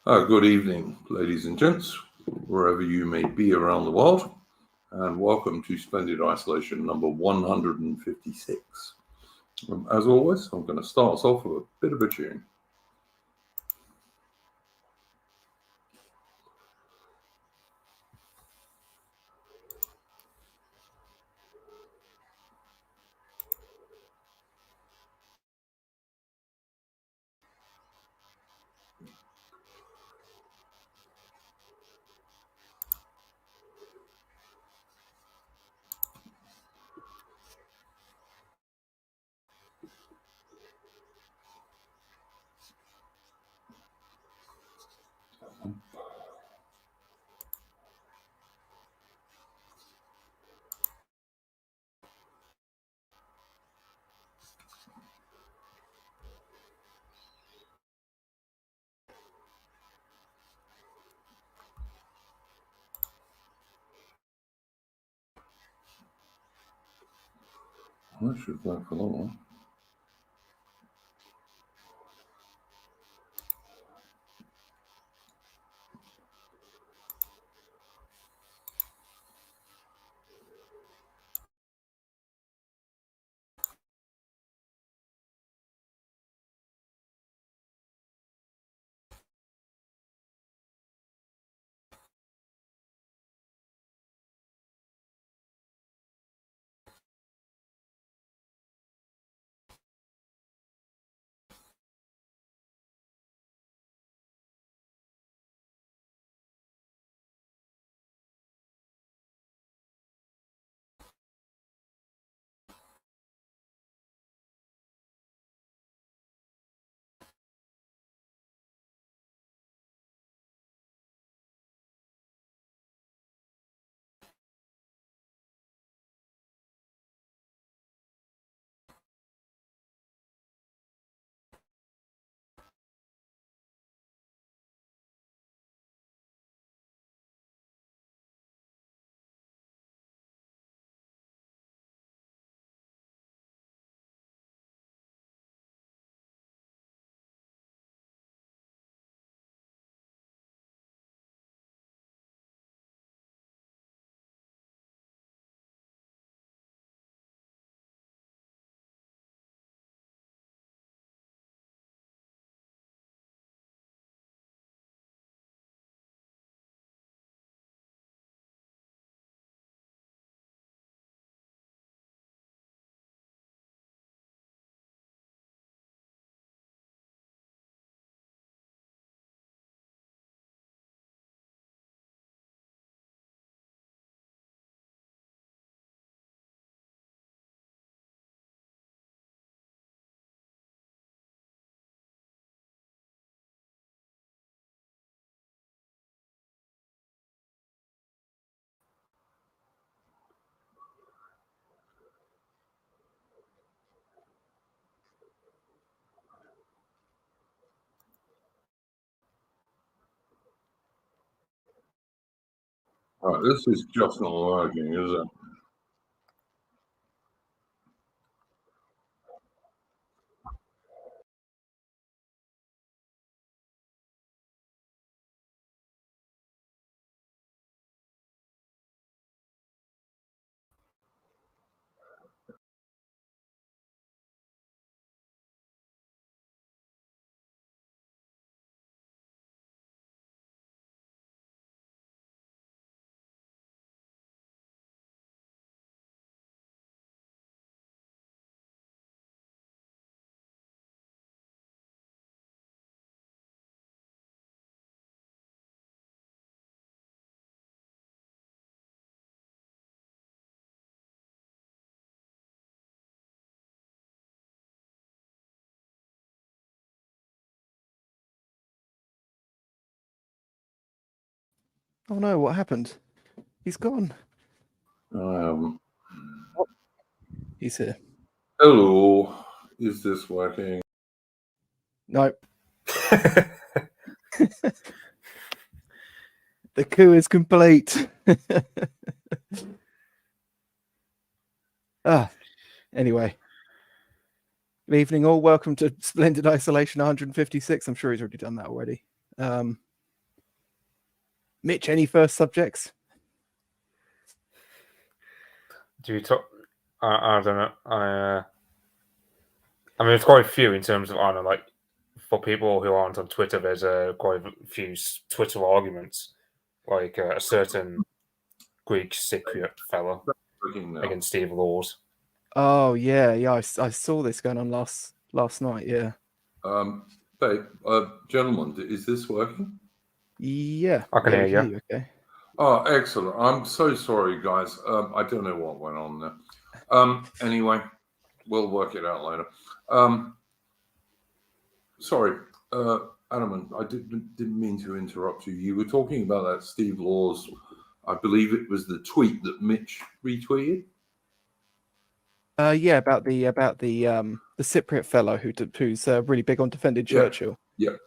Good evening, ladies and gents, wherever you may be around the world, and welcome to Splendid Isolation number 156. As always, I'm going to start us off with a bit of a tune. That should work for that one. Right, this is just not working, is it? Oh no, what happened? He's gone. He's here. Hello, is this working? No. The coup is complete. Anyway. Good evening all. Welcome to Splendid Isolation 156. I'm sure he's already done that already. Mitch, any first subjects? Do you talk? I don't know. I mean, there's quite a few in terms of, I don't know, like, for people who aren't on Twitter, there's quite a few Twitter arguments, like a certain Greek Cypriot fellow against Steve Laws. Oh yeah, I saw this going on last night. Yeah. Babe, gentlemen, is this working? Yeah. I can hear you. Okay. Oh, excellent. I'm so sorry, guys. I don't know what went on there. Anyway, we'll work it out later. Sorry, Adam, I didn't mean to interrupt you. You were talking about that Steve Laws. I believe it was the tweet that Mitch retweeted. Yeah, about the Cypriot fellow who's really big on defending Churchill. Yeah.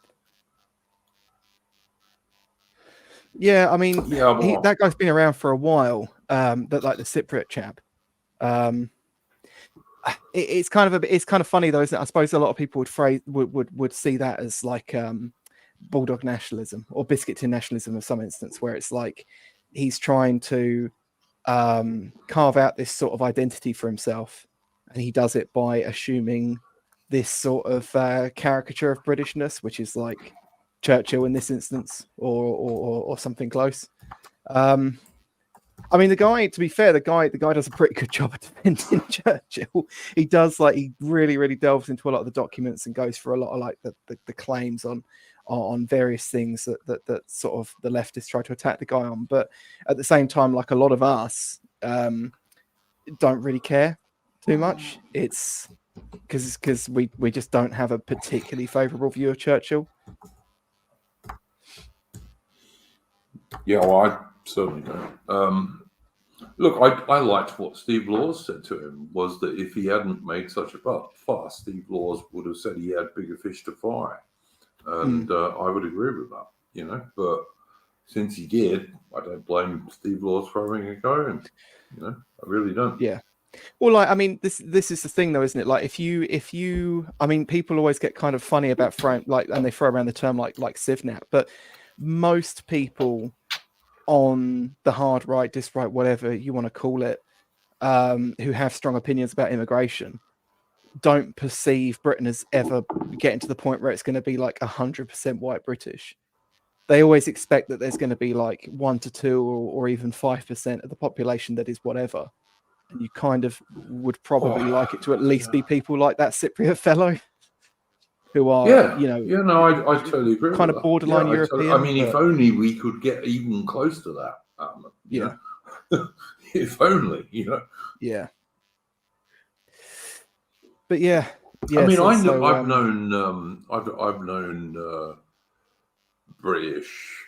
Yeah, I mean, well, that guy's been around for a while. That like the Cypriot chap. It's kind of funny though, isn't it? I suppose a lot of people would see that as like bulldog nationalism or biscuit tin nationalism of some instance, where it's like he's trying to carve out this sort of identity for himself, and he does it by assuming this sort of caricature of Britishness, which is like Churchill in this instance, or something close. I mean, the guy, to be fair, the guy does a pretty good job of defending Churchill. He does, like, he really delves into a lot of the documents and goes for a lot of like the claims on various things that sort of the leftists try to attack the guy on. But at the same time, like a lot of us don't really care too much. It's because we just don't have a particularly favourable view of Churchill. Yeah, well, I certainly don't. Look, I liked what Steve Laws said to him, was that if he hadn't made such a fuss, Steve Laws would have said he had bigger fish to fry. And I would agree with that, you know. But since he did, I don't blame Steve Laws for having a go. And, you know, I really don't. Yeah. Well, like, I mean, this is the thing, though, isn't it? Like, if you, I mean, people always get kind of funny about and they throw around the term like CivNat, but most people on the hard right, dis right, whatever you want to call it, who have strong opinions about immigration, don't perceive Britain as ever getting to the point where it's going to be like 100% white British. They always expect that there's going to be like 1 to 2 or even 5% of the population that is whatever. And you kind of would probably like it to at least be people like that Cypriot fellow who are, you know... Yeah, no, I totally agree kind with of borderline European. I mean, if only we could get even close to that. You know? If only, you know. Yeah. But yeah. I mean, I've known British,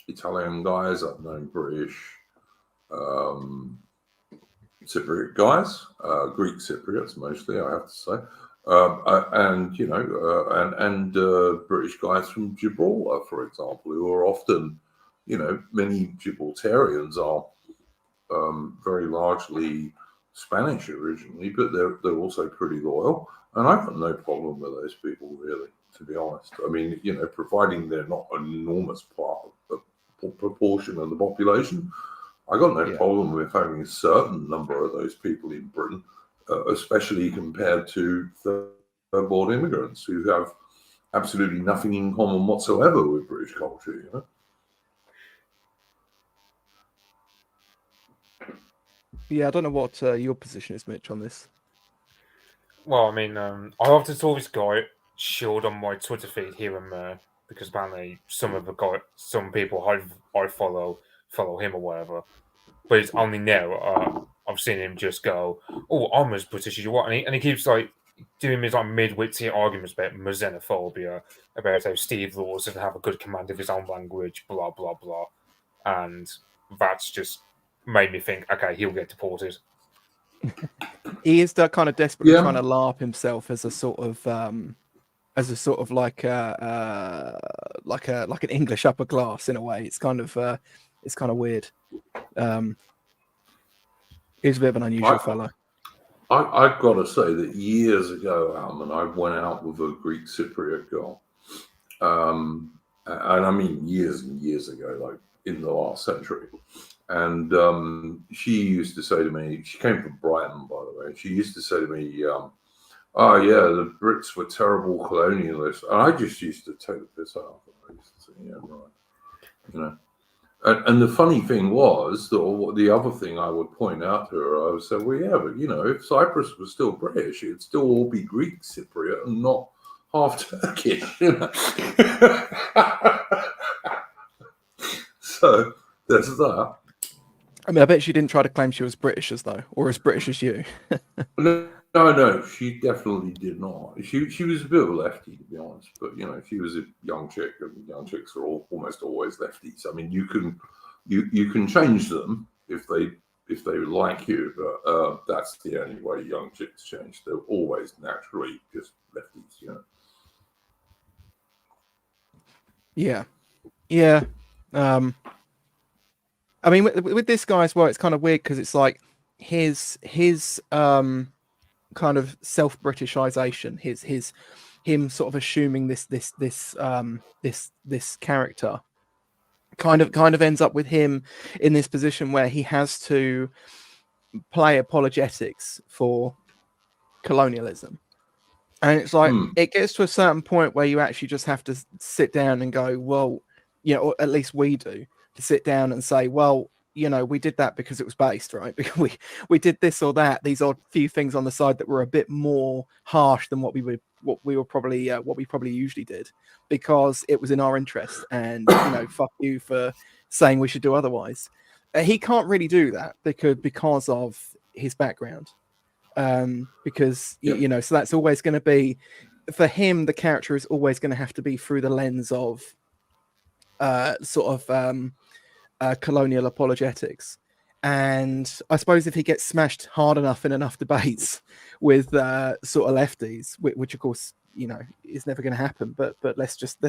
Italian guys. I've known British Cypriot guys, Greek Cypriots mostly, I have to say. And you know, and British guys from Gibraltar, for example, who are often, you know, many Gibraltarians are very largely Spanish originally, but they're also pretty loyal, and I've got no problem with those people, really, to be honest. I mean, you know, providing they're not an enormous proportion of the population, I got no problem with having a certain number of those people in Britain. Especially compared to third-world immigrants who have absolutely nothing in common whatsoever with British culture, you know? Yeah, I don't know what your position is, Mitch, on this. Well, I mean, I often saw this guy showed on my Twitter feed here and there because apparently some people I follow him or whatever. But it's only now I've seen him just go, "Oh, I'm as British as you are," and he keeps like doing his like mid-witty arguments about xenophobia, about how Steve Laws doesn't have a good command of his own language, blah blah blah, and that's just made me think, okay, he'll get deported. He is that kind of desperately trying to LARP himself as a sort of like an English upper class in a way. It's kind of weird. He's a bit of an unusual fellow. I've got to say that years ago, Alman, I went out with a Greek Cypriot girl, and I mean years and years ago, like in the last century. And she used to say to me, she came from Brighton, by the way. She used to say to me, "Oh yeah, the Brits were terrible colonialists," and I just used to take the piss out of them. I used to say, "Yeah, right," you know. And the funny thing was, the other thing I would point out to her, I would say, "Well, yeah, but you know, if Cyprus was still British, it'd still all be Greek Cypriot and not half Turkish." You know? So there's that. I mean, I bet she didn't try to claim she was British though, or as British as you. No, she definitely did not. She was a bit of a lefty, to be honest. But you know, she was a young chick, and young chicks are almost always lefties. I mean, you can change them if they like you, but that's the only way young chicks change. They're always naturally just lefties, you know. Yeah. I mean, with this guy as well, it's kind of weird because it's like his kind of self-Britishization, him sort of assuming this character kind of ends up with him in this position where he has to play apologetics for colonialism. And it's like it gets to a certain point where you actually just have to sit down and go, well, you know, or at least we do, to sit down and say, well, you know, we did that because it was based, right? Because we did this or that. These are few things on the side that were a bit more harsh than what we probably usually did, because it was in our interest. And you know, fuck you for saying we should do otherwise. He can't really do that because of his background. Because you know, so that's always going to be, for him, the character is always going to have to be through the lens of colonial apologetics. And I suppose if he gets smashed hard enough in enough debates with sort of lefties, which of course, you know, is never going to happen, but let's just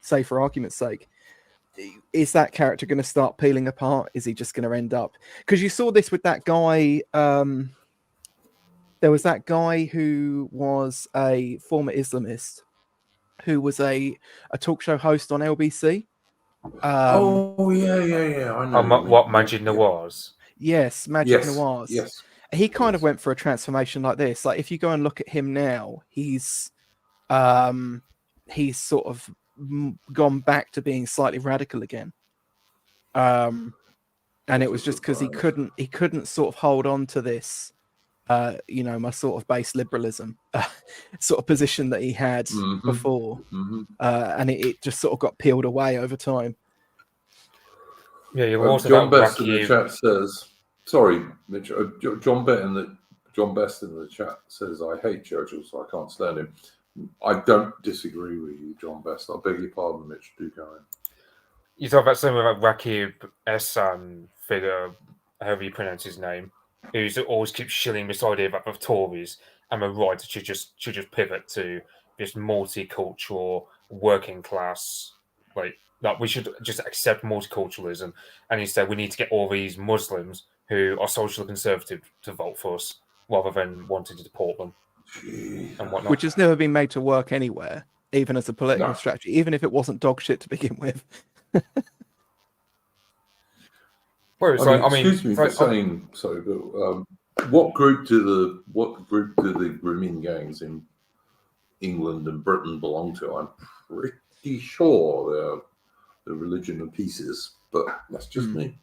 say for argument's sake, is that character going to start peeling apart? Is he just going to end up, because you saw this with that guy, there was that guy who was a former Islamist who was a talk show host on LBC. Oh yeah. I know. What Magic Noirs? Yes, Magic Noirs. Yes. He kind of went for a transformation like this. Like if you go and look at him now, he's sort of gone back to being slightly radical again. And it was just because he couldn't sort of hold on to this, you know, my sort of base liberalism sort of position that he had before, and it just sort of got peeled away over time. Yeah, you're also John Best in the chat says, sorry, Mitch. John Best in the chat says, "I hate Churchill, so I can't stand him." I don't disagree with you, John Best. I beg your pardon, Mitch. Do go in. You talk about something like Rakib Ehsan figure, however you pronounce his name, who always keeps shilling this idea about the Tories and the right should just pivot to this multicultural working class, like we should just accept multiculturalism, and instead we need to get all these Muslims who are socially conservative to vote for us rather than wanting to deport them and whatnot. Which has never been made to work anywhere, even as a political strategy, even if it wasn't dog shit to begin with. Excuse me for saying so, but what group do the grooming gangs in England and Britain belong to? I'm pretty sure they're the religion of pieces, but that's just me.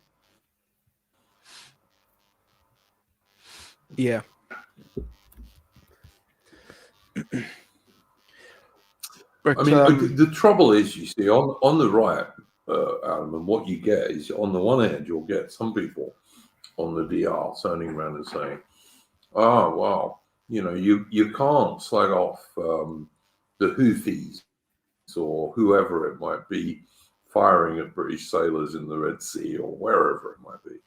Yeah. But, I mean, the trouble is, you see, on the right, Adam, and what you get is, on the one hand, you'll get some people on the DR turning around and saying, "Oh, well, you know, you can't slag off the Houthis or whoever it might be firing at British sailors in the Red Sea or wherever it might be."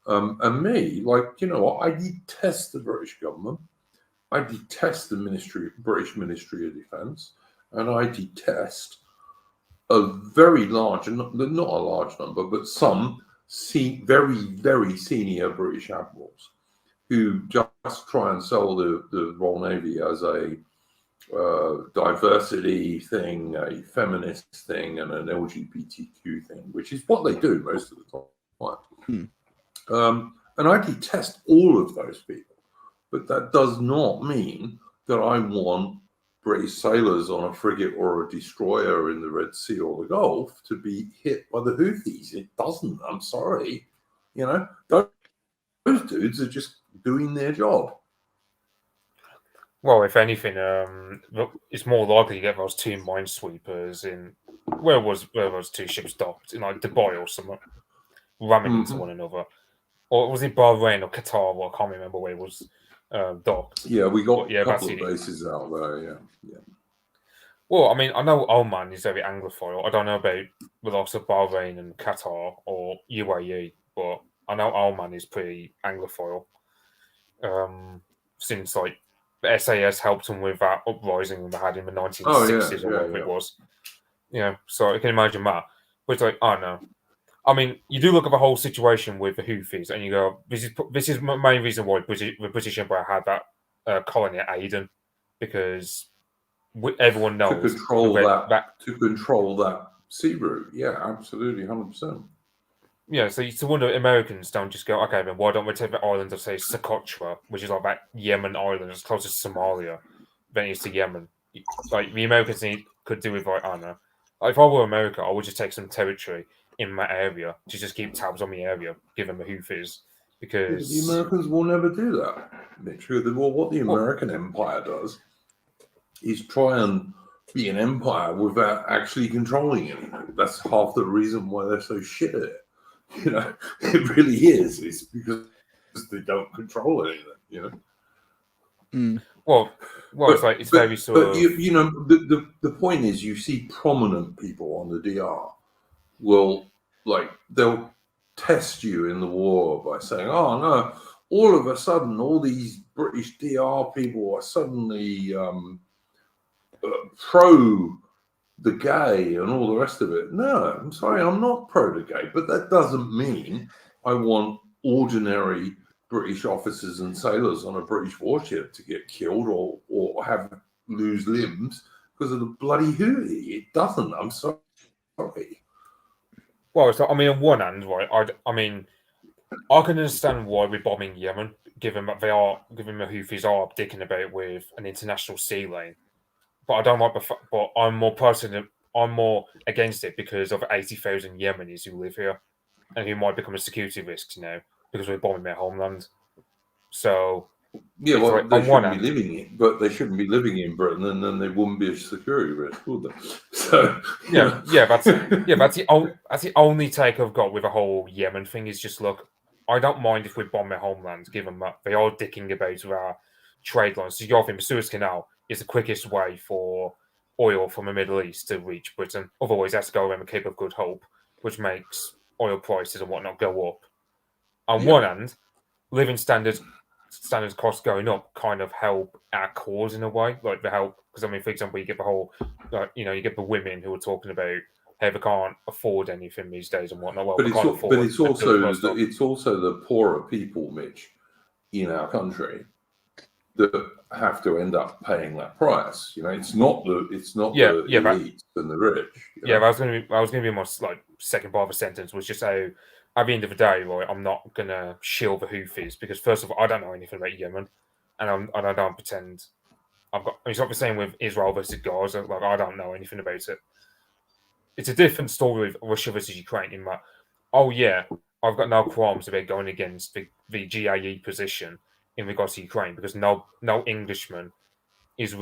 And me, like, you know what? I detest the British government. I detest the British Ministry of Defence. And I detest a very large, not a large number, but some very, very senior British admirals who just try and sell the Royal Navy as a diversity thing, a feminist thing, and an LGBTQ thing, which is what they do most of the time. And I detest all of those people, but that does not mean that I want British sailors on a frigate or a destroyer in the Red Sea or the Gulf to be hit by the Houthis. It doesn't. I'm sorry. You know, those dudes are just doing their job. Well, if anything, it's more likely to get those two minesweepers in where was those two ships docked in like Dubai or something, ramming into one another, or was it Bahrain or Qatar? Well, I can't remember where it was docked. Yeah, we got But, yeah, a couple that's of it. bases out there. Yeah. Well, I mean, I know Oman is very Anglophile. I don't know about the likes of Bahrain and Qatar or UAE, but I know Oman is pretty Anglophile. Since like the SAS helped them with that uprising they had in the 1960s or whatever it was. You know, so I can imagine that. But it's like, I don't know. I mean, you do look at the whole situation with the Houthis, and you go, "This is the main reason why the British Empire had that colony at Aden, because everyone knows to control that sea route. Yeah, absolutely, 100%. Yeah, so you wonder Americans don't just go, okay, then why don't we take the island of, say, Socotra, which is like that Yemen island, as close as Somalia, than it is to Yemen. Like, the Americans could do with, like, I don't know. Like, if I were America, I would just take some territory in that area to just keep tabs on the area, give them the Houthis, because... The Americans will never do that, Mitch. Well, what the American empire does is try and be an empire without actually controlling anything. That's half the reason why they're so shit at it. You know, it really is. It's because they don't control anything, you know. Well, it's very sort of... you know, the point is, you see prominent people on the DR they'll test you in the war by saying, oh no, all of a sudden all these British DR people are suddenly pro the gay and all the rest of it. No, I'm sorry, I'm not pro the gay, but that doesn't mean I want ordinary British officers and sailors on a British warship to get killed or lose limbs because of the bloody Houthi. It doesn't. I'm sorry. Well, so, I mean, on one hand, right, I mean, I can understand why we're bombing Yemen, given that the Houthis are dicking about with an international sea lane. But I don't like but I'm more against it because of 80,000 Yemenis who live here and who might become a security risk now because we're bombing their homeland. So yeah, well, they shouldn't be living in, but they shouldn't be living in Britain, and then they wouldn't be a security risk, would they? So that's the only take I've got with the whole Yemen thing is just look, I don't mind if we bomb their homeland, given that they are dicking about our trade lines. So you think the Suez Canal is the quickest way for oil from the Middle East to reach Britain. Otherwise, it has to go around the Cape of Good Hope, which makes oil prices and whatnot go up. On one hand, living standards costs going up kind of help our cause in a way. Like they help, because I mean, for example, you get the whole, you get the women who are talking about how they can't afford anything these days and whatnot. Well, but it's also the poorer people, Mitch, in our country that have to end up paying that price. You know, it's not the elites and the rich. Yeah, that was going to be my second part of the sentence, was just how at the end of the day, right, I'm not gonna shield the Houthis because first of all, I don't know anything about Yemen, and I don't pretend I've got. It's not the same with Israel versus Gaza. Like I don't know anything about it. It's a different story with Russia versus Ukraine in that. Oh yeah, I've got no qualms about going against the GAE position in regards to Ukraine because no Englishman is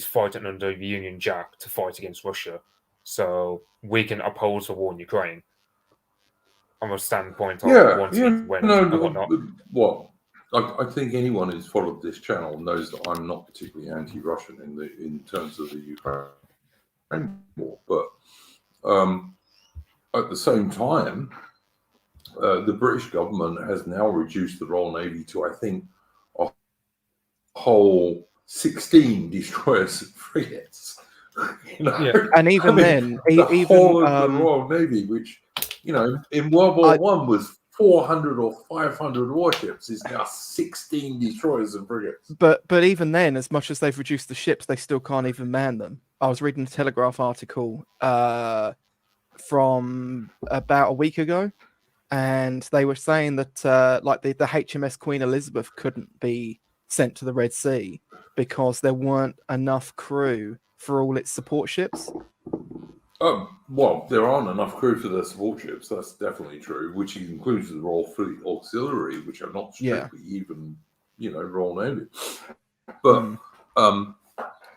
fighting under the Union Jack to fight against Russia, so we can oppose the war in Ukraine. From a standpoint of wanting to win and whatnot. Well, I think anyone who's followed this channel knows that I'm not particularly anti-Russian in terms of the Ukraine war, but at the same time, the British government has now reduced the Royal Navy to, I think, a whole 16 destroyers and frigates. And even then, the whole of the Royal Navy, which in World War I was 400 or 500 warships is now 16 destroyers and frigates. But even then, as much as they've reduced the ships, they still can't even man them. I was reading a Telegraph article from about a week ago, and they were saying that like the HMS Queen Elizabeth couldn't be sent to the Red Sea because there weren't enough crew for all its support ships. Well, there aren't enough crew for the support ships. That's definitely true, which includes the Royal Fleet Auxiliary, which are not strictly even, Royal Navy. But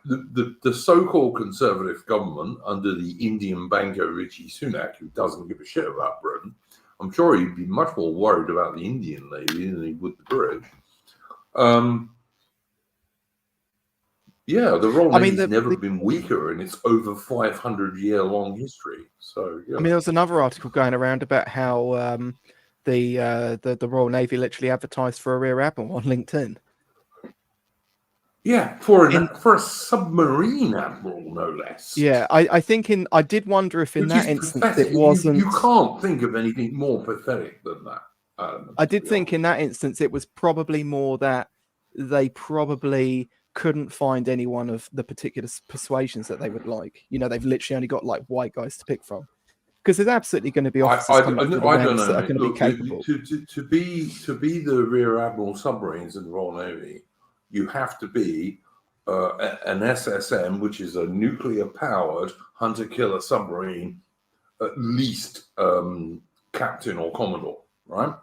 the so-called Conservative government under the Indian banker Rishi Sunak, who doesn't give a shit about Britain, I'm sure he'd be much more worried about the Indian Navy than he would the British. The Royal Navy's never been weaker in its over 500-year-long history. So, I mean, there was another article going around about how the Royal Navy literally advertised for a rear admiral on LinkedIn. Yeah, for a submarine admiral, no less. Yeah, I did wonder if in that instance pathetic. It wasn't. You can't think of anything more pathetic than that. I did think in that instance it was probably more that they probably couldn't find anyone of the particular persuasions that they would like. They've literally only got like white guys to pick from, because there's absolutely going to be officers I don't know, that are going to be capable. To be the rear admiral submarines in the Royal Navy, you have to be an SSM, which is a nuclear-powered hunter-killer submarine, at least captain or commodore, right?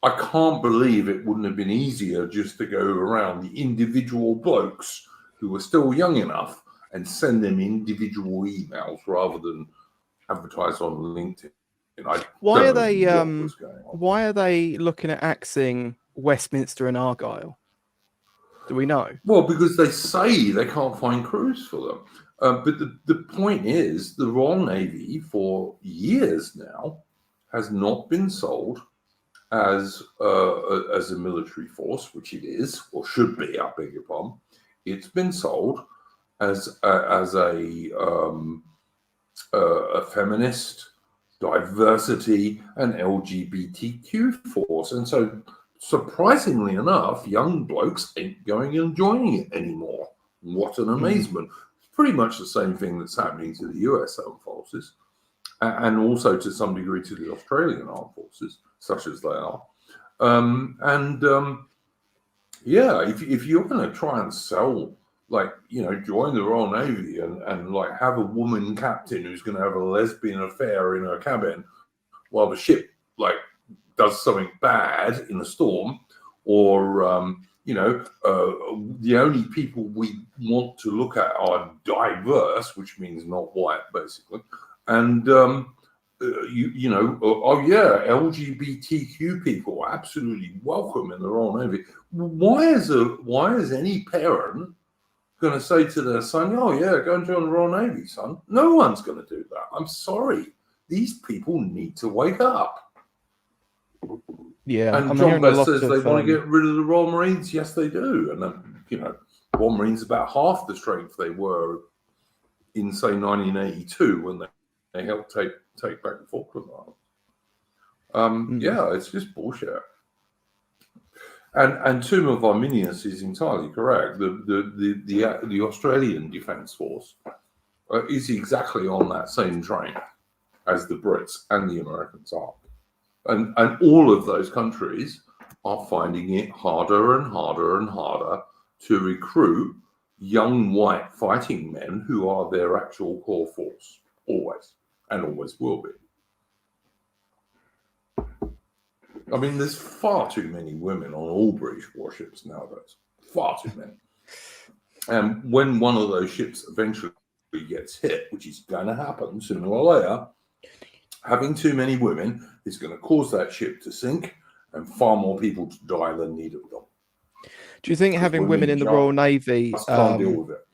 I can't believe it wouldn't have been easier just to go around the individual blokes who were still young enough and send them individual emails rather than advertise on LinkedIn. Why are they looking at axing Westminster and Argyle? Do we know? Well, because they say they can't find crews for them. But the point is, the Royal Navy for years now has not been sold as a military force, which it is, or should be, I beg your pardon. It's been sold as a feminist, diversity, and LGBTQ force. And so, surprisingly enough, young blokes ain't going and joining it anymore. What an amazement. It's pretty much the same thing that's happening to the US Armed Forces, and also to some degree to the Australian Armed Forces, such as they are. If you're going to try and sell, join the Royal Navy and have a woman captain who's going to have a lesbian affair in her cabin while the ship, does something bad in a storm, or the only people we want to look at are diverse, which means not white, basically, and LGBTQ people are absolutely welcome in the Royal Navy. Why is any parent going to say to their son, "Oh yeah, go and join the Royal Navy, son"? No one's going to do that. I'm sorry. These people need to wake up. Yeah, and John Best says they want to get rid of the Royal Marines. Yes, they do. And Royal Marines about half the strength they were in, say, 1982 when they helped take back the Falkland Islands. It's just bullshit. And Tomb of Arminius is entirely correct. The Australian Defence Force is exactly on that same train as the Brits and the Americans are. And all of those countries are finding it harder and harder and harder to recruit young white fighting men who are their actual core force, always, and always will be. I mean, there's far too many women on all British warships nowadays. Far too many. And when one of those ships eventually gets hit, which is going to happen sooner or later, having too many women is going to cause that ship to sink and far more people to die than need of them. Do you think having women in the Royal Navy can't deal with it?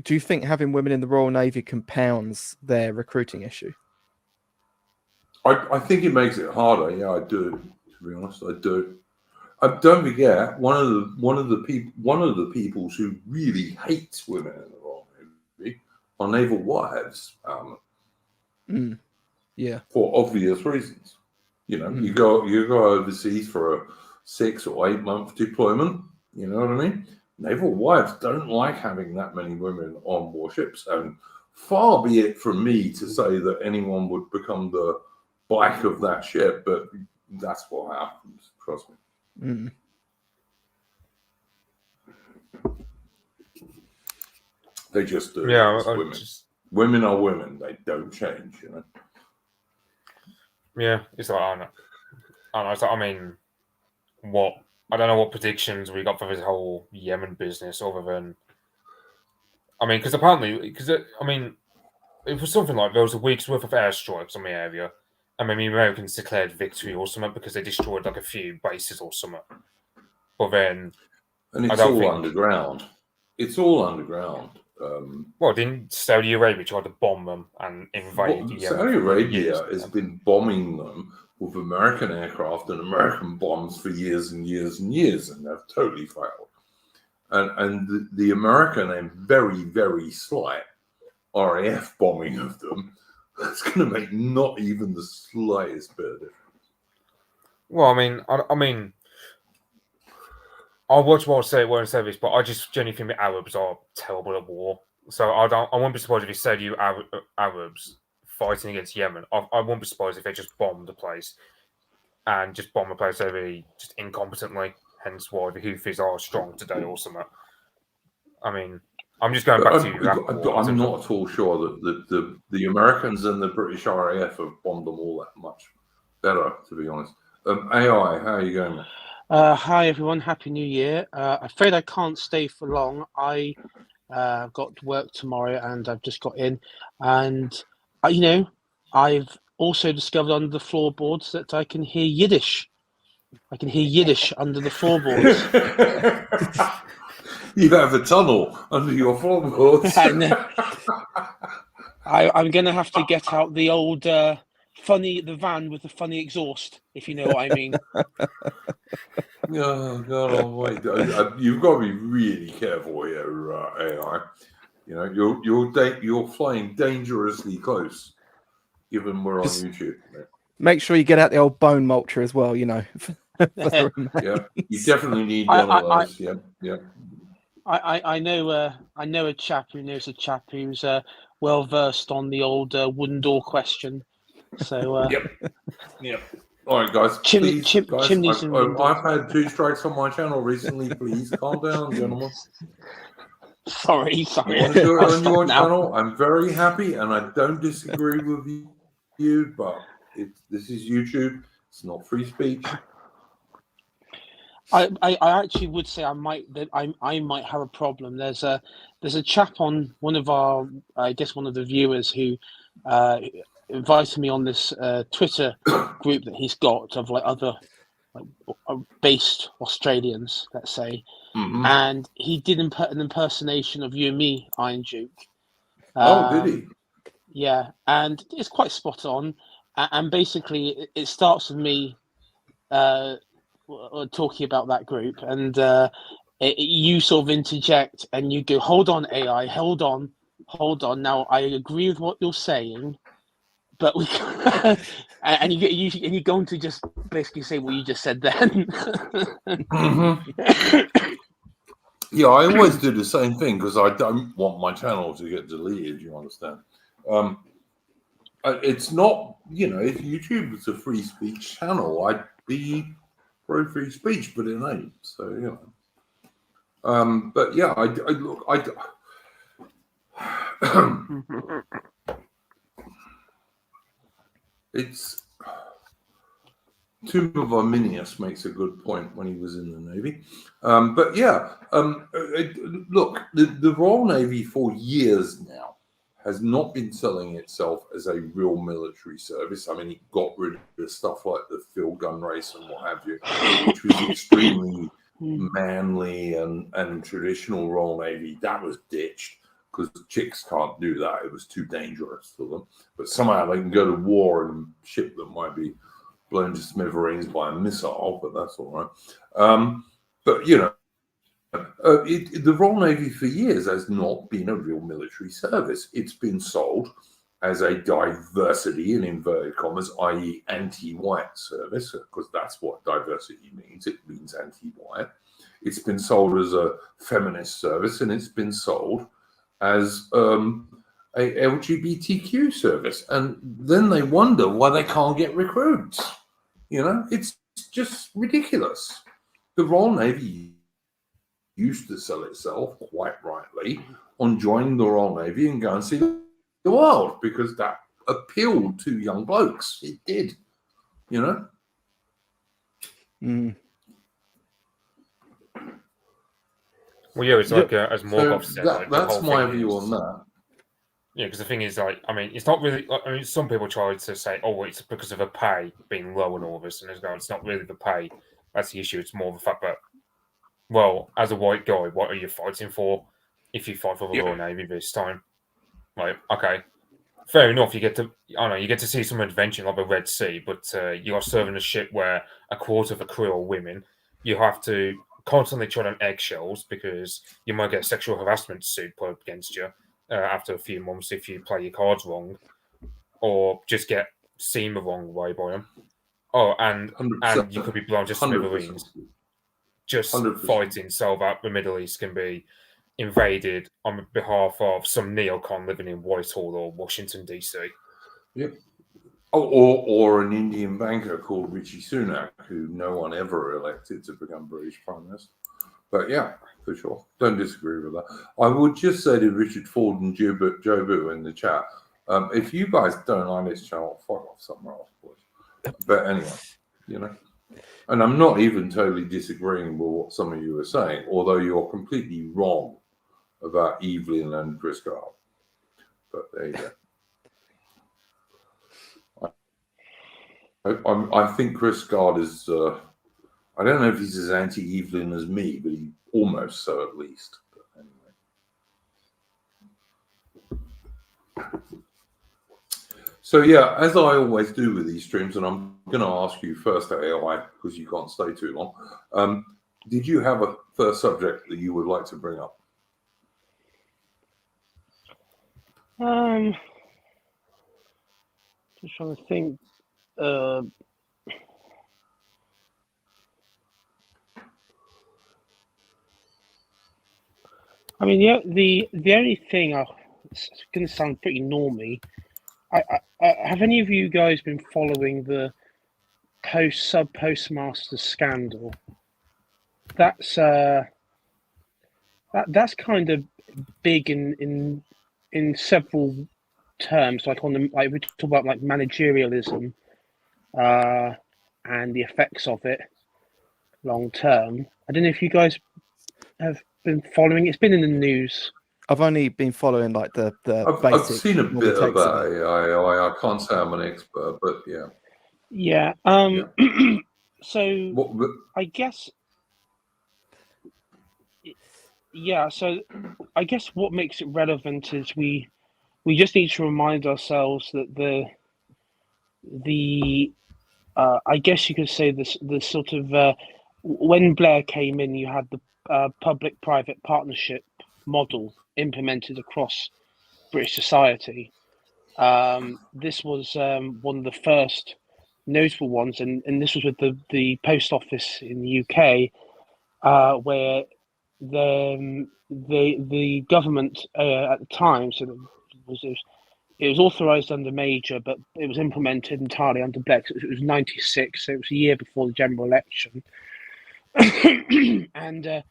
Do you think having women in the Royal Navy compounds their recruiting issue? I think it makes it harder. Yeah, I do. To be honest, I do. Don't forget, one of the people who really hates women in the Royal Navy are naval wives. Yeah, for obvious reasons. You know, you go overseas for a 6 or 8 month deployment. You know what I mean? Naval wives don't like having that many women on warships, and far be it from me to say that anyone would become the bike of that ship, but that's what happens. Trust me. Mm. They just do. Yeah, It's women. Women are women. They don't change, you know. Yeah, it's like I don't know. It's like, I mean, I don't know what predictions we got for this whole Yemen business, other than, I mean, because I mean, it was something like there was a week's worth of airstrikes on the area, and then the Americans declared victory or something because they destroyed like a few bases or something. But then, And I it's don't all think underground. It's all underground. well, didn't Saudi Arabia try to bomb them and invade Yemen? Saudi for Arabia years? has been bombing them with American aircraft and American bombs for years and years and years, and they've totally failed. And the American and very, very slight RAF bombing of them, that's going to make not even the slightest bit of difference. Well, I mean, I watch what I won't say this, but I just genuinely think the Arabs are terrible at war. So I won't be surprised if you said you Arabs fighting against Yemen. I won't be surprised if they just bomb the place and just bomb the place very just incompetently. Hence why the Houthis are strong today or something. I mean, I'm just going back to Iraq war. I'm not at all sure that the Americans and the British RAF have bombed them all that much better, to be honest. AI, how are you going? Hi everyone, Happy New Year. I'm afraid I can't stay for long. I got to work tomorrow and I've just got in, and I've also discovered under the floorboards that I can hear Yiddish. I can hear Yiddish under the floorboards. You have a tunnel under your floorboards. And I'm going to have to get out the old the van with the funny exhaust, if you know what I mean. Oh God! Oh, wait. You've got to be really careful here, AI. You know, you're flying dangerously close, given we're on YouTube. Make sure you get out the old bone mulcher as well. You know. Yeah, you definitely need one of those. Yeah. I know a chap who knows a chap who's well versed on the old wooden door question. So Yep. All right, guys. Chimneys. I've had 2 strikes on my channel recently. Please calm down, gentlemen. Sorry. You want to do it on your channel? I'm very happy, and I don't disagree with you. But this is YouTube. It's not free speech. I actually would say I might have a problem. There's a chap on one of the viewers who invited me on this Twitter group that he's got of like other based Australians, let's say, and he did an impersonation of you and me, Iron Duke. Did he? Yeah, and it's quite spot on. And basically, it starts with me talking about that group, and you sort of interject and you go, "Hold on, AI, hold on. Now, I agree with what you're saying, but we," and you go on to just basically say what you just said then. Yeah, I always do the same thing because I don't want my channel to get deleted. You understand? It's not, if YouTube was a free speech channel, I'd be pro free speech, but it ain't. So but yeah, it's Tomb of Arminius makes a good point when he was in the Navy. But yeah, look, the Royal Navy for years now has not been selling itself as a real military service. I mean, it got rid of the stuff like the field gun race and what have you, which was extremely manly and traditional Royal Navy. That was ditched because chicks can't do that. It was too dangerous for them. But somehow they can go to war in a ship that might be blown to smithereens by a missile, but that's all right. But the Royal Navy for years has not been a real military service. It's been sold as a diversity, in inverted commas, i.e. anti-white service, because that's what diversity means. It means anti-white. It's been sold as a feminist service, and it's been sold as a LGBTQ service. And then they wonder why they can't get recruits. You know, it's just ridiculous. The Royal Navy used to sell itself, quite rightly, on joining the Royal Navy and go and see the world, because that appealed to young blokes. It did, you know. Well, yeah, it's like as Morgoth said. That's my view on that. Yeah, because the thing is, like, I mean, it's not really. I mean, some people try to say, "Oh, it's because of the pay being low and all this," and it's not really the pay that's the issue. It's more the fact that, well, as a white guy, what are you fighting for? If you fight for the Royal Navy this time, like, okay, fair enough. You get to, I don't know, you get to see some adventure like the Red Sea, but you are serving a ship where a quarter of the crew are women. You have to constantly tread on eggshells because you might get a sexual harassment suit put up against you after a few months if you play your cards wrong, or just get seen the wrong way by them. Oh, and you could be blown to smithereens. Just 100%. Fighting so that the Middle East can be invaded on behalf of some neocon living in Whitehall or Washington, D.C. Yep. Or an Indian banker called Rishi Sunak, who no one ever elected to become British Prime Minister. But yeah, for sure. Don't disagree with that. I would just say to Richard Ford and Joe Boo in the chat, if you guys don't like this channel, fuck off somewhere else, boys. But anyway, you know. And I'm not even totally disagreeing with what some of you are saying, although you're completely wrong about Evelyn and Chris Gard. But there you go. I think Chris Gard is, I don't know if he's as anti-Evelyn as me, but he almost so at least. But anyway. So yeah, as I always do with these streams, and I'm going to ask you first, AI, because you can't stay too long. Did you have a first subject that you would like to bring up? Just trying to think. I mean, the only thing, it's going to sound pretty normy. Have any of you guys been following the Sub-postmaster scandal? That's kind of big in several terms. Like we talk about like managerialism and the effects of it long term. I don't know if you guys have been following. It's been in the news. I've only been following like the basic. I've seen a bit about AI. I can't say I'm an expert, but yeah. Yeah. So I guess. Yeah. So I guess what makes it relevant is we just need to remind ourselves that the I guess you could say the sort of when Blair came in, you had the public-private partnership model implemented across British society. This was one of the first notable ones, and this was with the post office in the UK, where the government at the time, so it was authorised under Major, but it was implemented entirely under Blair. It was 96, so it was a year before the general election, and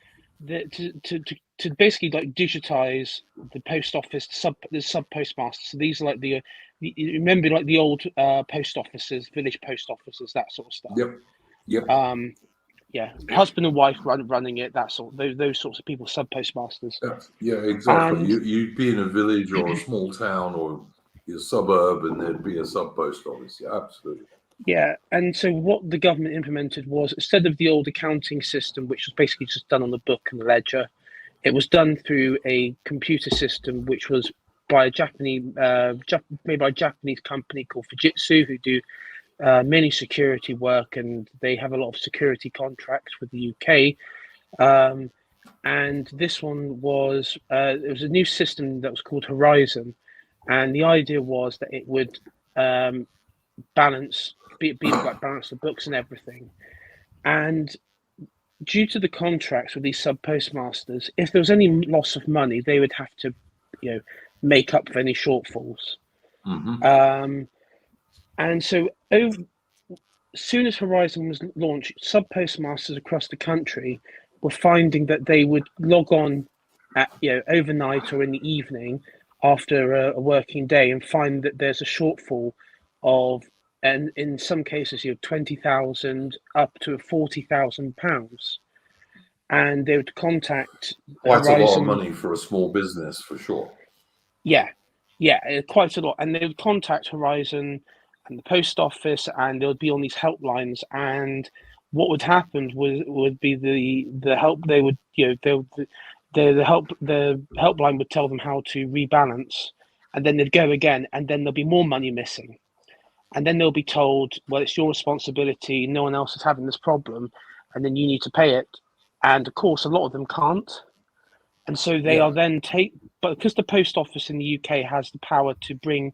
to basically like digitize the post office, the sub-postmaster. So these are like the you remember like the old post offices, village post offices, that sort of stuff. Yep. Yeah, husband and wife running it, that sort, those sorts of people, sub-postmasters. Yeah, exactly. You'd be in a village or a small town or a suburb, and there'd be a sub-post office. Yeah, absolutely. Yeah, and so what the government implemented was, instead of the old accounting system, which was basically just done on the book and the ledger, it was done through a computer system, which was by a made by a Japanese company called Fujitsu, who do mainly security work, and they have a lot of security contracts with the UK. And this one was it was a new system that was called Horizon, and the idea was that it would balance the books and everything. And due to the contracts with these sub-postmasters, if there was any loss of money, they would have to, make up for any shortfalls. And so, as soon as Horizon was launched, sub-postmasters across the country were finding that they would log on at overnight or in the evening after a working day and find that there's a shortfall of, and in some cases, 20,000 up to £40,000, and they would contact Quite Horizon. a lot of money for a small business, for sure. Yeah, quite a lot, and they would contact Horizon and the post office, and they would be on these helplines. And what would happen would be the help they would the helpline would tell them how to rebalance, and then they'd go again, and then there'll be more money missing. And then they'll be told, well, it's your responsibility. No one else is having this problem, and then you need to pay it. And of course, a lot of them can't, and so they are then But because the post office in the UK has the power to bring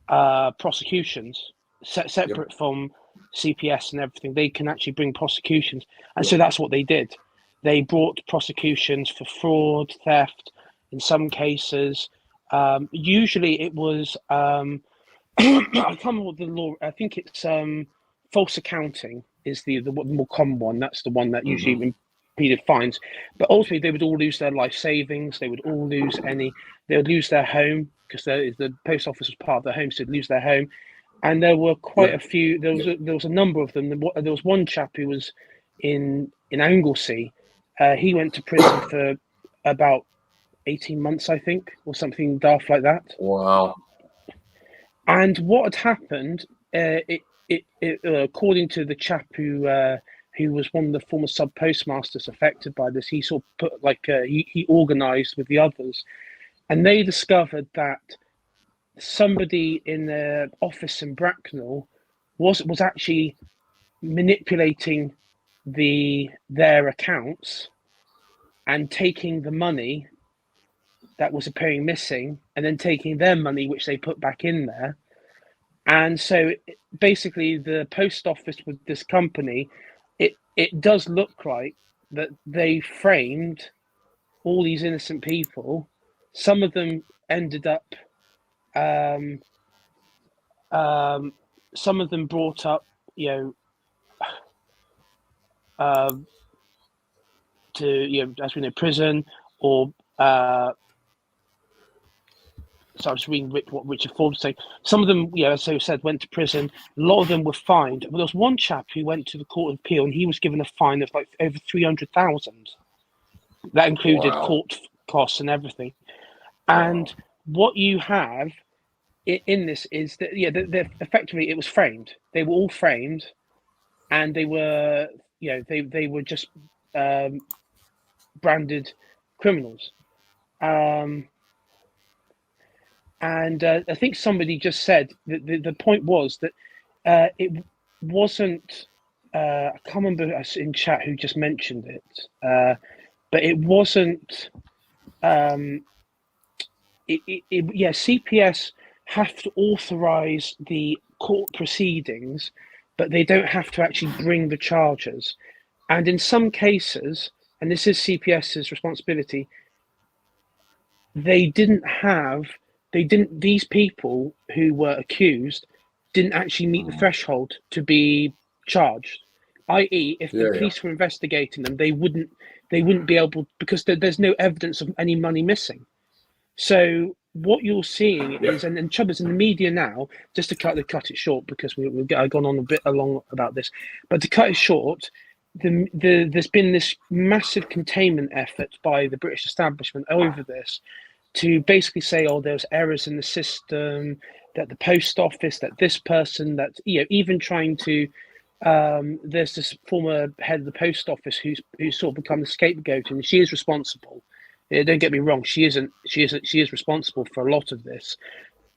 prosecutions separate from CPS and everything, they can actually bring prosecutions, and so that's what they did. They brought prosecutions for fraud, theft, in some cases. Usually, it was. I can't remember what the law. I think it's false accounting is the more common one. That's the one that usually impeded fines. But ultimately, they would all lose their life savings. They would all lose They would lose their home because the post office was part of their home, so they'd lose their home. And there were quite a few. There was a number of them. There was one chap who was in Anglesey. He went to prison for about 18 months, I think, or something daft like that. Wow. And what had happened, according to the chap who was one of the former sub-postmasters affected by this, he sort of put he organised with the others, and they discovered that somebody in the office in Bracknell was actually manipulating their accounts and taking the money that was appearing missing, and then taking their money, which they put back in there. And so basically the post office with this company, it does look like that they framed all these innocent people. Some of them ended up, some of them brought up, to, as we know, prison, or so I was reading what Richard Ford was saying. Some of them, as I said, went to prison. A lot of them were fined. But there was one chap who went to the Court of Appeal, and he was given a fine of like over 300,000. That included court costs and everything. And what you have in this is that, effectively it was framed. They were all framed, and they were, they were just branded criminals. And I think somebody just said that the point was that it wasn't. I can't remember us in chat who just mentioned it, but it wasn't. CPS have to authorise the court proceedings, but they don't have to actually bring the charges. And in some cases, and this is CPS's responsibility, these people who were accused didn't actually meet the threshold to be charged. I.e., if the police were investigating them, they wouldn't be able, because there's no evidence of any money missing. So what you're seeing is, and troubles in the media now, just to cut it short, because we've gone on a bit along about this, but to cut it short, there's been this massive containment effort by the British establishment over this, to basically say, there's errors in the system, that the post office, that this person, that, even trying to, there's this former head of the post office who's sort of become the scapegoat, and she is responsible. Don't get me wrong, she is responsible for a lot of this.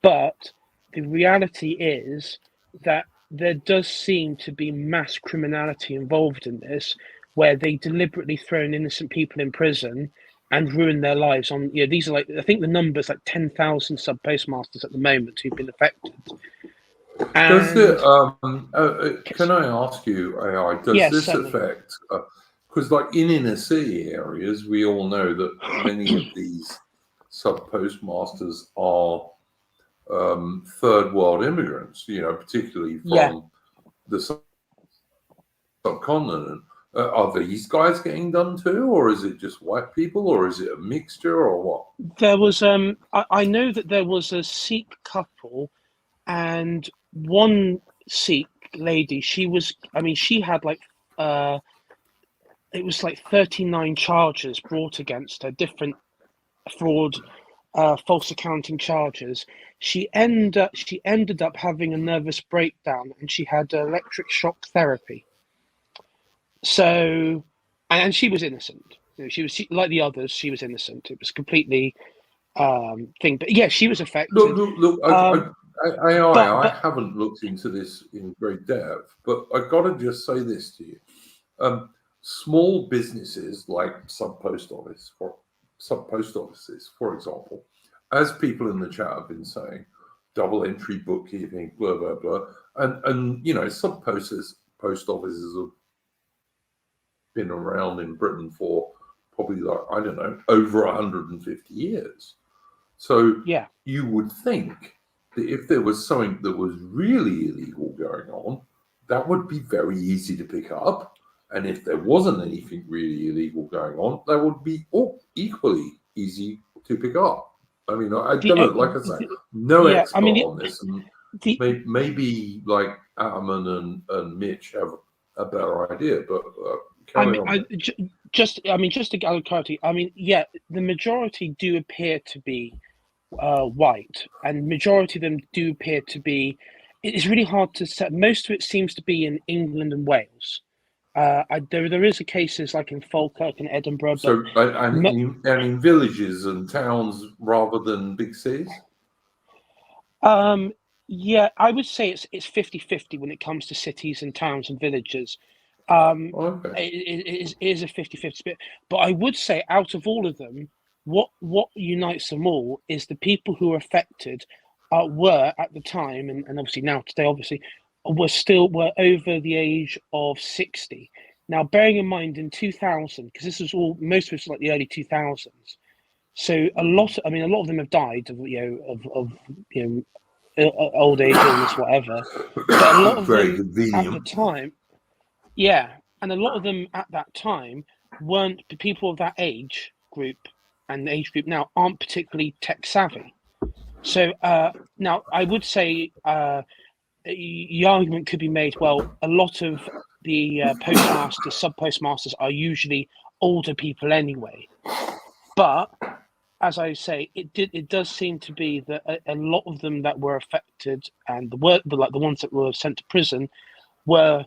But the reality is that there does seem to be mass criminality involved in this, where they deliberately thrown innocent people in prison, and ruin their lives. On these are I think the number's 10,000 sub-postmasters at the moment who've been affected. Does And it, can I ask you, AI, does yes, this certainly. affect, because in inner city areas, we all know that many of these sub-postmasters are third world immigrants, particularly from the subcontinent. Are these guys getting done too, or is it just white people, or is it a mixture, or what? There was I know that there was a Sikh couple, and one Sikh lady, she had it was 39 charges brought against her, different fraud, false accounting charges. She ended up having a nervous breakdown, and she had electric shock therapy. So, and she was innocent. She was like the others. She was innocent. It was completely thing. But yeah, she was affected. Look. I haven't looked into this in great depth, but I got to just say this to you: small businesses like sub-post offices, for example, as people in the chat have been saying, double entry bookkeeping, blah blah blah, and sub-post offices have been around in Britain for probably over 150 years. So you would think that if there was something that was really illegal going on, that would be very easy to pick up. And if there wasn't anything really illegal going on, that would be equally easy to pick up. I mean, I don't know, like I say, no expert on this. And maybe Atman and Mitch have a better idea, but just to gather clarity, the majority do appear to be white, and majority of them do appear to be. It's really hard to set. Most of it seems to be in England and Wales. There is cases like in Falkirk and Edinburgh. So in villages and towns rather than big cities. Yeah, I would say it's 50-50 when it comes to cities and towns and villages. It is a 50-50 split. But I would say out of all of them, what unites them all is the people who are affected were at the time, and obviously now today, obviously, were over the age of 60. Now, bearing in mind in 2000, because this was most of it's the early 2000s. So a lot of them have died of old age, illness, whatever. But a lot of them at the time, and a lot of them at that time weren't the people of that age group, and the age group now aren't particularly tech savvy. So now I would say the argument could be made. Well, a lot of the postmasters, sub-postmasters are usually older people anyway, but as I say, it does seem to be that a lot of them that were affected and the ones that were sent to prison were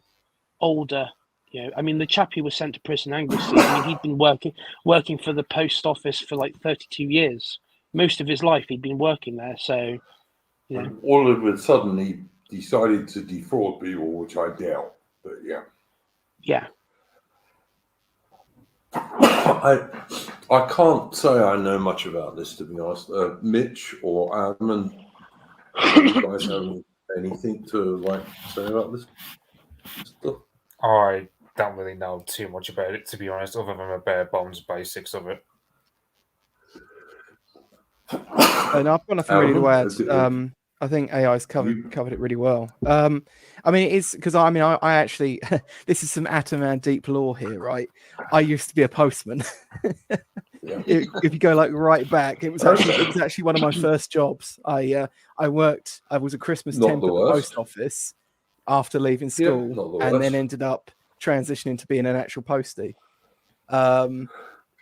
older. The chap who was sent to prison, Anglesey, he'd been working for the post office for 32 years. Most of his life he'd been working there. So, all of a sudden he decided to defraud people, which I doubt. But yeah. I can't say I know much about this, to be honest. Mitch or Adman, do you guys have anything to say about this stuff? I don't really know too much about it, to be honest, other than the bare bones basics of it. And I've got nothing really to add. I think AI's covered it really well. It's because I actually this is some Ataman deep lore here, right? I used to be a postman. If you go right back, it was actually one of my first jobs. I was a Christmas temp at the post office after leaving school, and then ended up transitioning to being an actual postie. And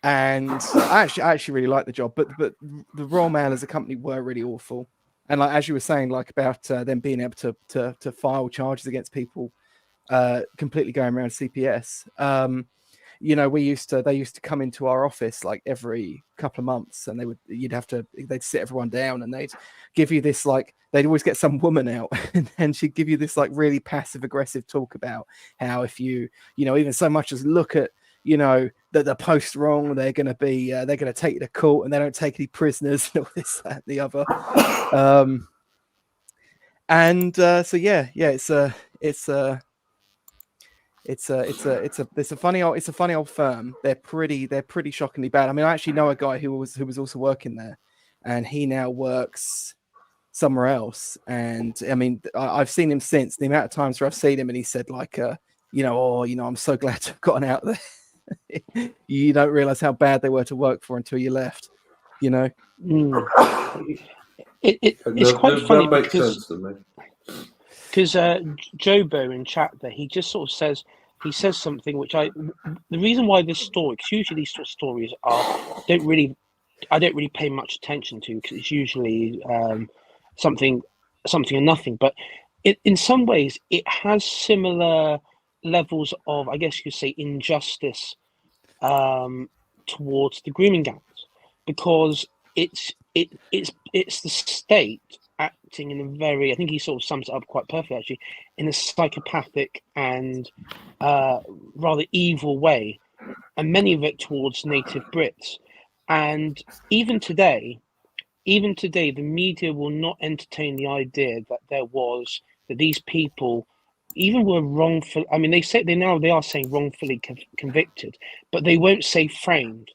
I actually really liked the job, but the Royal Mail as a company were really awful. And as you were saying, about them being able to file charges against people, completely going around CPS. They used to come into our office every couple of months, and they'd sit everyone down, and they'd give you this they'd always get some woman out, and she'd give you this really passive aggressive talk about how if you even so much as look at you know, that the post wrong, they're going to be, they're going to take you to court, and they don't take any prisoners, and all this, that, and the other. So yeah, it's a funny old firm. They're pretty shockingly bad. I mean, I actually know a guy who was also working there, and he now works somewhere else. And I mean, I've seen him since. The amount of times where I've seen him, and he said like, I'm so glad to have gotten out there. You don't realize how bad they were to work for until you left, you know. It's quite funny that makes because sense to me. Jobo in chat there, he just sort of says something which the reason why this story, because usually these sort of stories I don't really pay much attention to, because it's usually something or nothing, but in some ways it has similar levels of, I guess you could say, injustice towards the grooming gangs, because it's the state acting in a very, I think he sort of sums it up quite perfectly actually, in a psychopathic and rather evil way, and many of it towards native Brits. And even today, the media will not entertain the idea that these people even were wrongful. I mean, they are saying wrongfully convicted, but they won't say framed.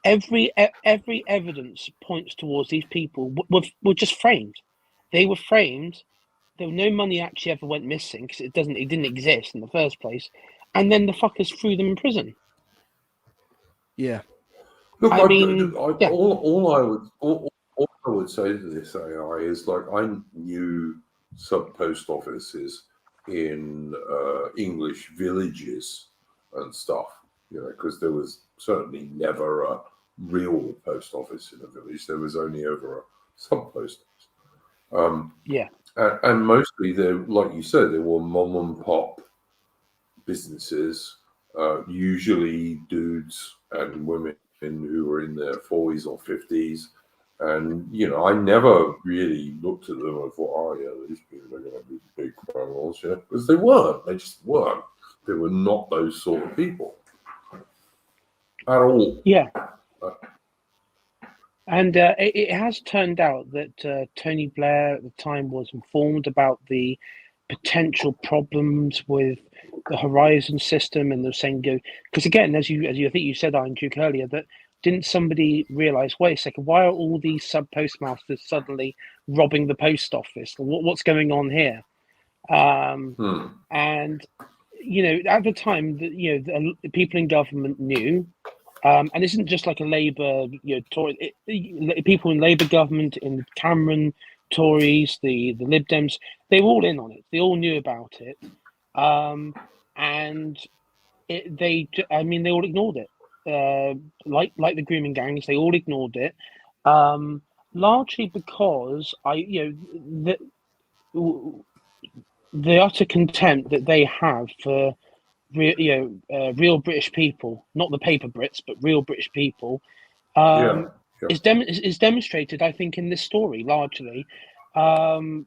Every evidence points towards these people were just framed. They were framed. There was no money actually ever went missing, because it didn't exist in the first place, and then the fuckers threw them in prison. Yeah. Look, yeah. all I would say to this AI is, like, I knew sub-post offices in English villages and stuff, because there was certainly never a real post office in a village. There was only ever a sub-post office. And mostly, like you said, there were mom and pop businesses, usually dudes and women who were in their 40s or 50s. And, I never really looked at them and thought, oh, yeah, these people are going to be big criminals, because they weren't. They just weren't. They were not those sort of people at all. Yeah. And it has turned out that Tony Blair at the time was informed about the potential problems with the Horizon system, and they're saying, because again, as you I think you said, Iron Duke, earlier, that didn't somebody realize, wait a second, why are all these sub-postmasters suddenly robbing the post office? What's going on here? And at the time, the people in government knew. And it isn't just like a Labour, Tory. People in Labour government, in Cameron, Tories, the Lib Dems, they were all in on it. They all knew about it, and they all ignored it. Like the grooming gangs, they all ignored it, largely because the utter contempt that they have for real British people, not the paper Brits, but real British people, is demonstrated, I think, in this story largely, and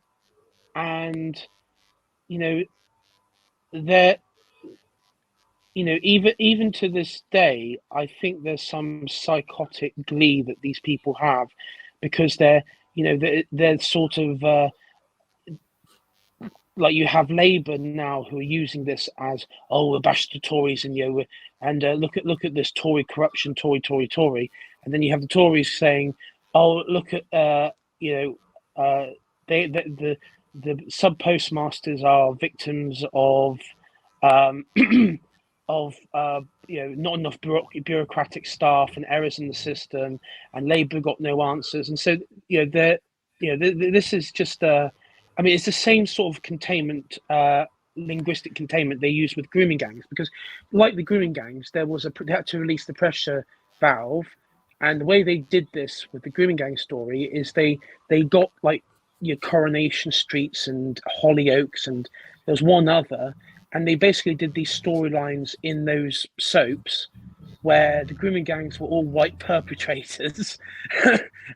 that even to this day, I think there's some psychotic glee that these people have, because they're sort of like, you have Labour now who are using this as, we're bash the Tories, and look at this Tory corruption, Tory, and then you have the Tories saying, look at the sub-postmasters are victims of not enough bureaucratic staff and errors in the system, and Labour got no answers, and so this is just it's the same sort of containment, linguistic containment they use with grooming gangs, because, like the grooming gangs, they had to release the pressure valve, and the way they did this with the grooming gang story is they got, like, your Coronation Streets and Hollyoaks, and there's one other, and they basically did these storylines in those soaps where the grooming gangs were all white perpetrators,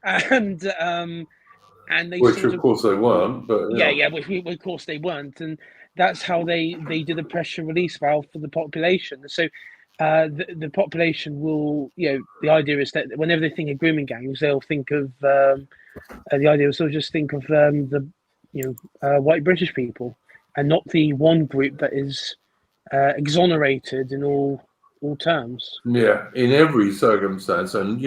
and they which of course they weren't, but of course they weren't, and that's how they did a pressure release valve for the population. So the population will, the idea is that whenever they think of grooming gangs, they'll think of the idea is they'll just think of the white British people, and not the one group that is exonerated in all terms. Yeah, in every circumstance, and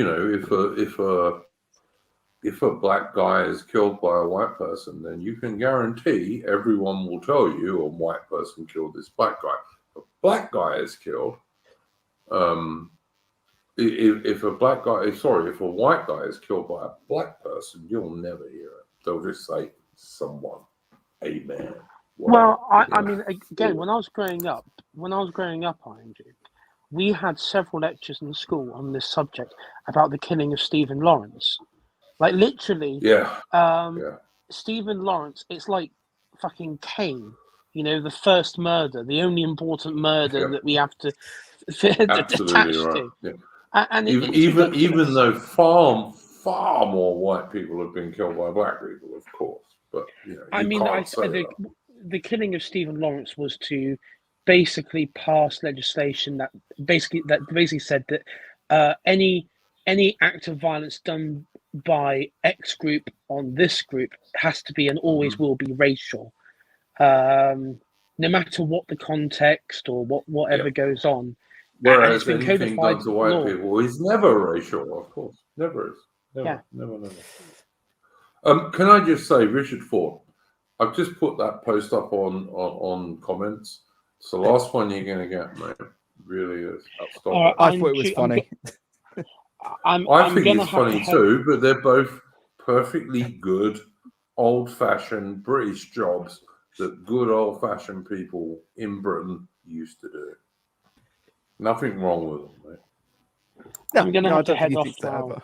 if a black guy is killed by a white person, then you can guarantee everyone will tell you a white person killed this black guy. If a black guy is killed, if a white guy is killed by a black person, you'll never hear it. They'll just say someone, a man. Well, I mean, again, when I was growing up, Andrew, we had several lectures in school on this subject about the killing of Stephen Lawrence. Like literally, Stephen Lawrence, it's like fucking Cain, the first murder, the only important murder that we have to attach to. Yeah. And even though far more white people have been killed by black people, of course. But the killing of Stephen Lawrence was to basically pass legislation that basically said that any act of violence done by X group on this group has to be and always will be racial, no matter what the context or whatever goes on. Whereas anything done to white people is never racial, of course. Never is. Never. Can I just say, Richard Ford, I've just put that post up on comments. It's the last one you're going to get, mate. It really is. I thought it was funny. I think it's funny too, but they're both perfectly good, old-fashioned British jobs that good old-fashioned people in Britain used to do. Nothing wrong with them, mate. No, I'm going to have to head off now.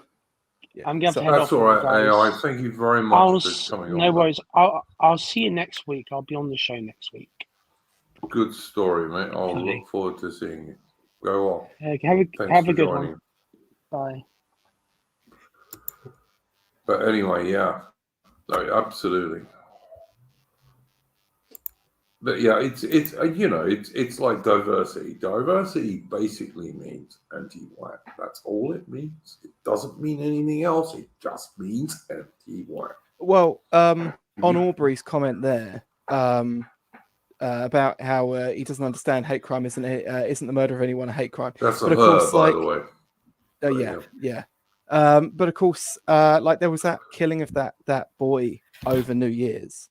I'm going to head off. That's all right, AI. Thank you very much for coming on. No worries. I'll see you next week. I'll be on the show next week. Good story, mate. I'll look forward to seeing you. Go on. Have a good one. Bye. But anyway, yeah, no, absolutely. But yeah, it's like diversity. Diversity basically means anti-white. That's all it means. It doesn't mean anything else. It just means anti-white. Well, on Aubrey's comment there, about how he doesn't understand hate crime isn't the murder of anyone a hate crime. That's by the way. Yeah. But of course, like there was that killing of that boy over New Year's,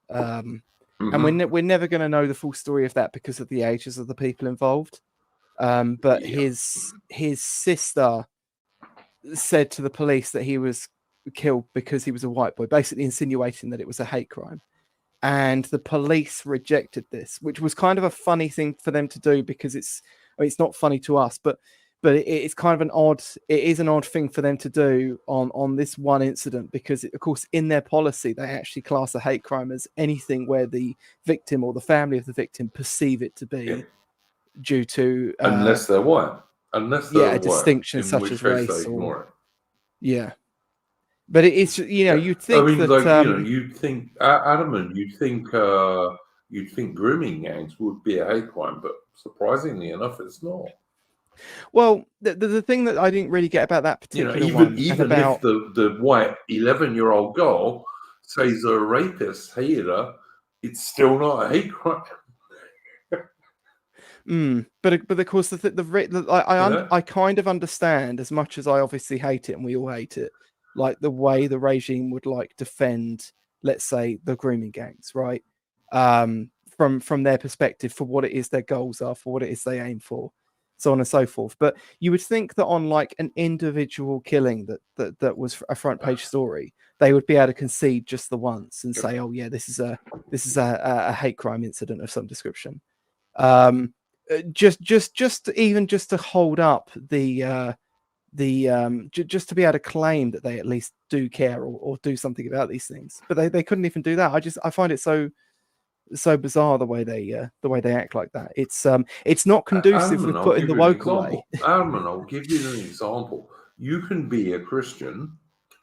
and we're never going to know the full story of that because of the ages of the people involved. But his sister said to the police that he was killed because he was a white boy, basically insinuating that it was a hate crime. And the police rejected this, which was kind of a funny thing for them to do because it's not funny to us, but it's kind of an odd thing for them to do on this one incident because, of course, in their policy, they actually class a hate crime as anything where the victim or the family of the victim perceive it to be due to... unless they're white. A distinction such as race. But it's you'd think you'd think Adam, you'd think grooming gangs would be a hate crime, but surprisingly enough, it's not. Well, the thing that I didn't really get about that particular even if the white 11-year-old girl says a rapist hated her, it's still not a hate crime. But of course, I kind of understand, as much as I obviously hate it, and we all hate it, like the way the regime would like defend, let's say, the grooming gangs, right? From their perspective, for what it is their goals are, for what it is they aim for, so on and so forth. But you would think that on like an individual killing that was a front page story, they would be able to concede just the once and say, oh yeah, this is a hate crime incident of some description. Just to hold up just to be able to claim that they at least do care or do something about these things, but they couldn't even do that. I find it so bizarre the way they act like that. It's not conducive with putting the woke away. Adam, I'll give you an example. You can be a Christian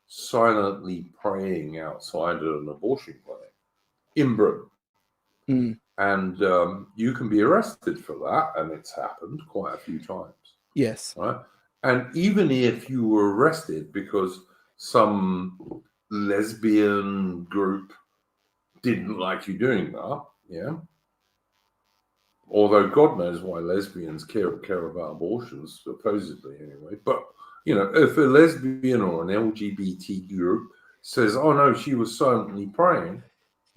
silently praying outside an abortion clinic in Britain, and you can be arrested for that, and it's happened quite a few times. Yes. Right? And even if you were arrested because some lesbian group didn't like you doing that, yeah. Although God knows why lesbians care about abortions, supposedly anyway. But if a lesbian or an LGBT group says, "Oh no, she was silently praying,"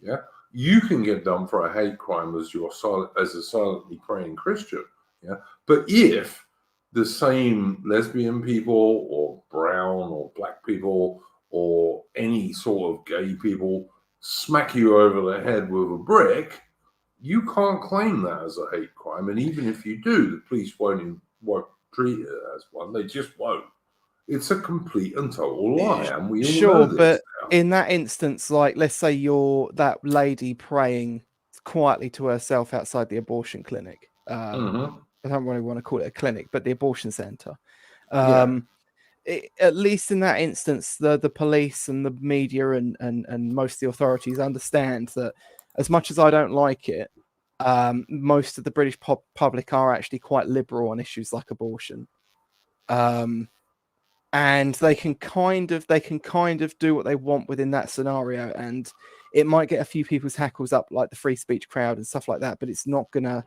yeah, you can get done for a hate crime as a silently praying Christian, yeah. But if the same lesbian people or brown or black people or any sort of gay people smack you over the head with a brick, you can't claim that as a hate crime. And even if you do, the police won't treat it as one. They just won't. It's a complete and total lie, and we all know Sure, this but now. in that instance, like let's say you're that lady praying quietly to herself outside the abortion clinic. Mhm. I don't really want to call it a clinic, but the abortion center. Yeah. At least in that instance, the police and the media and most of the authorities understand that, as much as I don't like it, most of the British public are actually quite liberal on issues like abortion. And they can kind of do what they want within that scenario, and it might get a few people's hackles up, like the free speech crowd and stuff like that, but it's not gonna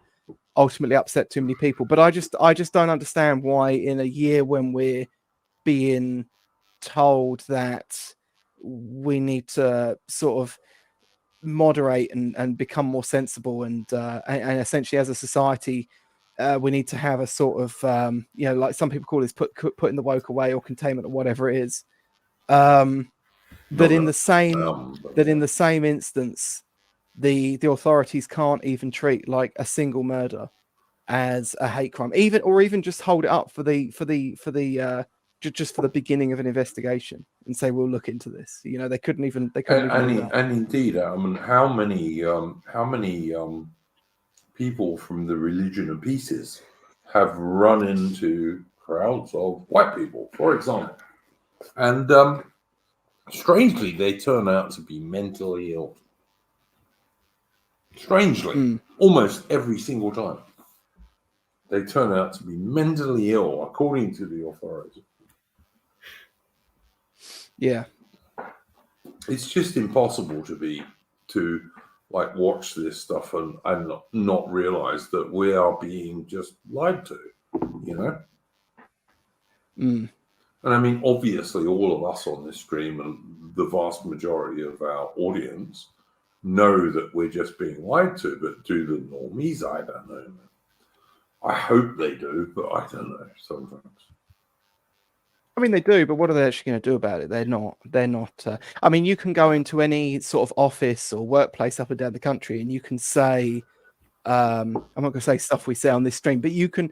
ultimately upset too many people. But I just don't understand why, in a year when we're being told that we need to sort of moderate and become more sensible, and essentially as a society we need to have a sort of like some people call this putting the woke away or containment or whatever it is, that in the same instance the authorities can't even treat like a single murder as a hate crime, even just hold it up for the just for the beginning of an investigation and say we'll look into this. They couldn't even do that. And indeed, I mean, how many people from the religion of pieces have run into crowds of white people, for example, and strangely they turn out to be mentally ill. Strangely, almost every single time, they turn out to be mentally ill, according to the authorities. Yeah. It's just impossible to watch this stuff and not realize that we are being just lied to, And I mean, obviously, all of us on this stream and the vast majority of our audience know that we're just being lied to, but do the normies? I don't know. I hope they do, but I don't know sometimes. I mean, they do, but what are they actually going to do about it? They're not. I mean, you can go into any sort of office or workplace up and down the country, and you can say, I'm not going to say stuff we say on this stream, but you can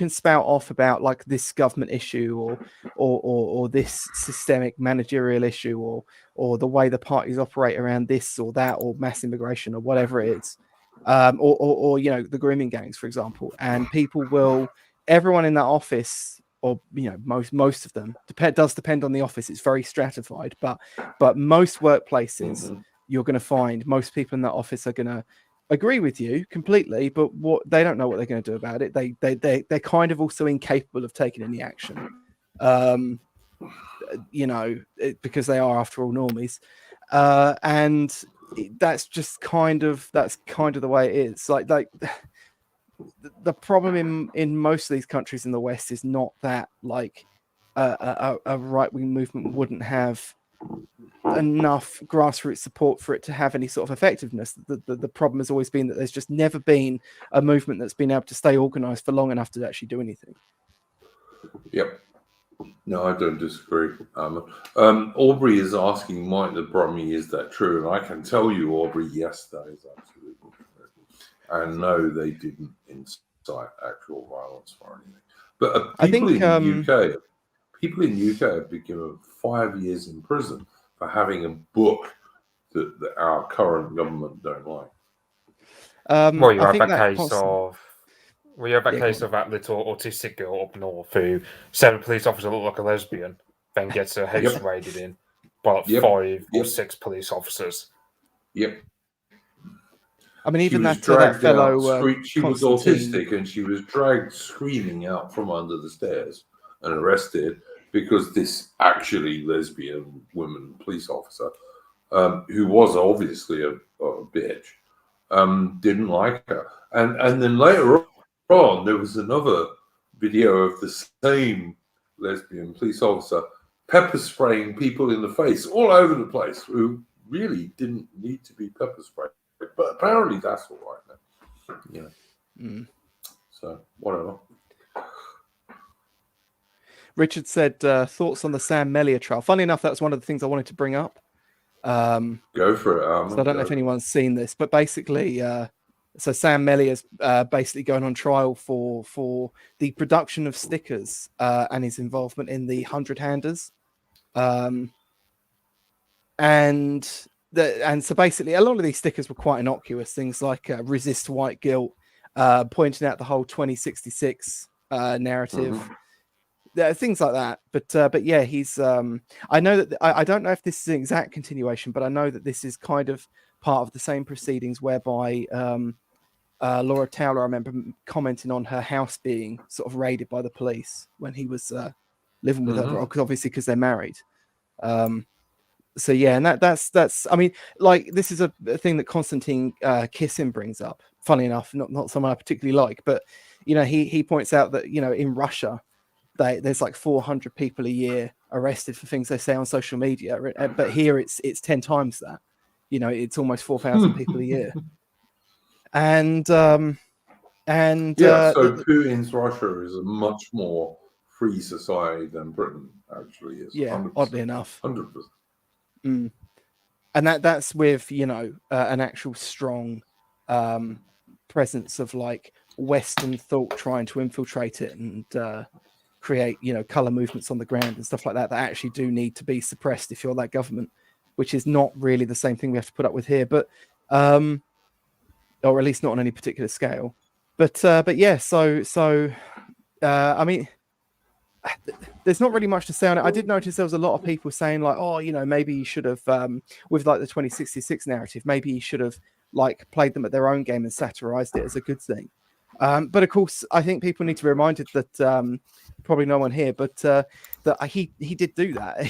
spout off about like this government issue or this systemic managerial issue or the way the parties operate around this or that or mass immigration or whatever it is, or the grooming gangs, for example, and everyone in that office, or most of them, does depend on the office. It's very stratified, but most workplaces, you're going to find most people in that office are going to agree with you completely, but what they don't know what they're going to do about it. They're kind of also incapable of taking any action, because they are, after all, normies, and that's kind of the way it is. Like the problem in most of these countries in the West is not that like a right-wing movement wouldn't have enough grassroots support for it to have any sort of effectiveness. The problem has always been that there's just never been a movement that's been able to stay organized for long enough to actually do anything. Yep. No, I don't disagree. Aubrey is asking, Mike the Brummy, is that true? And I can tell you, Aubrey, yes, that is absolutely true. And no, they didn't incite actual violence or anything. But people in the UK have been given 5 years in prison for having a book that our current government don't like. Well, you have that case of that little autistic girl up north who said a police officer looked like a lesbian, then gets her house raided in by 5 or 6 police officers. Yep. I mean, She even was that dragged out. fellow She was Constantine. autistic, and she was dragged screaming out from under the stairs and arrested because this actually lesbian woman police officer, who was obviously a bitch, didn't like her. And then later on, there was another video of the same lesbian police officer pepper spraying people in the face all over the place who really didn't need to be pepper sprayed. But apparently that's all right now. Yeah. So whatever. Richard said thoughts on the Sam Mellier trial. Funny enough, that's one of the things I wanted to bring up. Go for it. So I don't know if anyone's seen this, but basically, so Sam Mellier's basically going on trial for the production of stickers and his involvement in the 100-handers. And so basically, a lot of these stickers were quite innocuous. Things like resist white guilt, pointing out the whole 2066 narrative. Things like that, but yeah, he's. I know that I don't know if this is an exact continuation, but I know that this is kind of part of the same proceedings whereby Laura Taylor, I remember commenting on her house being sort of raided by the police when he was living with her, obviously because they're married. So yeah, and that's. I mean, like this is a thing that Konstantin Kissin brings up. Funny enough, not someone I particularly like, but you know, he points out that in Russia, there's like 400 people a year arrested for things they say on social media, but here it's 10 times that. It's almost 4,000 people a year. And so Putin's Russia is a much more free society than Britain actually is. Yeah, 100%. oddly enough. 100%. And that's with an actual strong presence of like Western thought trying to infiltrate it and create color movements on the ground and stuff like that actually do need to be suppressed if you're that government, which is not really the same thing we have to put up with here, but or at least not on any particular scale. But yeah, so I mean, there's not really much to say on it. I did notice there was a lot of people saying like, oh, maybe you should have with like the 2066 narrative, maybe you should have like played them at their own game and satirized it as a good thing. But of course, I think people need to be reminded that probably no one here, but that he did do that.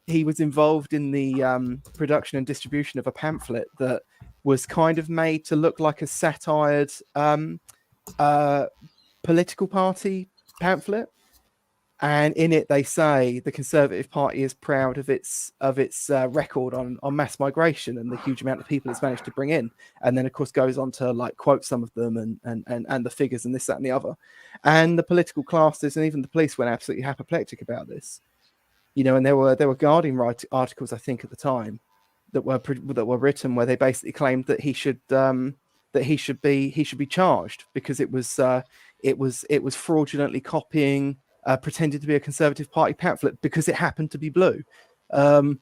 He was involved in the production and distribution of a pamphlet that was kind of made to look like a satired political party pamphlet. And in it, they say the Conservative Party is proud of its record on mass migration and the huge amount of people it's managed to bring in. And then, of course, goes on to like quote some of them and the figures and this, that, and the other. And the political classes and even the police went absolutely apoplectic about this. And there were Guardian articles, I think, at the time that were written where they basically claimed that he should be charged because it was fraudulently copying. Pretended to be a Conservative Party pamphlet because it happened to be blue, and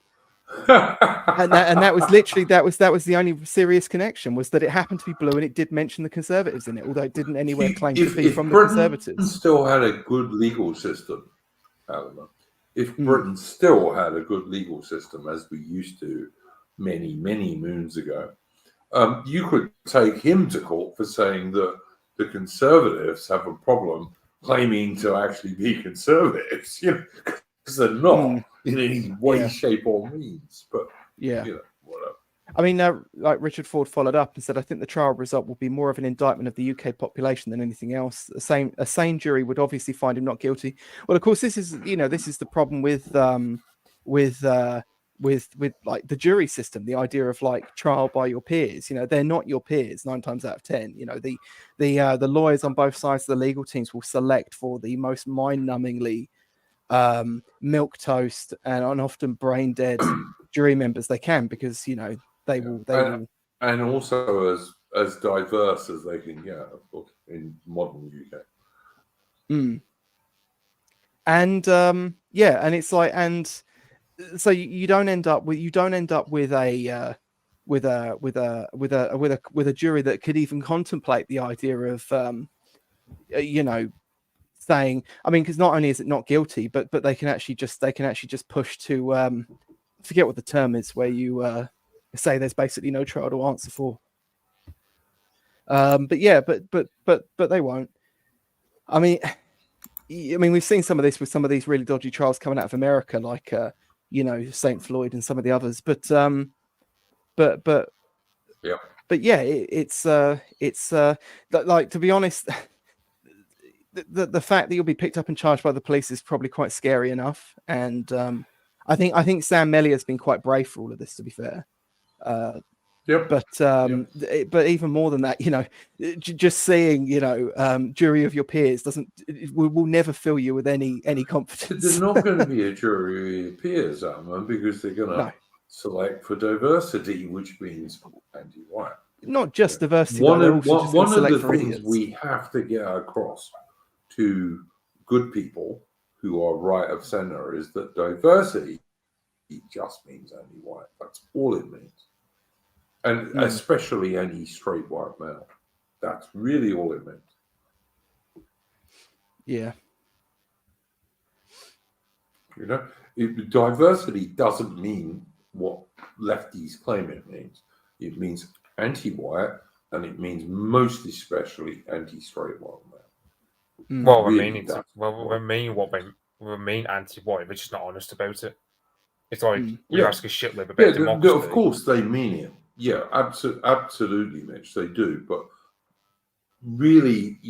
that was literally that was the only serious connection, was that it happened to be blue and it did mention the Conservatives in it, although it didn't anywhere claim to be from the Conservatives. Still had a good legal system, if Britain still had a good legal system as we used to many moons ago, you could take him to court for saying that the Conservatives have a problem claiming to actually be conservatives, because they're not in any way, shape, or means. But whatever. I mean, like Richard Ford followed up and said, "I think the trial result will be more of an indictment of the UK population than anything else. A sane jury would obviously find him not guilty." Well, of course, this is the problem with like the jury system, the idea of like trial by your peers. They're not your peers 9 times out of 10. The lawyers on both sides of the legal teams will select for the most mind-numbingly milk toast and often brain dead jury members they can, because they will and also as diverse as they can get, of course, in modern UK. And and it's like, and so you don't end up with a jury that could even contemplate the idea of saying, I mean, because not only is it not guilty, but they can actually just push to forget what the term is, where you say there's basically no trial to answer for. But yeah, but they won't. I mean, we've seen some of this with some of these really dodgy trials coming out of America, like St. Floyd and some of the others. But Yeah. But yeah, it's like, to be honest, the fact that you'll be picked up and charged by the police is probably quite scary enough. And I think Sam Mellier has been quite brave for all of this, to be fair. Yep. But even more than that, just seeing, jury of your peers will never fill you with any confidence. There's not going to be a jury of your peers, Alma, because they're going to select for diversity, which means anti-white. Not just diversity. One they're of also just gonna select the for things idiots. we have to get across to good people who are right of center is that diversity just means anti-white. That's all it means. And especially any straight white male. That's really all it means. Yeah. Diversity doesn't mean what lefties claim it means. It means anti-white, and it means most especially anti-straight white male. Well, Really, we mean anti-white. We're just not honest about it. It's like you ask a shitlib about Yeah, democracy. of course they mean it. Yeah, absolutely, Mitch, they do. But really,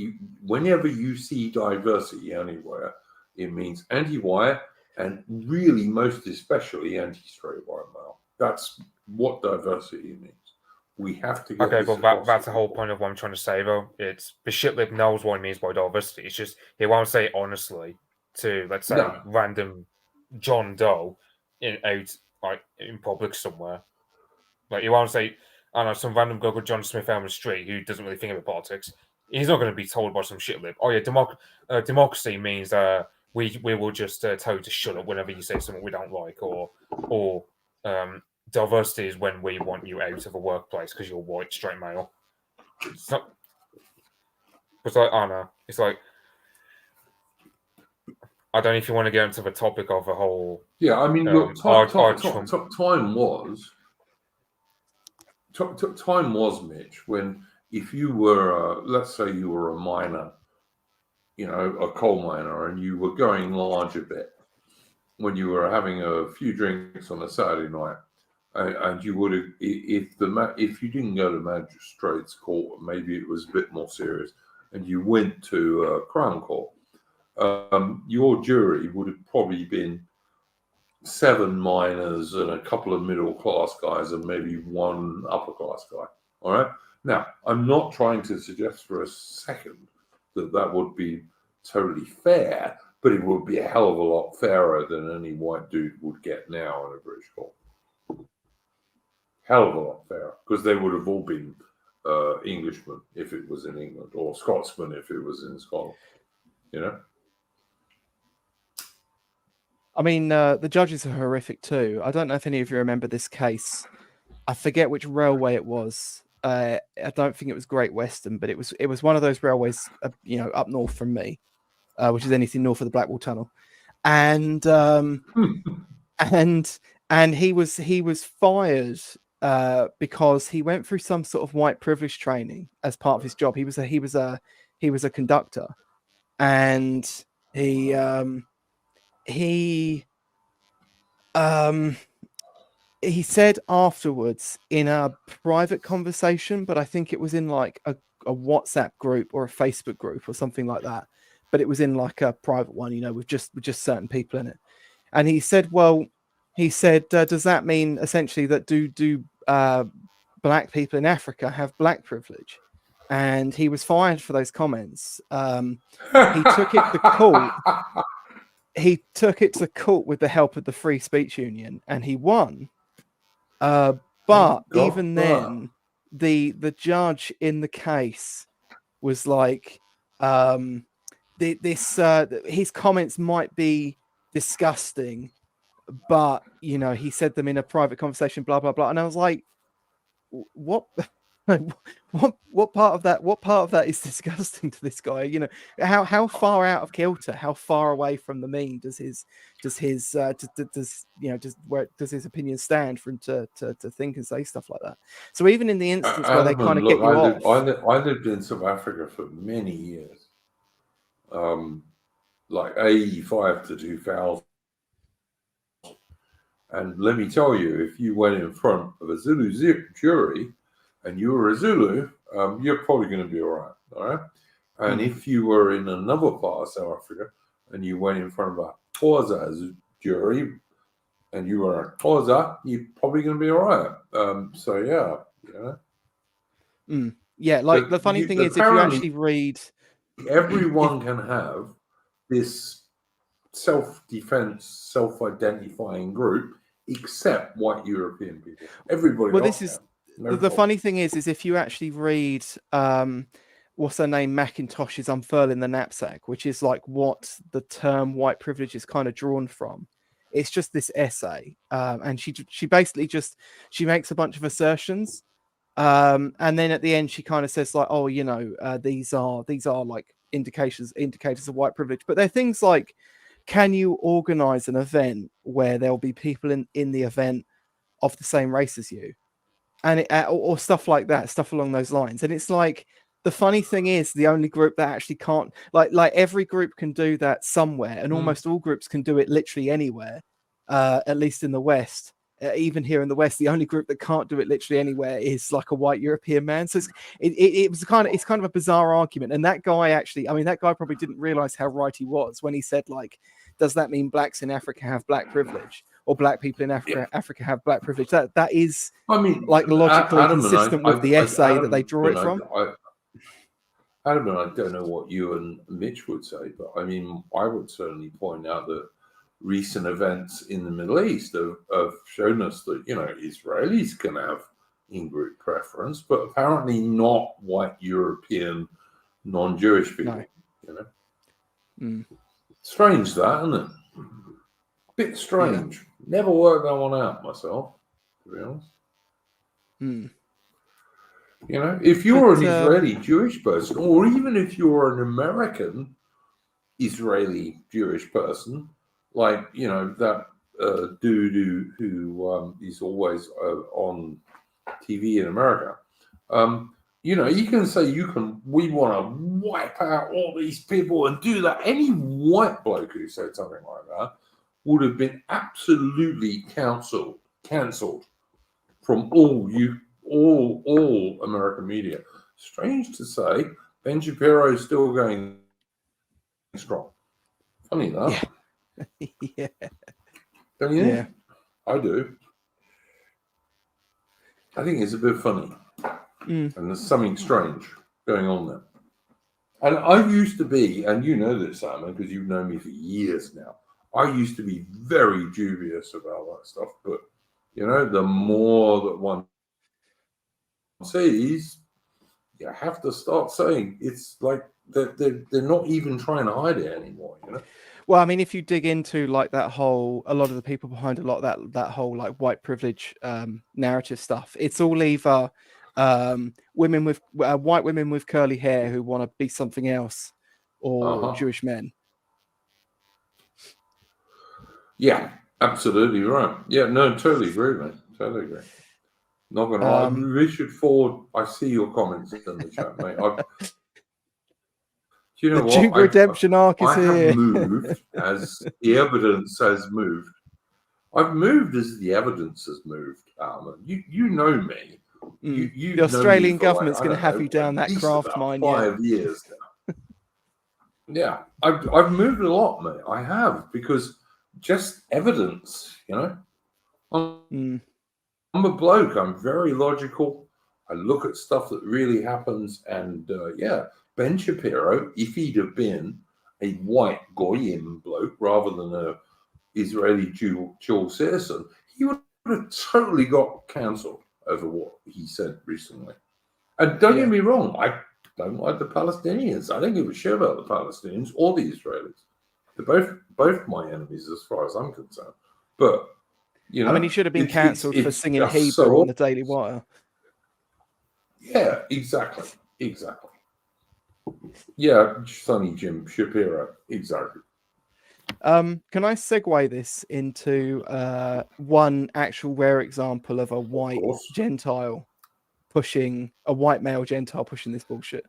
whenever you see diversity anywhere, it means anti-white and really most especially anti-straight white male. That's what diversity means. We have to get that's the whole point of what I'm trying to say, though. It's the shitlib knows what it means by diversity. It's just he won't say it honestly to, let's say, random John Doe out in public somewhere. Like, he won't say, I don't know, some random guy called John Smith out on the street who doesn't really think about politics. He's not going to be told by some shitlib, oh yeah, democracy means we will just tell you to shut up whenever you say something we don't like, or diversity is when we want you out of a workplace because you're white, straight male. It's not. It's like, I don't know. It's like, I don't know if you want to get into the topic of a whole. Yeah, I mean, look, time was, Mitch, when if you were, let's say you were a miner, a coal miner, and you were going large a bit when you were having a few drinks on a Saturday night, and you would have, if you didn't go to magistrate's court, maybe it was a bit more serious, and you went to Crown Court, your jury would have probably been 7 miners and a couple of middle class guys and maybe 1 upper class guy. All right. Now, I'm not trying to suggest for a second that would be totally fair, but it would be a hell of a lot fairer than any white dude would get now in a British court. Hell of a lot fairer, because they would have all been Englishmen if it was in England, or Scotsmen if it was in Scotland. I mean, the judges are horrific too. I don't know if any of you remember this case. I forget which railway it was. I don't think it was Great Western, but it was one of those railways, up north from me, which is anything north of the Blackwall Tunnel, and and he was fired because he went through some sort of white privilege training as part of his job. He was a conductor, and he said afterwards in a private conversation, but I think it was in like a WhatsApp group or a Facebook group or something like that. But it was in like a private one, with just certain people in it. And he said, does that mean essentially that do black people in Africa have black privilege? And he was fired for those comments. He took it to court. He took it to court with the help of the Free Speech Union, and he won. But even then, the judge in the case was like, his comments might be disgusting, but he said them in a private conversation, blah blah blah. And I was like, what? what part of that is disgusting to this guy? You know, how far out of kilter, how far away from the mean does his opinion stand for him to think and say stuff like that? So even in the instance where they kind of get you off, I lived in South Africa for many years, like 85 to 2000. And let me tell you, if you went in front of a Zulu jury and you were a Zulu, you're probably going to be all right? And if you were in another part of South Africa and you went in front of a Xhosa jury and you were a Xhosa, you're probably going to be all right. So, yeah, you know. Yeah, like the funny thing is, if you actually read... Everyone can have this self-defense, self-identifying group, except white European people. Everybody well, else this is can. the funny thing is if you actually read what's her name, Macintosh's Unfurling the Knapsack, which is like what the term white privilege is kind of drawn from. It's just this essay, and she basically she makes a bunch of assertions, and then at the end she kind of says like, oh, you know, these are like indicators of white privilege, but they're things like, can you organize an event where there'll be people in the event of the same race as you, and or stuff like that, stuff along those lines. And it's like, the funny thing is, the only group that actually can't, like every group can do that somewhere, and almost all groups can do it literally anywhere, at least in the West. Even here in the West, the only group that can't do it literally anywhere is like a white European man. So it's kind of a bizarre argument. And that guy actually, I mean, that guy probably didn't realize how right he was when he said, like, does that mean blacks in Africa have black privilege, or black people in Africa have black privilege? That is, I mean, like, logically consistent with the essay that they draw it from. Adam and I don't know what you and Mitch would say, but I mean, I would certainly point out that recent events in the Middle East have shown us that, you know, Israelis can have in-group preference, but apparently not white European non-Jewish people. No. You know, strange that, isn't it? Bit strange. Yeah. Never worked that one out myself, to be honest. You know, if you're an Israeli Jewish person, or even if you're an American Israeli Jewish person, like, you know, that dude who is always on TV in America, you know, you can say we want to wipe out all these people and do that. Any white bloke who said something like that would have been absolutely cancelled from all American media. Strange to say, Ben Shapiro is still going strong. Funny that. Yeah. Yeah. Don't you think? I do. I think it's a bit funny. And there's something strange going on there. And I used to be, and you know this, Simon, because you've known me for years now, I used to be very dubious about that stuff. But, you know, the more that one sees, you have to start saying, it's like they're not even trying to hide it anymore, you know? Well, I mean, if you dig into like a lot of the people behind a lot of that whole like white privilege narrative stuff, it's all either women with white women with curly hair who want to be something else, or Jewish men. Yeah, absolutely right. Yeah, no, totally agree, mate. Totally agree. Not gonna lie, we should forward. I see your comments in the chat, mate. Do you know what? Duke redemption arc is here. I have moved as the evidence has moved. I've moved as the evidence has moved, Alan. You know me. The Australian government's going to have you down that craft mine. 5 years now. Yeah, I've moved a lot, mate. I have, because just evidence, you know. I'm a bloke. I'm very logical. I look at stuff that really happens, and Ben Shapiro, if he'd have been a white Goyim bloke rather than a Israeli dual citizen, he would have totally got cancelled over what he said recently. And don't get me wrong, I don't like the Palestinians. I don't give a shit about the Palestinians or the Israelis. They're both my enemies as far as I'm concerned. But, you know, I mean, he should have been cancelled for singing Hebrew on the Daily Wire. Yeah, exactly. Yeah, Sonny Jim Shapiro, exactly. Can I segue this into one actual rare example of a white course. Gentile pushing a white male Gentile pushing this bullshit?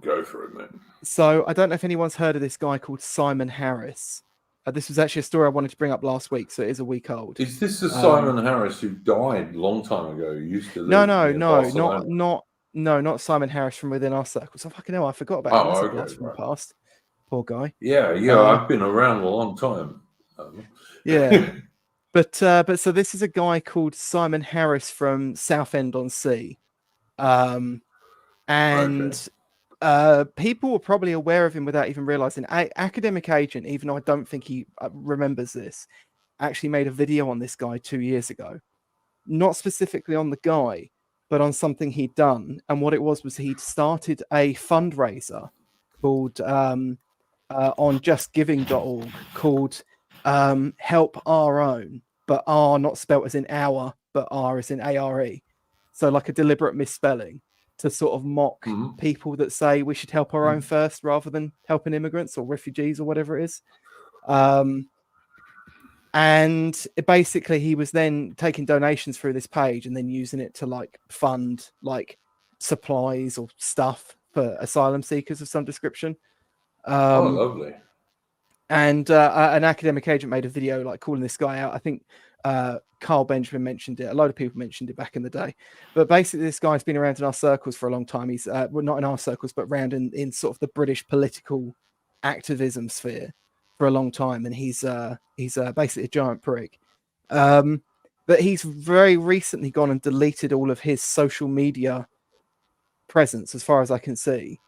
Go for it, man. So I don't know if anyone's heard of this guy called Simon Harris. This was actually a story I wanted to bring up last week, so it is a week old. Is this the Simon Harris who died a long time ago? Who used to No, live near Barcelona? not Simon Harris from within our circles. I fucking hell, I forgot about him. That's a blast from the past. Poor guy. Yeah, I've been around a long time. Yeah. But so this is a guy called Simon Harris from Southend-on-Sea. People were probably aware of him without even realizing. Academic Agent, even though I don't think he remembers this, actually made a video on this guy 2 years ago. Not specifically on the guy, but on something he'd done. And what it was he'd started a fundraiser called on justgiving.org called Help Our Own, but R not spelt as in our, but R as in ARE. So like a deliberate misspelling to sort of mock people that say we should help our own first rather than helping immigrants or refugees or whatever it is. And basically he was then taking donations through this page and then using it to like fund like supplies or stuff for asylum seekers of some description. Lovely. And an academic agent made a video like calling this guy out. I think Carl Benjamin mentioned it. A load of people mentioned it back in the day. But basically, this guy's been around in our circles for a long time. He's well, not in our circles, but around in sort of the British political activism sphere for a long time. And he's basically a giant prick. But he's very recently gone and deleted all of his social media presence, as far as I can see,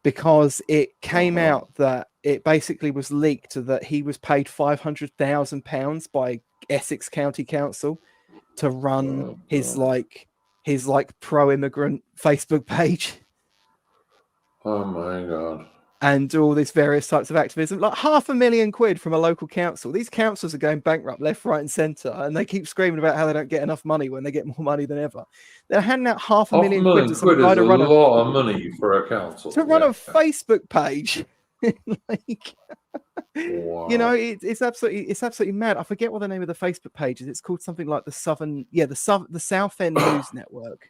because it came out that it basically was leaked that he was paid £500,000 by Essex County Council to run his pro-immigrant Facebook page. Oh my God. And do all these various types of activism, like £500,000 from a local council. These councils are going bankrupt left, right, and centre, and they keep screaming about how they don't get enough money when they get more money than ever. They're handing out £500,000 to some guy to run a lot of money for a council to run a Facebook page. Like, wow. You know, it's absolutely mad. I forget what the name of the Facebook page is. It's called something like the Southend News Network.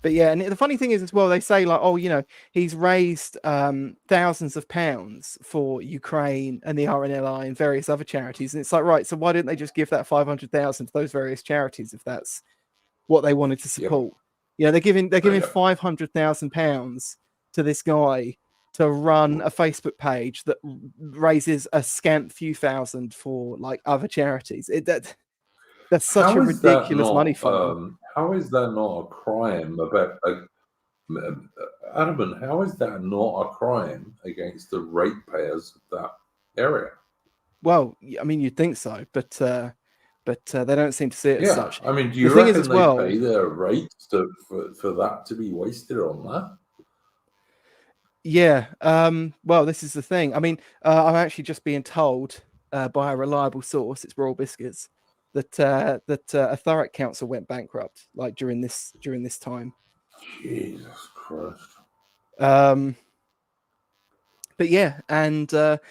But yeah, and the funny thing is as well, they say like, oh, you know, he's raised thousands of pounds for Ukraine and the RNLI and various other charities. And it's like, right, so why didn't they just give that 500,000 to those various charities if that's what they wanted to support? Yep. Yeah, they're giving £500,000 to this guy to run a Facebook page that raises a scant few thousand for like other charities. That's such a ridiculous money fund. How is that not a crime about Adam? How is that not a crime against the ratepayers of that area? Well, I mean, you'd think so, but they don't seem to see it as such. I mean, do you reckon they pay their rates for that to be wasted on that? Yeah. Well, this is the thing. I mean, I'm actually just being told by a reliable source, it's Royal Biscuits, that a Thurrock council went bankrupt like during this time. Jesus Christ. But yeah, and like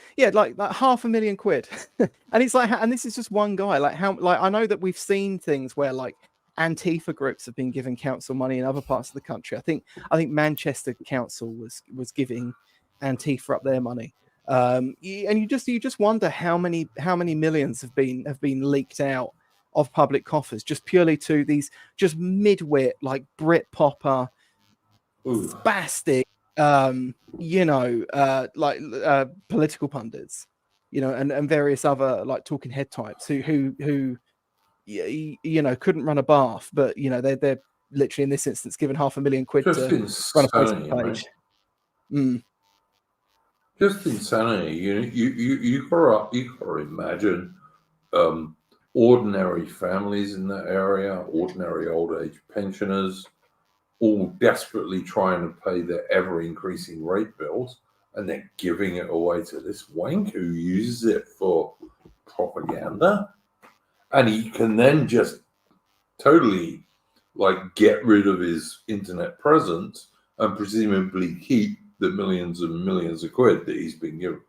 £500,000, and it's like, and this is just one guy. Like I know that we've seen things where like Antifa groups have been giving council money in other parts of the country. I think Manchester Council was giving Antifa up their money. And you just wonder how many millions have been leaked out of public coffers just purely to these just midwit like Brit popper spastic political pundits, you know, and various other like talking head types who you know couldn't run a bath, but you know they're literally in this instance given £500,000 just to run a Facebook page. Just insanity. You gotta imagine ordinary families in that area, ordinary old age pensioners, all desperately trying to pay their ever increasing rate bills, and they're giving it away to this wank who uses it for propaganda, and he can then just totally like get rid of his internet presence and presumably keep the millions and millions of quid that he's been given.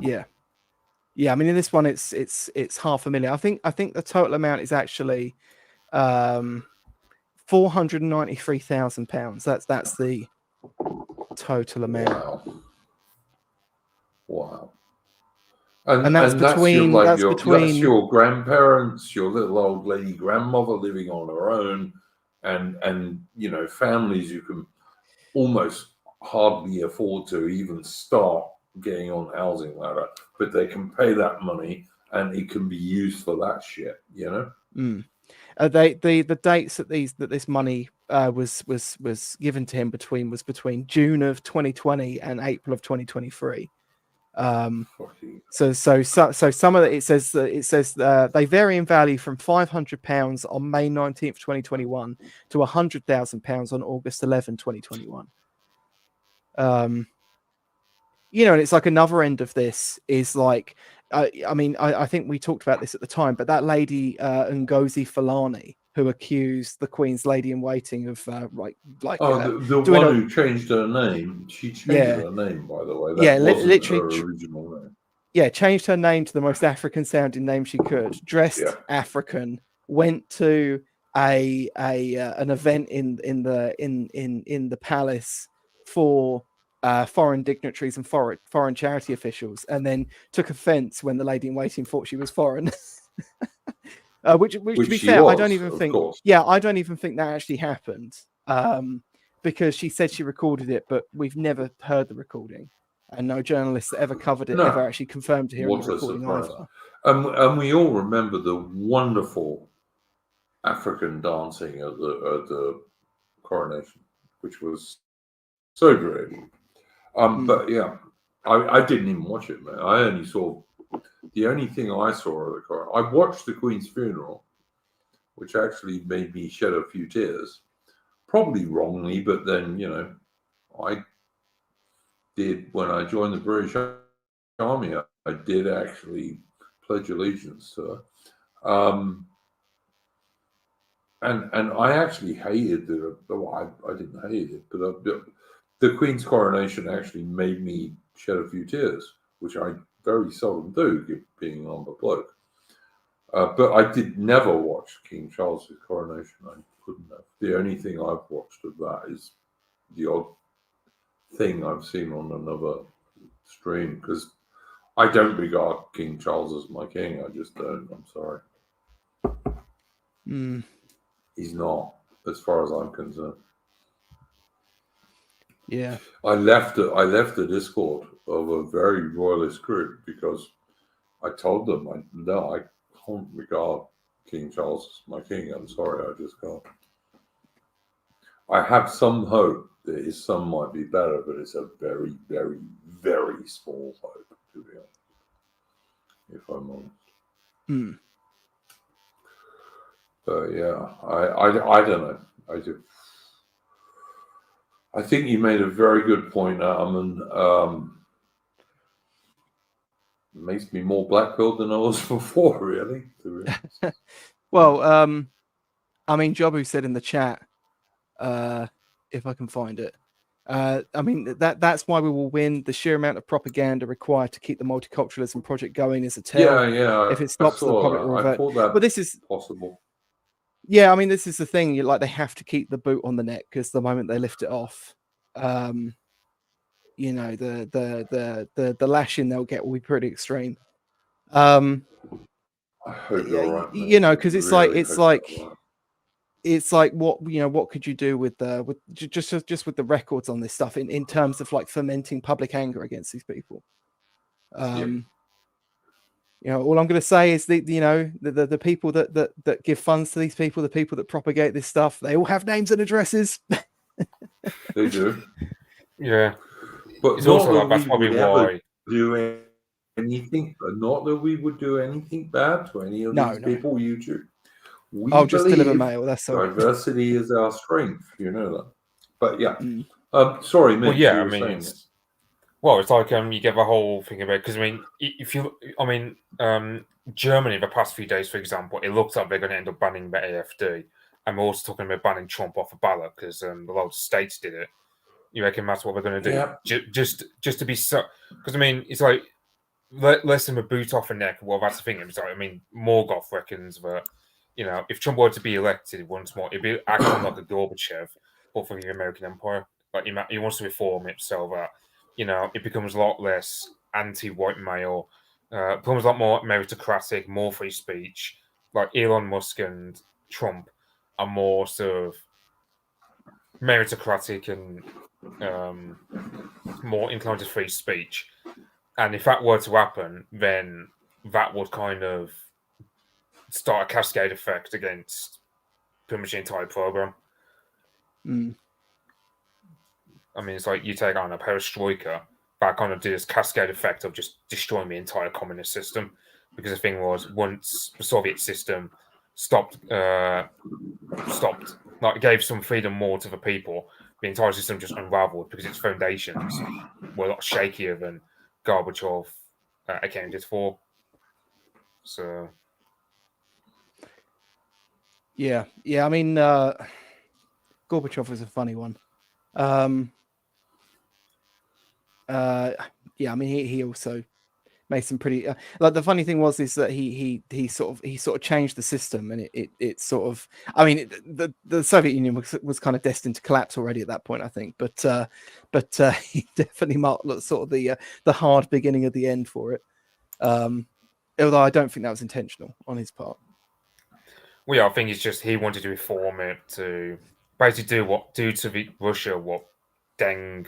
Yeah. I mean, in this one, it's $500,000. I think the total amount is actually £493,000. That's the total amount. Wow. And that's between that's your grandparents, your little old lady grandmother living on her own, and you know, families you can almost hardly afford to even start getting on housing ladder, but they can pay that money and it can be used for that shit, you know. The dates that this money was given to him was between June of 2020 and April of 2023. So some of it says they vary in value from £500 on May 19th, 2021 to £100,000 on August 11, 2021. You know, and it's like another end of this is like, I mean, I think we talked about this at the time, but that lady Ngozi Fulani, who accused the Queen's lady in waiting of the one who changed her name. She changed her name, by the way. That wasn't literally her original name. Yeah, changed her name to the most African sounding name she could. Dressed African, went to an event in the palace for foreign dignitaries and foreign charity officials, and then took offence when the lady in waiting thought she was foreign. Which to be fair, I don't even think. Yeah, I don't even think that actually happened. Because she said she recorded it, but we've never heard the recording, and no journalists that ever covered it ever actually confirmed hearing the recording either. And we all remember the wonderful African dancing at the coronation, which was so great. But yeah, I didn't even watch it, man. I only saw the only thing I saw at the coronation. I watched the Queen's funeral, which actually made me shed a few tears. Probably wrongly, but then, you know, I did when I joined the British Army. I did actually pledge allegiance to her. And I actually hated I didn't hate it, but the Queen's coronation actually made me shed a few tears, which I very seldom do, being an humble bloke. But I did never watch King Charles's coronation. I couldn't have. The only thing I've watched of that is the odd thing I've seen on another stream, because I don't regard King Charles as my king. I just don't. I'm sorry. He's not, as far as I'm concerned. Yeah. I left the Discord of a very royalist group because I told them I can't regard King Charles as my king. I'm sorry, I just can't. I have some hope that his son might be better, but it's a very, very, very small hope, to be honest, if I'm honest. But yeah, I don't know. I think you made a very good point, and makes me more black-pilled than I was before, really, to be honest. Well, I mean, Jobu said in the chat, if I can find it, I mean, that's why we will win. The sheer amount of propaganda required to keep the multiculturalism project going is a tell. Yeah. If it stops, the public will revert. I thought that but this is possible. Yeah, I mean, this is the thing. They have to keep the boot on the neck, because the moment they lift it off, you know, the lashing they'll get will be pretty extreme. I hope you're right, man. You know, because it's like what could you do with just with the records on this stuff in terms of like fomenting public anger against these people? You know, all I'm going to say is the people that give funds to these people, the people that propagate this stuff, they all have names and addresses. They do. Yeah. But it's also like that's probably why do anything, but not that we would do anything bad to any of these people. YouTube. We just deliver mail. That's all. Diversity is our strength. You know that. But yeah. Sorry, Mitch. Well, yeah. I mean, Well, it's like you get the whole thing about, because I mean, if you, I mean, Germany the past few days, for example, it looks like they're going to end up banning the AfD, and we're also talking about banning Trump off the ballot because a lot of states did it. You reckon that's what they're going to do? Yeah. Just to be so, because I mean, it's like less than a boot off a neck. Well, that's the thing. It's like, I mean, Morgoth reckons that if Trump were to be elected once more, it'd be acting like a Gorbachev, but for the American Empire. Like he wants to reform it so that it becomes a lot less anti-white male, becomes a lot more meritocratic, more free speech. Like Elon Musk and Trump are more sort of meritocratic and more inclined to free speech. And if that were to happen, then that would kind of start a cascade effect against pretty much the entire program. Mm. I mean, it's like you take on a perestroika, that kind of did this cascade effect of just destroying the entire communist system. Because the thing was, once the Soviet system stopped, like gave some freedom more to the people, the entire system just unraveled because its foundations were a lot shakier than Gorbachev accounted for. So Yeah. I mean, Gorbachev was a funny one. Yeah, I mean, he also made some pretty like the funny thing is that he sort of changed the system, and it sort of, I mean, the Soviet Union was kind of destined to collapse already at that point, I think, but he definitely marked sort of the hard beginning of the end for it. Although I don't think that was intentional on his part. well, yeah, I think it's just he wanted to reform it to basically do to Russia what Deng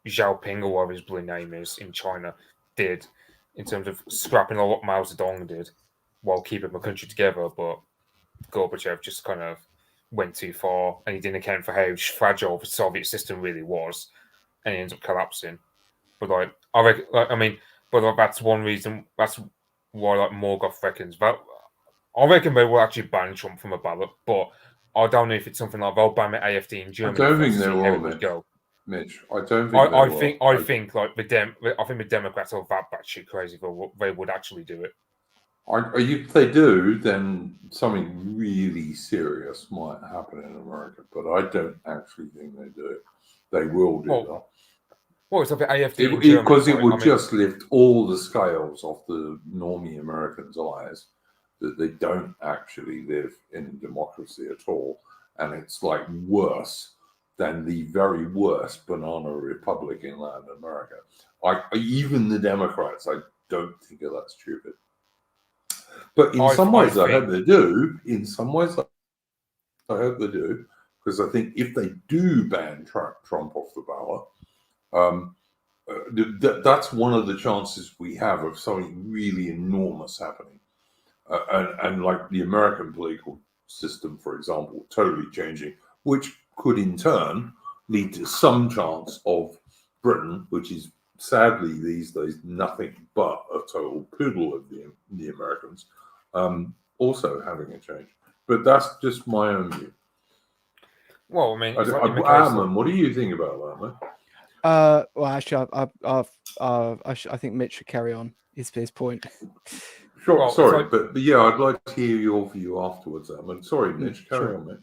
Xiaoping, or whatever his blue name is, in China did, in terms of scrapping all what Mao Zedong did while keeping the country together. But Gorbachev just kind of went too far, and he didn't account for how fragile the Soviet system really was, and he ends up collapsing. But that's one reason. That's why Morgoth reckons that. I reckon they will actually ban Trump from a ballot, but I don't know if it's something like they'll ban the AfD in Germany. I don't think to they see how will, it would go. Mitch. I don't think they will. I think like I think the Democrats are that batshit crazy. They would actually do it. If they do, then something really serious might happen in America. But I don't actually think they do. They will do that. Well, it's like the AfD because it would just lift all the scales off the normie Americans' eyes that they don't actually live in a democracy at all, and it's like worse than the very worst banana republic in Latin America. Even the Democrats, I don't think are that stupid. But in some ways, I hope they do. In some ways, I hope they do, because I think if they do ban Trump off the ballot, that's one of the chances we have of something really enormous happening. And like the American political system, for example, totally changing, which could in turn lead to some chance of Britain, which is sadly these days nothing but a total poodle of the Americans, also having a change. But that's just my own view. Well, I mean, Adman, what do you think about that, man? Well, actually, I think Mitch should carry on his point. Sure, well, sorry, but yeah, I'd like to hear your view afterwards, Adman. Sorry, Mitch, carry on, mate.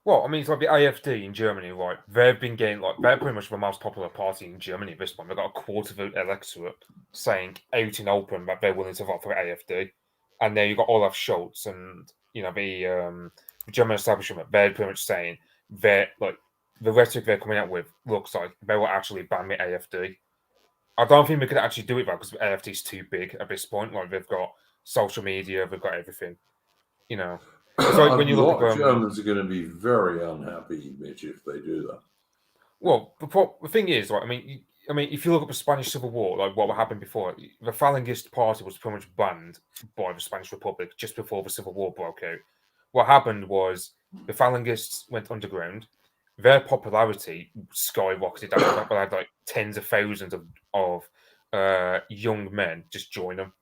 Well, I mean, it's like the AfD in Germany, right? They've been getting they're pretty much the most popular party in Germany at this point. They've got a quarter of the electorate saying out in open that they're willing to vote for the AfD, and then you've got Olaf Scholz and the German establishment. They're pretty much saying they're like the rhetoric they're coming out with looks like they will actually ban the AfD. I don't think we could actually do it because the AfD is too big at this point. Like they've got social media, they've got everything. It's like when you look at Germans are going to be very unhappy, Mitch, if they do that. Well, the thing is, right? I mean, if you look at the Spanish Civil War, like what happened before, the Falangist party was pretty much banned by the Spanish Republic just before the Civil War broke out. What happened was the Falangists went underground. Their popularity skyrocketed after that. They had like tens of thousands of young men just join them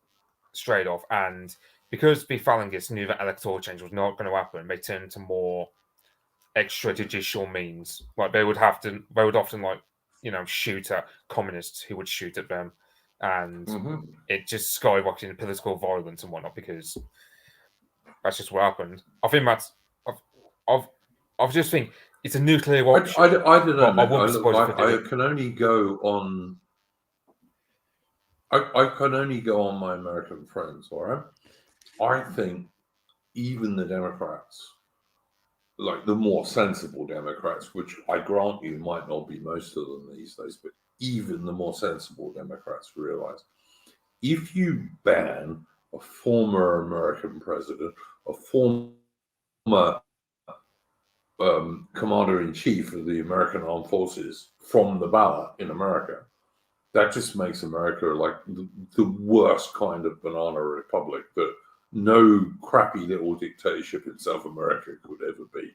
straight off, and because the Falangists knew that electoral change was not going to happen, they turned to more extrajudicial means. Like they would often like shoot at communists who would shoot at them, and Mhm. it just skyrocketed in political violence and whatnot because that's just what happened. I think that's I just think it's a nuclear option. I don't know, but I man. wouldn't be surprised if they I did. can only go on. I can only go on my American friends. All right. I think even the Democrats, like the more sensible Democrats, which I grant you might not be most of them these days, but even the more sensible Democrats realize if you ban a former American president, a former commander-in-chief of the American Armed Forces from the ballot in America, that just makes America like the worst kind of banana republic that no crappy little dictatorship in South America could ever be.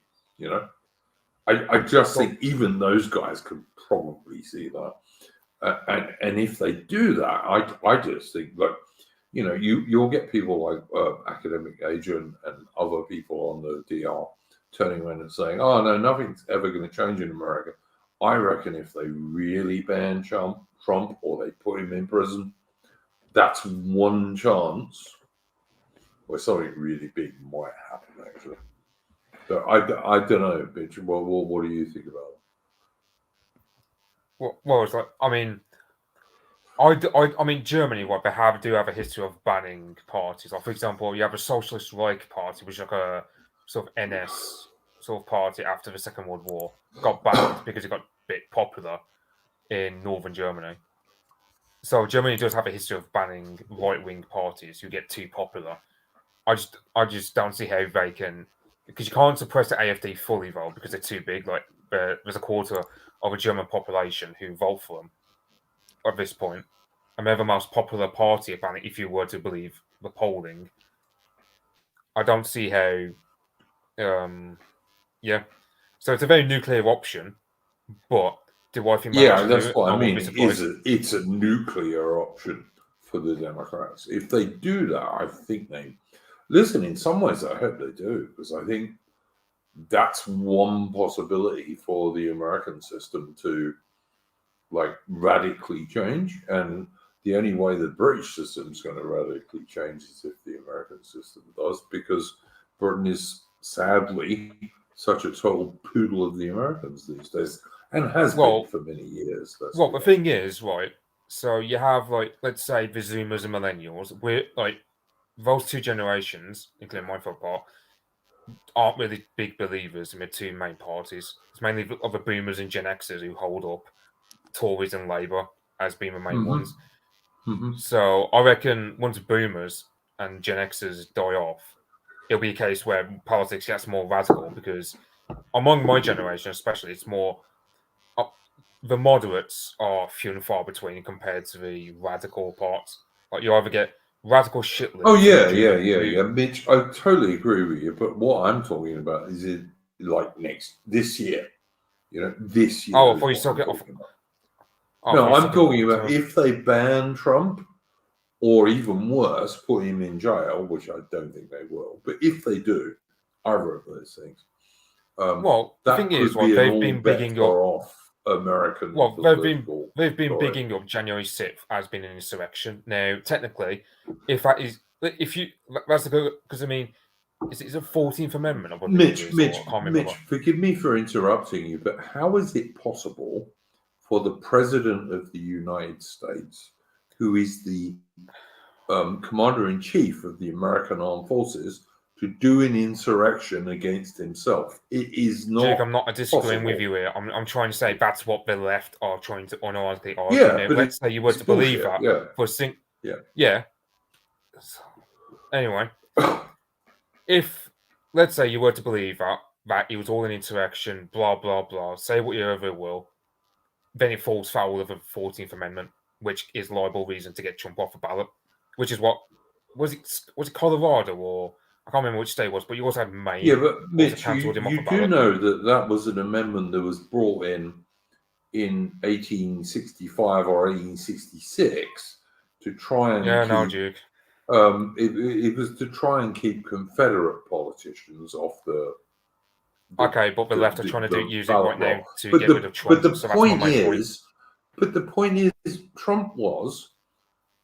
I just think even those guys could probably see that. And if they do that, I just think you'll get people like Academic Agent and other people on the DR turning around and saying, "Oh no, nothing's ever going to change in America." I reckon if they really ban Trump or they put him in prison, that's one chance where something really big might happen. Actually, but I don't know, bitch. What do you think about it? Well, it's like I mean, Germany, they do have a history of banning parties. Like, for example, you have a Socialist Reich Party, which is like a sort of NS sort of party after the Second World War, got banned because it got a bit popular in northern Germany. So Germany does have a history of banning right-wing parties who get too popular. I just don't see how they can, because you can't suppress the AfD fully though, because they're too big. Like there's a quarter of a German population who vote for them at this point, and they're the most popular party apparently, if you were to believe the polling. I don't see how. Yeah. So it's a very nuclear option, but do I think they Yeah, actually that's do it? what I wouldn't mean. be surprised. It's a nuclear option for the Democrats. If they do that, I think listen. In some ways, I hope they do, because I think that's one possibility for the American system to radically change. And the only way the British system is going to radically change is if the American system does, because Britain is sadly such a total poodle of the Americans these days, and has been for many years. The thing is, right, so you have, let's say the Zoomers and Millennials, we're, those two generations, including my part, aren't really big believers in the two main parties. It's mainly the Boomers and Gen Xers who hold up Tories and Labour as being the main ones. Mm-hmm. So I reckon once Boomers and Gen Xers die off, it'll be a case where politics gets more radical, because among my generation especially, it's more the moderates are few and far between compared to the radical parts. Like you either get radical shitlibs. Oh yeah, Mitch, I totally agree with you. But what I'm talking about is this year. This year. Oh, I thought you talking about. No, I'm talking about if they ban Trump, or even worse, put him in jail, which I don't think they will. But if they do, either of those things, the thing is, they've been bigging up American. They've been bigging up January 6th as being an insurrection. Now, technically, that's because I mean, it's a 14th Amendment. I believe Mitch, forgive me for interrupting you, but how is it possible for the President of the United States, who is the Commander-in-Chief of the American Armed Forces, to do an insurrection against himself? It is not. Duke, I'm not disagreeing with you here. I'm trying to say that's what the left are trying to unironically argue. Yeah, but let's say you were to believe that. Yeah. Anyway, if let's say you were to believe that it was all an insurrection, blah blah blah, say what you ever will, then it falls foul of the 14th Amendment, which is liable reason to get Trump off the ballot. Which is what was it Colorado, or I can't remember which state it was, but you also had Maine. Yeah, but Mitch, you do know that was an amendment that was brought in 1865 or 1866 to try and Duke. It was to try and keep Confederate politicians off the okay, but the left are trying to use it right now to get rid of Trump. But the point is, But the point is, Trump was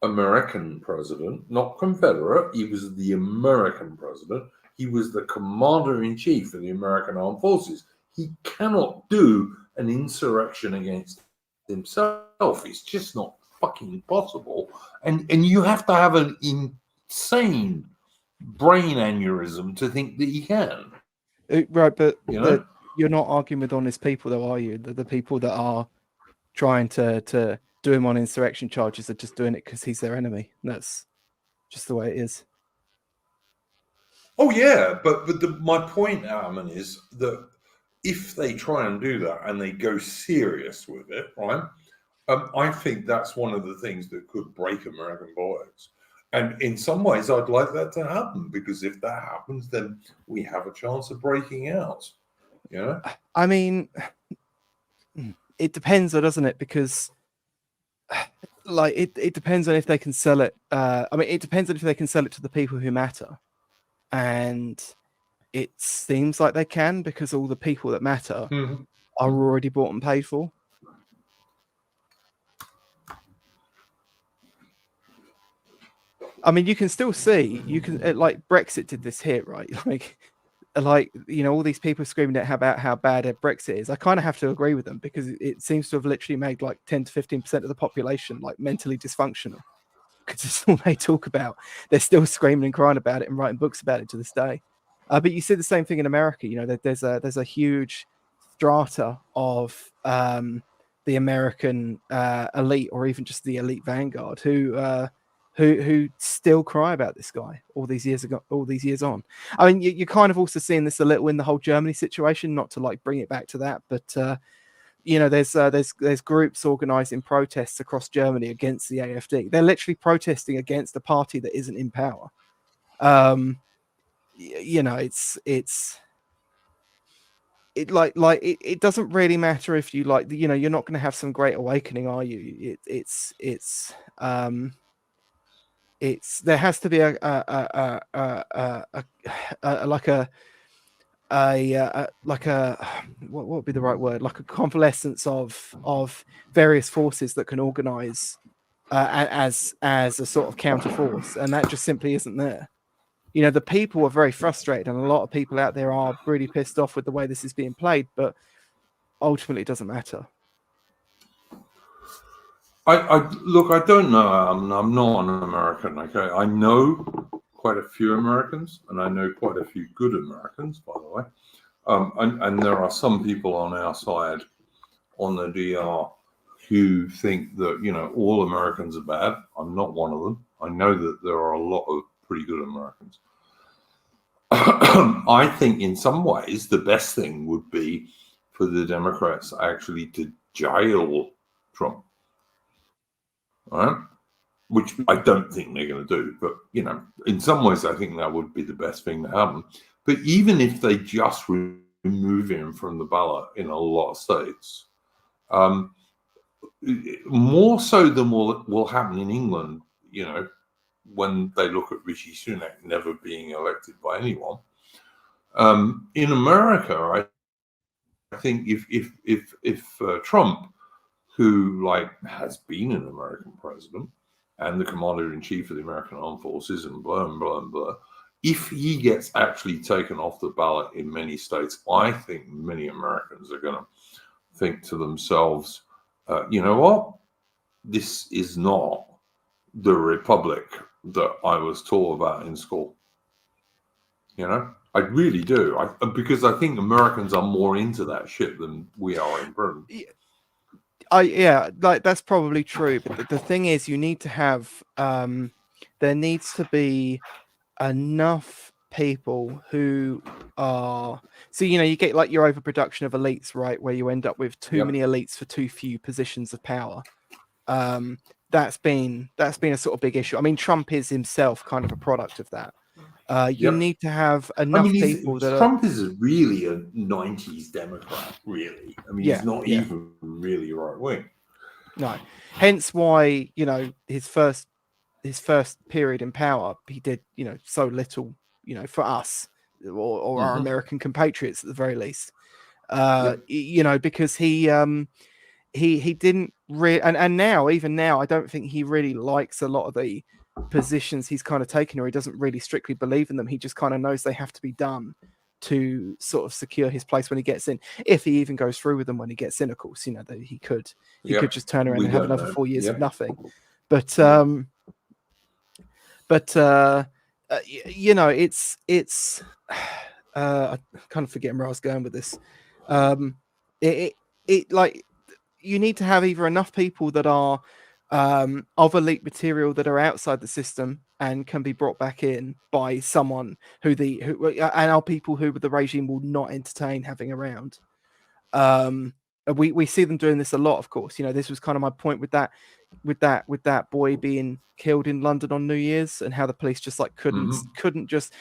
American president, not Confederate. He was the American president. He was the commander-in-chief of the American Armed Forces. He cannot do an insurrection against himself. It's just not fucking possible. And you have to have an insane brain aneurysm to think that he can. Right, but You know? you're not arguing with honest people, though, are you? The people that are trying to do him on insurrection charges are just doing it because he's their enemy. That's just the way it is. Oh yeah, but my point, Armin, is that if they try and do that and they go serious with it, right? I think that's one of the things that could break American politics. And in some ways, I'd like that to happen, because if that happens, then we have a chance of breaking out. You know? I mean, it depends, though, doesn't it? Because, like, it depends on if they can sell it. I mean, it depends on if they can sell it to the people who matter. And it seems like they can, because all the people that matter are already bought and paid for. I mean, you can still see, like Brexit did this here, right? Like, you know, all these people screaming about how bad Brexit is. I kind of have to agree with them, because it seems to have literally made like 10 to 15% of the population like mentally dysfunctional, because it's all they talk about. They're still screaming and crying about it and writing books about it to this day. But you see the same thing in America. You know, there's a huge strata of the American elite, or even just the elite vanguard, who still cry about this guy all these years on. I mean, you're kind of also seeing this a little in the whole Germany situation, not to like bring it back to that, but you know, there's groups organizing protests across Germany against the AfD. They're literally protesting against a party that isn't in power. You know, it doesn't really matter if you like, you know, you're not going to have some great awakening, are you? There has to be what would be the right word? Like a convalescence of various forces that can organize as a sort of counter force, and that just simply isn't there. You know, the people are very frustrated, and a lot of people out there are really pissed off with the way this is being played, but ultimately it doesn't matter. Look, I don't know. I'm not an American. Okay, I know quite a few Americans, and I know quite a few good Americans, by the way. And there are some people on our side, on the DR, who think that, you know, all Americans are bad. I'm not one of them. I know that there are a lot of pretty good Americans. I think in some ways the best thing would be for the Democrats actually to jail Trump. Right? Which I don't think they're going to do, but you know, in some ways, I think that would be the best thing to happen. But even if they just remove him from the ballot in a lot of states, more so than will happen in England, you know, when they look at Rishi Sunak never being elected by anyone. In America, I think if Trump, who like has been an American president and the commander-in-chief of the American Armed Forces and blah, and blah, and blah, if he gets actually taken off the ballot in many states, I think many Americans are going to think to themselves, you know what? This is not the republic that I was taught about in school. You know? I really do. Because I think Americans are more into that shit than we are in Britain. Yeah, like that's probably true. But the thing is, you need to have there needs to be enough people who are, so you know, you get like your overproduction of elites, right, where you end up with too many elites for too few positions of power. That's been a sort of big issue. I mean, Trump is himself kind of a product of that. You need to have enough people that Trump is really a 90s Democrat, really. I mean, he's not even really right wing. No. Hence why, you know, his first period in power, he did, you know, so little, you know, for us or our American compatriots at the very least. You know, because he didn't and now, even now, I don't think he really likes a lot of the positions he's kind of taken, or he doesn't really strictly believe in them. He just kind of knows they have to be done to sort of secure his place when he gets in, if he even goes through with them when he gets in. Of course, you know, that he could just turn around We and have don't another know. 4 years Yep. of nothing. But you know, it's I'm kind of forgetting where I was going with this. It like, you need to have either enough people that are of elite material that are outside the system and can be brought back in by someone who and are people who the regime will not entertain having around. We see them doing this a lot, of course. You know, this was kind of my point with that boy being killed in London on New Year's, and how the police just like couldn't just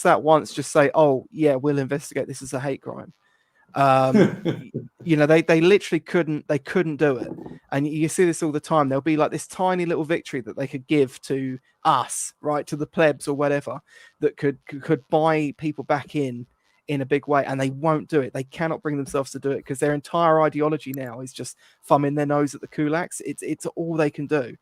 that once just say, oh yeah, we'll investigate this as a hate crime. You know, they literally couldn't do it. And you see this all the time. There'll be like this tiny little victory that they could give to us, right, to the plebs or whatever, that could buy people back in a big way, and they won't do it. They cannot bring themselves to do it because their entire ideology now is just thumbing their nose at the kulaks. It's all they can do.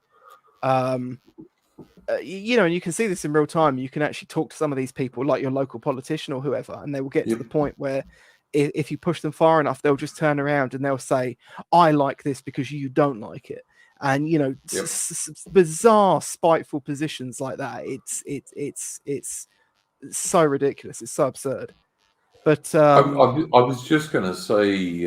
You know, and you can see this in real time. You can actually talk to some of these people, like your local politician or whoever, and they will get to the point where if you push them far enough, they'll just turn around and they'll say, I like this because you don't like it. And, you know, bizarre, spiteful positions like that. It's so ridiculous. It's so absurd. But I was just going to say,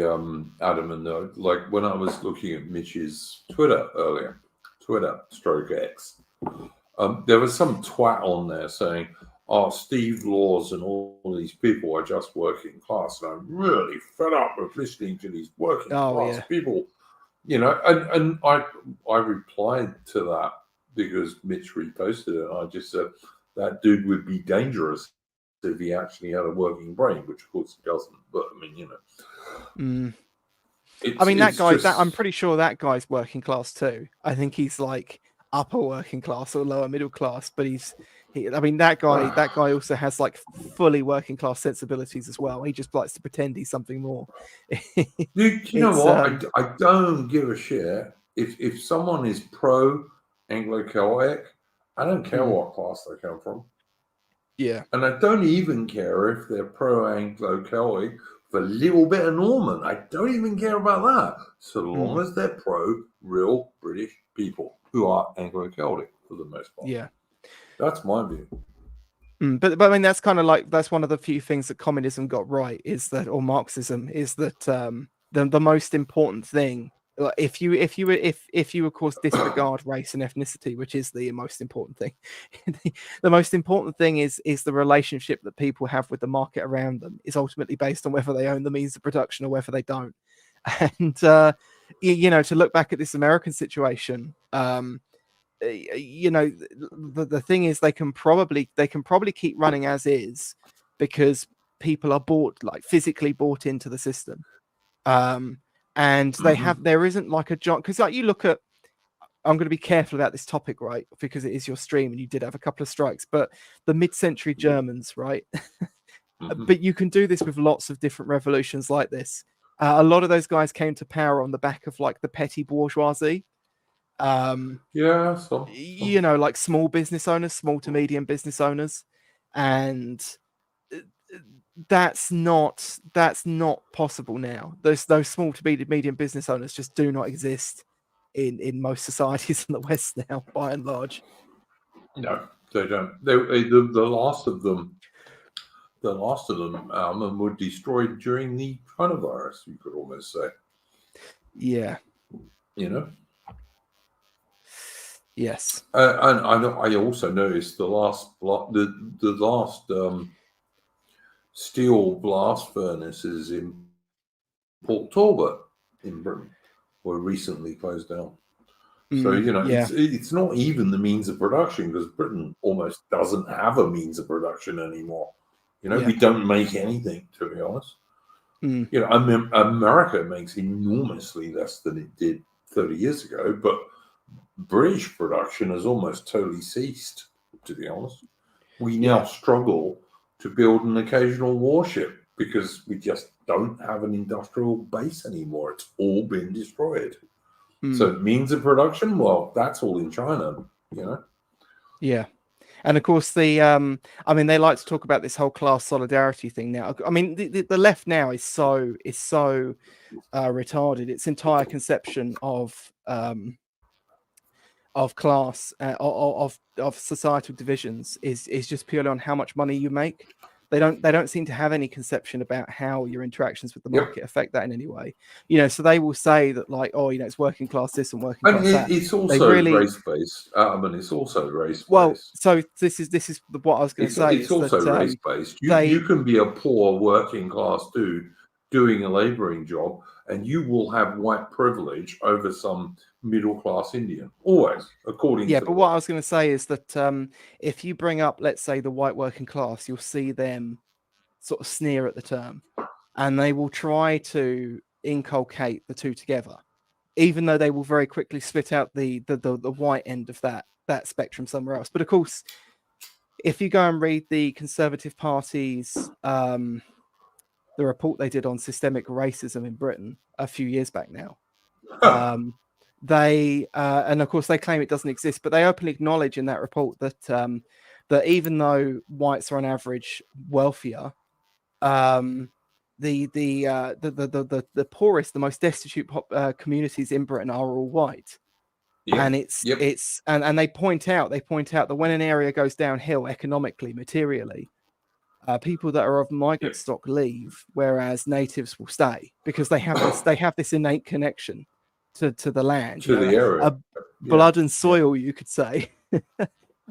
Adam, and like when I was looking at Mitch's Twitter earlier, Twitter/X, there was some twat on there saying, oh, Steve Laws and all these people are just working class. And I'm really fed up with listening to these working class people, you know. And I replied to that because Mitch reposted it. And I just said, that dude would be dangerous if he actually had a working brain, which of course he doesn't. But I mean, you know. I mean, that guy, I'm pretty sure that guy's working class too. I think he's like upper working class or lower middle class, but I mean, that guy also has like fully working class sensibilities as well. He just likes to pretend he's something more. You know what? I don't give a shit if someone is pro Anglo-Celtic. I don't care what class they come from. Yeah, and I don't even care if they're pro Anglo-Celtic with a little bit of Norman. I don't even care about that, so long as they're pro real British people who are Anglo-Celtic for the most part. Yeah, that's my view. But I mean, that's kind of like, that's one of the few things that communism got right, is that, or Marxism, is that the most important thing, if you of course disregard race and ethnicity, which is the most important thing, the most important thing is the relationship that people have with the market around them is ultimately based on whether they own the means of production or whether they don't. And you know, to look back at this American situation, you know, the thing is, they can probably keep running as is because people are physically bought into the system, and there isn't like a job, because like you look at, I'm going to be careful about this topic, right, because it is your stream and you did have a couple of strikes, but the mid-century Germans, right? But you can do this with lots of different revolutions like this. A lot of those guys came to power on the back of like the petty bourgeoisie. You know, like small business owners, small to medium business owners, and that's not possible now. Those small to medium business owners just do not exist in most societies in the West now, by and large. No, they don't. The last of them were destroyed during the coronavirus, you could almost say. Yeah. You know. Yes. And I also noticed the last steel blast furnaces in Port Talbot in Britain were recently closed down. So, you know, it's not even the means of production, because Britain almost doesn't have a means of production anymore. You know, we don't make anything, to be honest. You know, I mean, America makes enormously less than it did 30 years ago, but British production has almost totally ceased, to be honest. We now struggle to build an occasional warship because we just don't have an industrial base anymore. It's all been destroyed. So means of production, well, that's all in China, you know. Yeah. And of course, the I mean, they like to talk about this whole class solidarity thing now. I mean, the left now is so retarded. Its entire conception of class of societal divisions is just purely on how much money you make. They don't seem to have any conception about how your interactions with the market affect that in any way. You know, so they will say that like, oh, you know, it's working class this and working class that. It's also race-based. I mean, it's also race-based. Well, so this is what I was going to say. It's also race-based. You can be a poor working-class dude doing a labouring job, and you will have white privilege over some middle-class Indian, always, according to. Yeah, but what I was going to say is that if you bring up, let's say, the white working class, you'll see them sort of sneer at the term, and they will try to inculcate the two together, even though they will very quickly split out the white end of that spectrum somewhere else. But of course, if you go and read the Conservative Party's the report they did on systemic racism in Britain a few years back now, they and of course they claim it doesn't exist, but they openly acknowledge in that report that that even though whites are on average wealthier, the poorest, the most destitute communities in Britain are all white. And and they point out that when an area goes downhill economically, materially, people that are of migrant stock leave, whereas natives will stay because they have this innate connection to the land, to the area, blood and soil, you could say.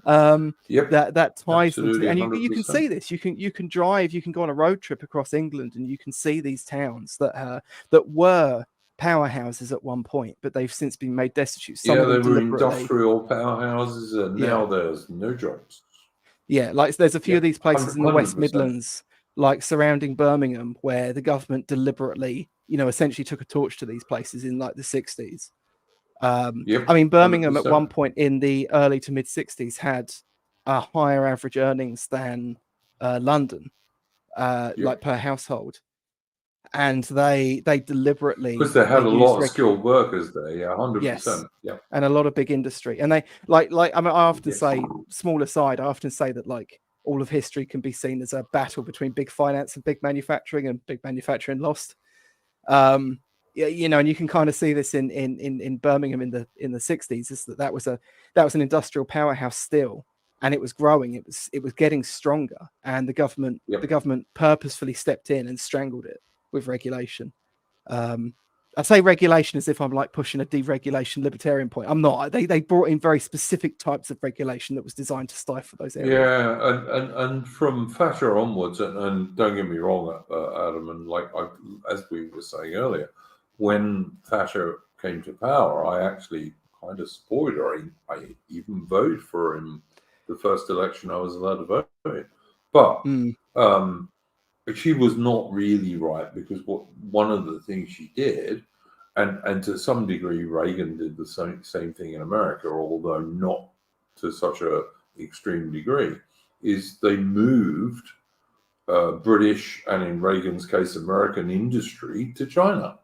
That ties them to, and you can see this. You can drive, you can go on a road trip across England, and you can see these towns that were powerhouses at one point, but they've since been made destitute. They were industrial powerhouses, and now there's no jobs. Yeah, like there's a few of these places in the West Midlands, like surrounding Birmingham, where the government deliberately, you know, essentially took a torch to these places in like the 60s. I mean, Birmingham 100%. At one point in the early to mid 60s had higher average earnings than London, like per household. And they deliberately, because they had a lot of skilled workers there, 100%, and a lot of big industry. And they like I mean, I often say, small aside, I often say that like all of history can be seen as a battle between big finance and big manufacturing, and big manufacturing lost. You know, and you can kind of see this in Birmingham in the 60s, is that was an industrial powerhouse still, and it was growing, it was getting stronger, and the government purposefully stepped in and strangled it with regulation. I say regulation as if I'm like pushing a deregulation libertarian point. I'm not. They brought in very specific types of regulation that was designed to stifle those areas. Yeah, and from Thatcher onwards, and don't get me wrong, Adam, and like as we were saying earlier, when Thatcher came to power, I actually kind of supported her. I even voted for him the first election I was allowed to vote in. But she was not really right, because one of the things she did, and to some degree Reagan did the same thing in America, although not to such a extreme degree, is they moved British, and in Reagan's case American industry, to China.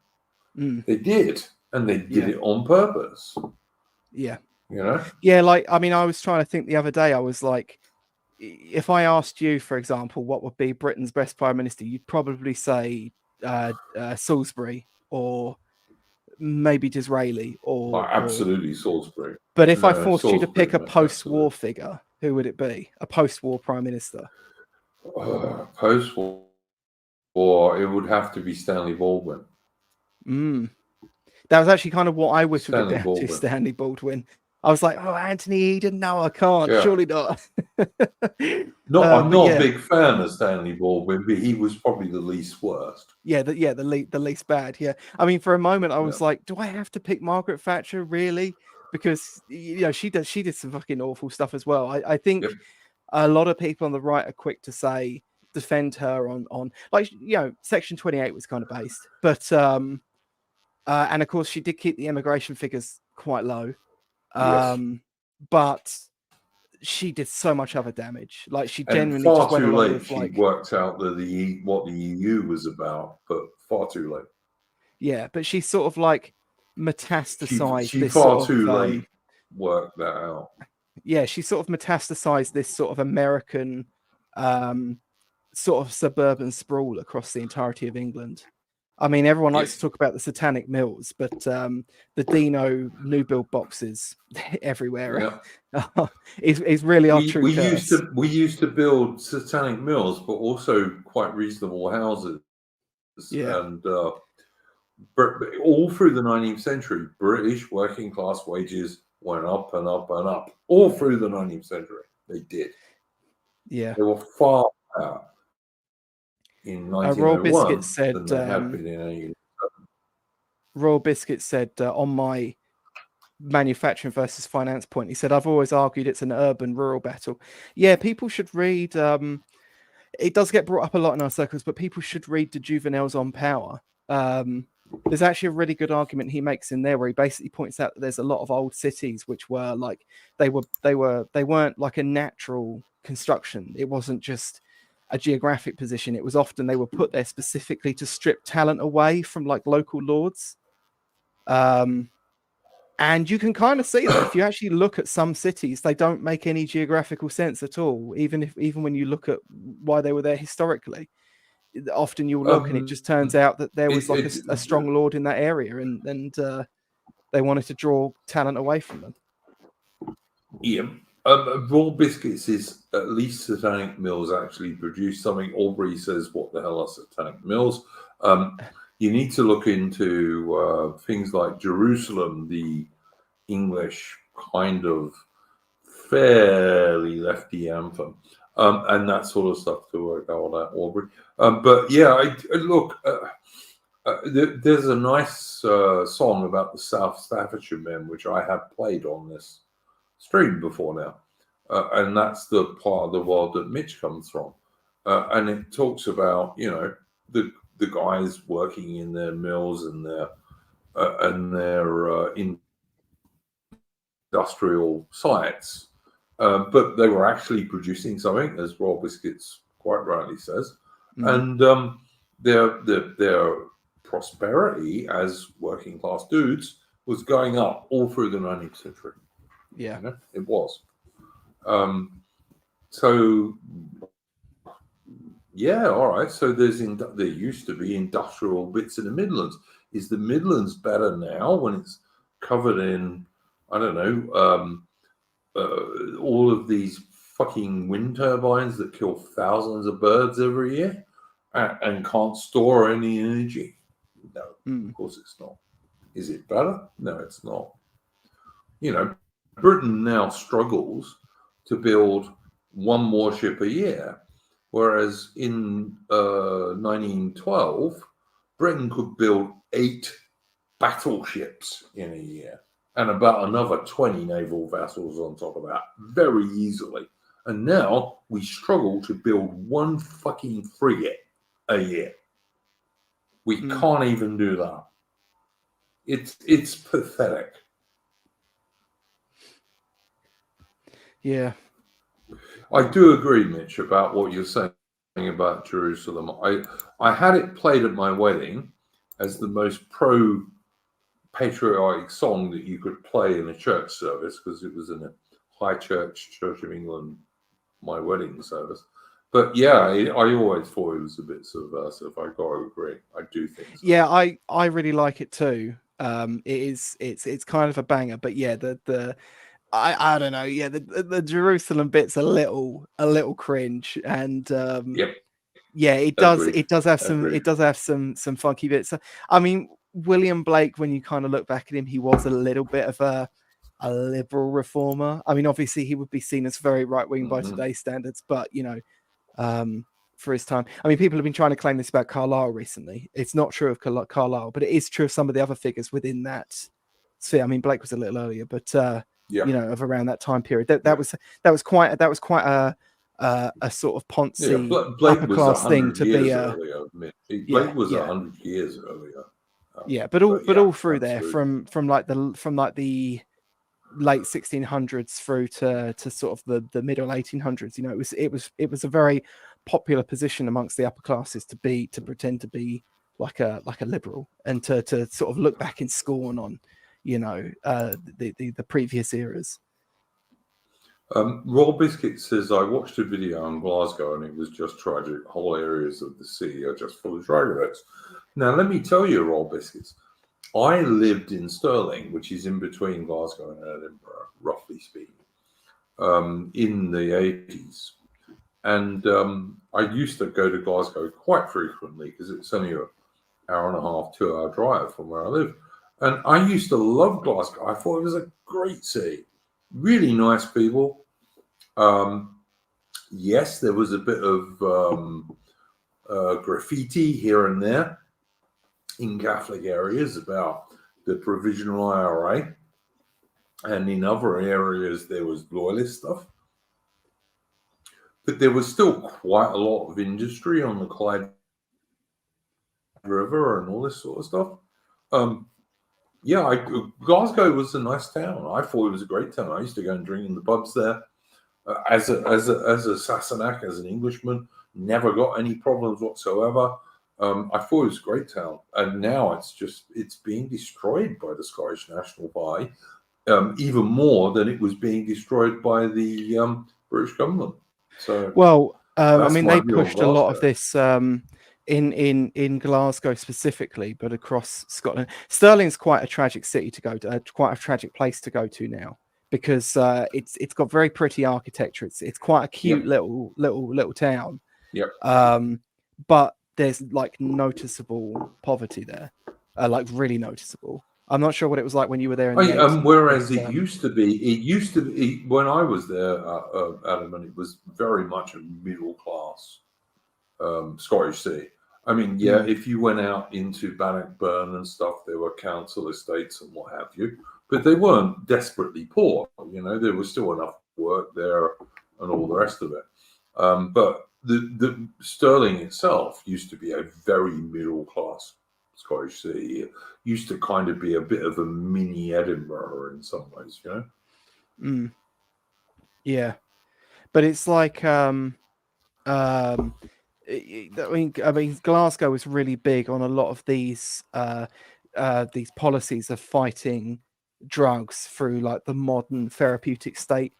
They did, and they did it on purpose. Yeah. You know? Yeah, like, I mean, I was trying to think the other day, I was like, if I asked you, for example, what would be Britain's best prime minister, you'd probably say Salisbury, or maybe Disraeli, or absolutely Salisbury. But if I forced you to pick a post-war figure, who would it be? A post-war prime minister? Post-war, it would have to be Stanley Baldwin. That was actually kind of what I whittled it down to, Stanley Baldwin. I was like, oh, Anthony Eden, no, I can't. Surely not. I'm not a big fan of Stanley Baldwin, but he was probably the least worst. Yeah, the least bad. Yeah, I mean, for a moment, I was like, do I have to pick Margaret Thatcher, really? Because, you know, she did some fucking awful stuff as well. I think a lot of people on the right are quick to say, defend her on like, you know, Section 28 was kind of based, but and of course she did keep the immigration figures quite low. But she did so much other damage. Like, she genuinely far just went too along late. with, She like, worked out what the EU was about, but far too late. Yeah, but she's sort of like, metastasized She this far sort too of late worked that out. yeah, she sort of metastasized this sort of American sort of suburban sprawl across the entirety of England. I mean, everyone likes to talk about the satanic mills, but the Dino new build boxes everywhere is really our true curse. We used to build satanic mills, but also quite reasonable houses. Yeah. And all through the 19th century, British working class wages went up and up and up. All through the 19th century, they did. Yeah. They were far higher in Royal 1901 Biscuit said, than they had been in 18. Royal Biscuit said on my manufacturing versus finance point, he said, I've always argued it's an urban rural battle. Yeah, people should read, it does get brought up a lot in our circles, but people should read the Juveniles on Power. There's actually a really good argument he makes in there where he basically points out that there's a lot of old cities which were like they weren't like a natural construction. It wasn't just a geographic position. It was often they were put there specifically to strip talent away from like local lords. And you can kind of see that if you actually look at some cities, they don't make any geographical sense at all. Even when you look at why they were there historically, often you'll look and it just turns out that there was like a strong lord in that area, and they wanted to draw talent away from them. Yeah. Raw Biscuits is at least satanic mills actually produce something. Aubrey says, what the hell are satanic mills? You need to look into things like Jerusalem, the English kind of fairly lefty anthem, and that sort of stuff to work out that, Aubrey. But yeah, there's a nice song about the South Staffordshire men, which I have played on this stream before now. And that's the part of the world that Mitch comes from. And it talks about, you know, the guys working in their mills and their industrial sites. But they were actually producing something, as Rob Biscuits quite rightly says. And their prosperity as working class dudes was going up all through the 19th century. Yeah, you know, it was. So yeah, all right. So there used to be industrial bits in the Midlands. Is the Midlands better now when it's covered in, I don't know, all of these fucking wind turbines that kill thousands of birds every year and can't store any energy? No, of course it's not. Is it better? No, it's not. You know, Britain now struggles to build one warship a year, whereas in 1912, Britain could build 8 battleships in a year and about another 20 naval vessels on top of that very easily. And now we struggle to build one fucking frigate a year. We can't even do that. It's pathetic. Yeah. I do agree, Mitch, about what you're saying about Jerusalem. I had it played at my wedding as the most pro-patriotic song that you could play in a church service, because it was in a high church, Church of England, my wedding service. But yeah, I always thought it was a bit subversive. I got to agree. I do think so. Yeah, I really like it too. It's kind of a banger, but yeah, I don't know. Yeah, the Jerusalem bit's a little cringe, and yeah, it does have some funky bits. I mean, William Blake, when you kind of look back at him, he was a little bit of a liberal reformer. I mean, obviously he would be seen as very right wing by today's standards, but you know, for his time. I mean, people have been trying to claim this about Carlyle recently. It's not true of Carlyle, but it is true of some of the other figures within that sphere. I mean, Blake was a little earlier, but you know, of around that time period. That was quite a sort of Ponzi upper class thing to be. Blake was 100 years earlier. But all through there, from like the late 1600s through to sort of the middle 1800s. You know, it was a very popular position amongst the upper classes to pretend to be like a liberal, and to sort of look back in scorn on, you know, the previous eras. Roll Biscuit says, I watched a video in Glasgow and it was just tragic. Whole areas of the city are just full of drag races. Now, let me tell you, Roll Biscuits, I lived in Stirling, which is in between Glasgow and Edinburgh, roughly speaking, in the 80s. And I used to go to Glasgow quite frequently because it's only an hour and a half, 2-hour drive from where I live. And I used to love Glasgow. I thought it was a great city. Really nice people. Yes, there was a bit of graffiti here and there in Catholic areas about the provisional IRA, and in other areas there was loyalist stuff. But there was still quite a lot of industry on the Clyde River and all this sort of stuff. Glasgow was a nice town. I thought it was a great town. I used to go and drink in the pubs there. As a Sassenach, as an Englishman, never got any problems whatsoever. I thought it was a great town, and now it's being destroyed by the Scottish National Party, even more than it was being destroyed by the British government. So, well, I that's mean, my they view on pushed a lot of Glasgow. this in Glasgow specifically, but across Scotland. Stirling's quite a tragic city to go to, quite a tragic place to go to now, because it's got very pretty architecture. It's quite a cute little town. Yep. But there's like noticeable poverty there, like really noticeable. I'm not sure what it was like when you were there in the 80s, whereas but, it used to be when I was there, Adam, and it was very much a middle class Scottish city. I mean, if you went out into Bannockburn and stuff, there were council estates and what have you, but they weren't desperately poor. You know, there was still enough work there and all the rest of it. But the Stirling itself used to be a very middle class Scottish city. It used to kind of be a bit of a mini Edinburgh in some ways, you know. Yeah, but it's like I mean, Glasgow is really big on a lot of these policies of fighting drugs through like the modern therapeutic state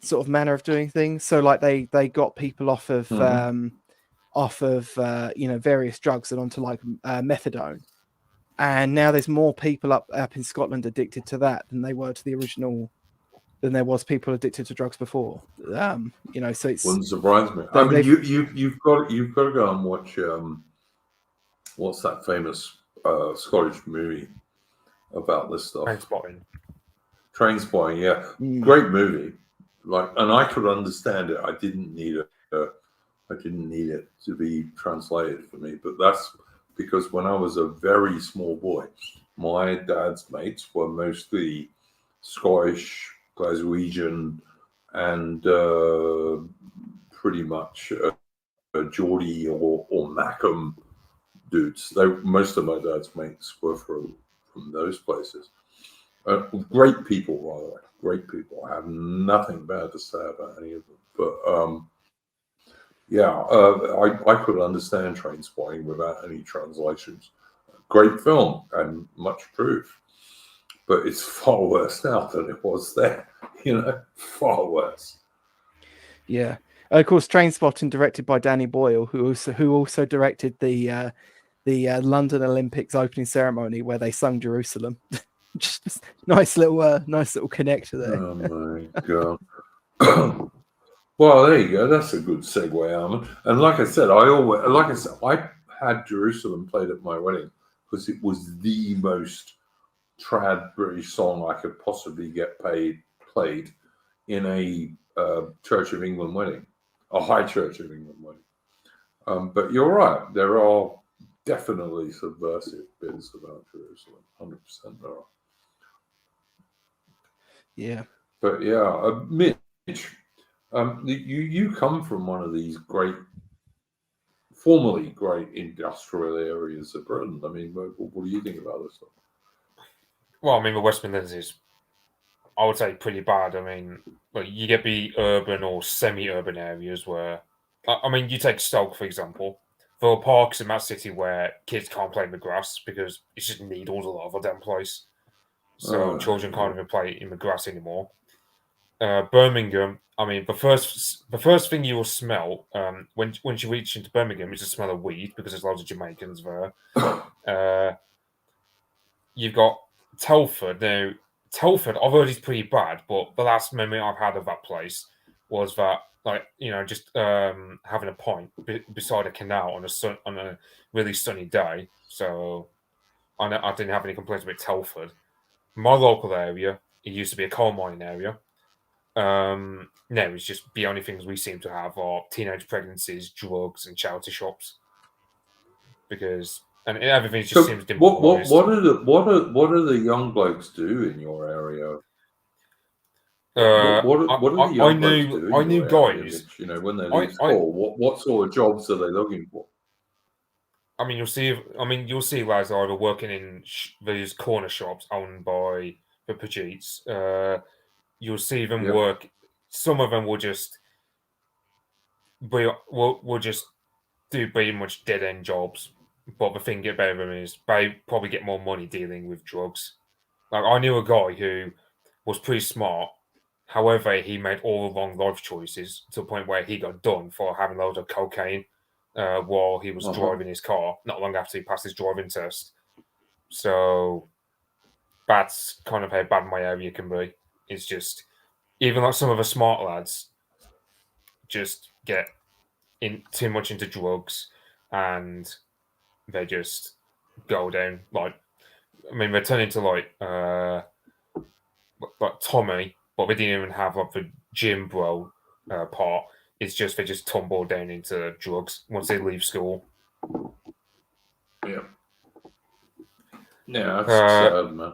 sort of manner of doing things. So like they got people off of you know, various drugs and onto like methadone, and now there's more people up in Scotland addicted to that than they were to the original, than there was people addicted to drugs before. You know, so it's wouldn't surprise me. I mean, you've got to go and watch what's that famous Scottish movie about this stuff? Trainspotting, yeah, great movie. Like, and I could understand it. I didn't need it to be translated for me, but that's because when I was a very small boy, my dad's mates were mostly Scottish, Glaswegian, and pretty much Geordie or Mackham dudes. Most of my dad's mates were from those places. Great people, by the way. Great people. I have nothing bad to say about any of them. But I could understand Trainspotting without any translations. Great film and much proof. But it's far worse now than it was then. You know, far worse. Yeah. Of course, Trainspotting, directed by Danny Boyle, who also directed the London Olympics opening ceremony where they sung Jerusalem. Just nice little connector there. Oh my god. Well, there you go. That's a good segue, Armin. And like I said, I had Jerusalem played at my wedding because it was the most trad British song I could possibly get played in a Church of England wedding, a High Church of England wedding. But you're right. There are definitely subversive bits about Jerusalem. 100% there are. Yeah. But yeah, Mitch, you come from one of these formerly great industrial areas of Britain. I mean, what do you think about this stuff? Well, I mean, the West Midlands is, I would say, pretty bad. I mean, you get the urban or semi-urban areas where, I mean, you take Stoke, for example. there are parks in that city where kids can't play in the grass because it's just needles all over damn place. So children can't even play in the grass anymore. Birmingham, I mean, the first thing you will smell when you reach into Birmingham is the smell of weed because there's loads of Jamaicans there. You've got Telford. Now, Telford, I've heard is pretty bad, but the last memory I've had of that place was that, like, just having a pint beside a canal on a really sunny day. So I didn't have any complaints about Telford. My local area, it used to be a coal mining area. No, it's just the only things we seem to have are teenage pregnancies, drugs, and charity shops. And everything just seems demoralised. What do the young blokes do in your area? What do the young blokes do in I knew your area, guys. Mitch, when they leave school? What sort of jobs are they looking for? I mean, you'll see lads either working in these corner shops owned by the Pajeets. You'll see them work. Some of them will just will just do pretty much dead end jobs. But the thing about them is they probably get more money dealing with drugs. Like, I knew a guy who was pretty smart. However, he made all the wrong life choices to the point where he got done for having loads of cocaine while he was driving his car, not long after he passed his driving test. So that's kind of how bad my area can be. It's just, even like some of the smart lads just get too much into drugs and they just go down. Like, I mean, they turn into like Tommy, but they didn't even have like the gym bro part. It's just they just tumble down into drugs once they leave school. Yeah. Yeah, that's sad, man.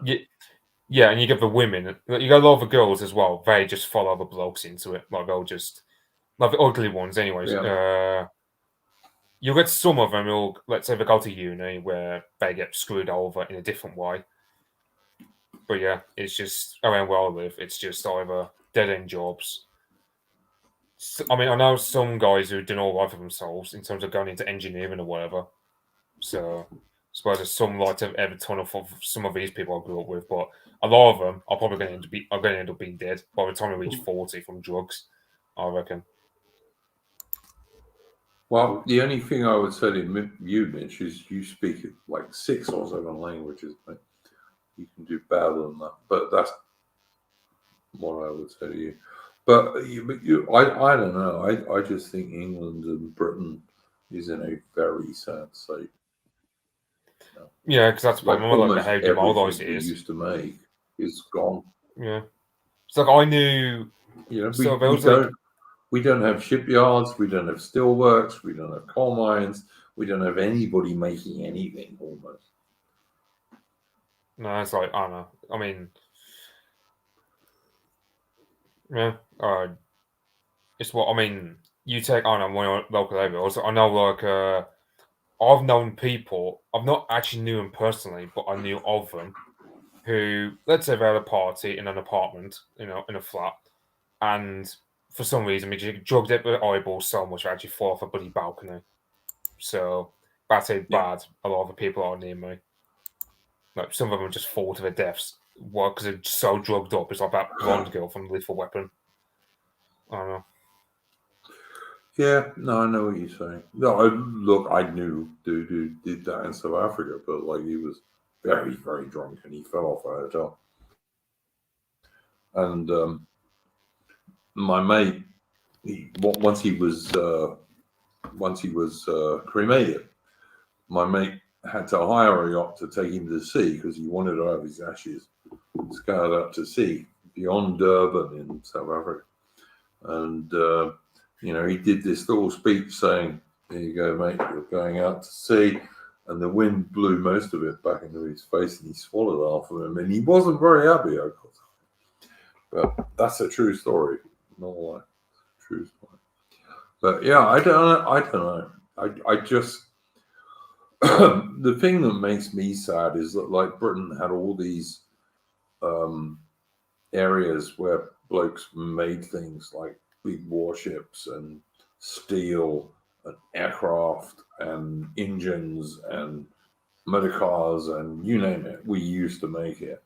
Yeah, and you get the women. You got a lot of the girls as well. They just follow the blokes into it. Like, they'll just, like the ugly ones, anyways. Yeah. You'll get some of them who, let's say, they go to uni where they get screwed over in a different way. But yeah, it's just around where I live. It's just either dead end jobs. I mean, I know some guys who do all right for themselves in terms of going into engineering or whatever. So I suppose there's some light at every tunnel for some of these people I grew up with, but a lot of them are probably going to end up being dead by the time they reach 40 from drugs, I reckon. Well, the only thing I would say to you, Mitch, is you speak like 6 or 7 languages, mate. You can do better than that, but that's what I would say to you. But I don't know. I just think England and Britain is in a very sad state. Yeah, because that's like almost how demoralised everything it we is. used to make is gone. Yeah, it's like I knew. We don't have shipyards. We don't have steelworks. We don't have coal mines. We don't have anybody making anything almost. No, it's like, I don't know. I mean, yeah, it's what I mean. You take on one local area. Also, I know, like, I've known people. I've not actually knew them personally, but I knew of them who, let's say, they're at a party in an apartment, in a flat, and for some reason, they just drugged up their eyeballs so much they actually fall off a bloody balcony. So that's how bad a lot of the people are near me. Like, some of them just fall to their deaths because they're so drugged up. It's like that blonde girl from Lethal Weapon. I don't know. Yeah, no, I know what you're saying. No, I knew dude who did that in South Africa, but like he was very, very drunk and he fell off a hotel. And my mate, once he was cremated, my mate had to hire a yacht to take him to sea because he wanted to have his ashes scattered out to sea beyond Durban in South Africa. And he did this little speech saying, "Here you go, mate, you're going out to sea." And the wind blew most of it back into his face and he swallowed half of him. And he wasn't very happy, of course. But that's a true story. Not a lie. True story. But yeah, I don't know. I just, the thing that makes me sad is that, like, Britain had all these areas where blokes made things like big warships and steel and aircraft and engines and motor cars and you name it, we used to make it.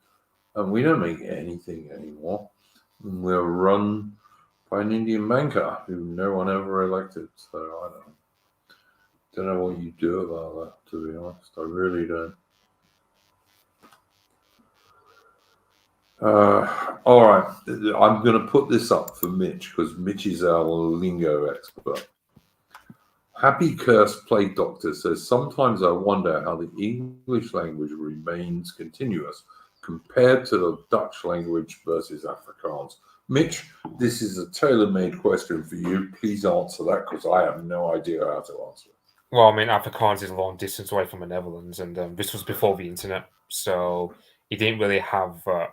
And we don't make anything anymore. We're run by an Indian banker who no one ever elected. So I don't know what you do about that, to be honest. I really don't. All right. I'm going to put this up for Mitch because Mitch is our lingo expert. Happy Cursed Plague Doctor says, sometimes I wonder how the English language remains continuous compared to the Dutch language versus Afrikaans. Mitch, this is a tailor-made question for you. Please answer that because I have no idea how to answer it. Well, I mean, Afrikaans is a long distance away from the Netherlands, and this was before the internet, so he didn't really have a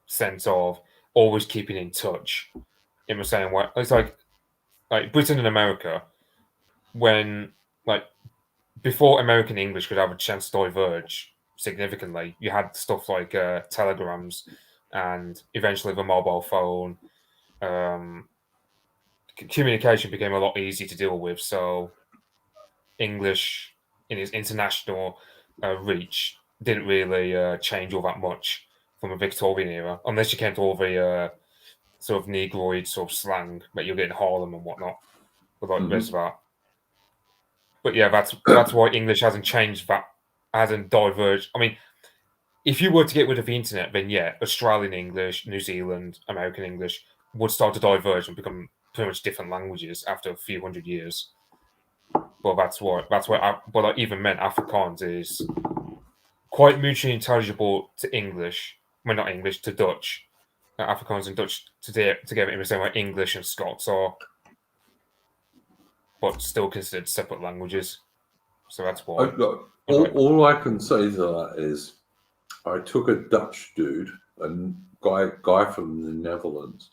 sense of always keeping in touch in the same way. It's like Britain and America, when before American English could have a chance to diverge significantly, you had stuff like telegrams and eventually the mobile phone. Communication became a lot easier to deal with, so English in its international reach didn't really change all that much from the Victorian era, unless you came to all the sort of Negroid sort of slang that you'll get in Harlem and whatnot, with the rest of that. But yeah, that's why English hasn't changed, that hasn't diverged. I mean, if you were to get rid of the internet, then yeah, Australian English, New Zealand, American English would start to diverge and become pretty much different languages after a few hundred years. But but I even meant Afrikaans is quite mutually intelligible to English. Well, not English, to Dutch. Afrikaans and Dutch together in the same way English and Scots are, but still considered separate languages. So that's why. All I can say to that is, I took a Dutch dude, a guy from the Netherlands,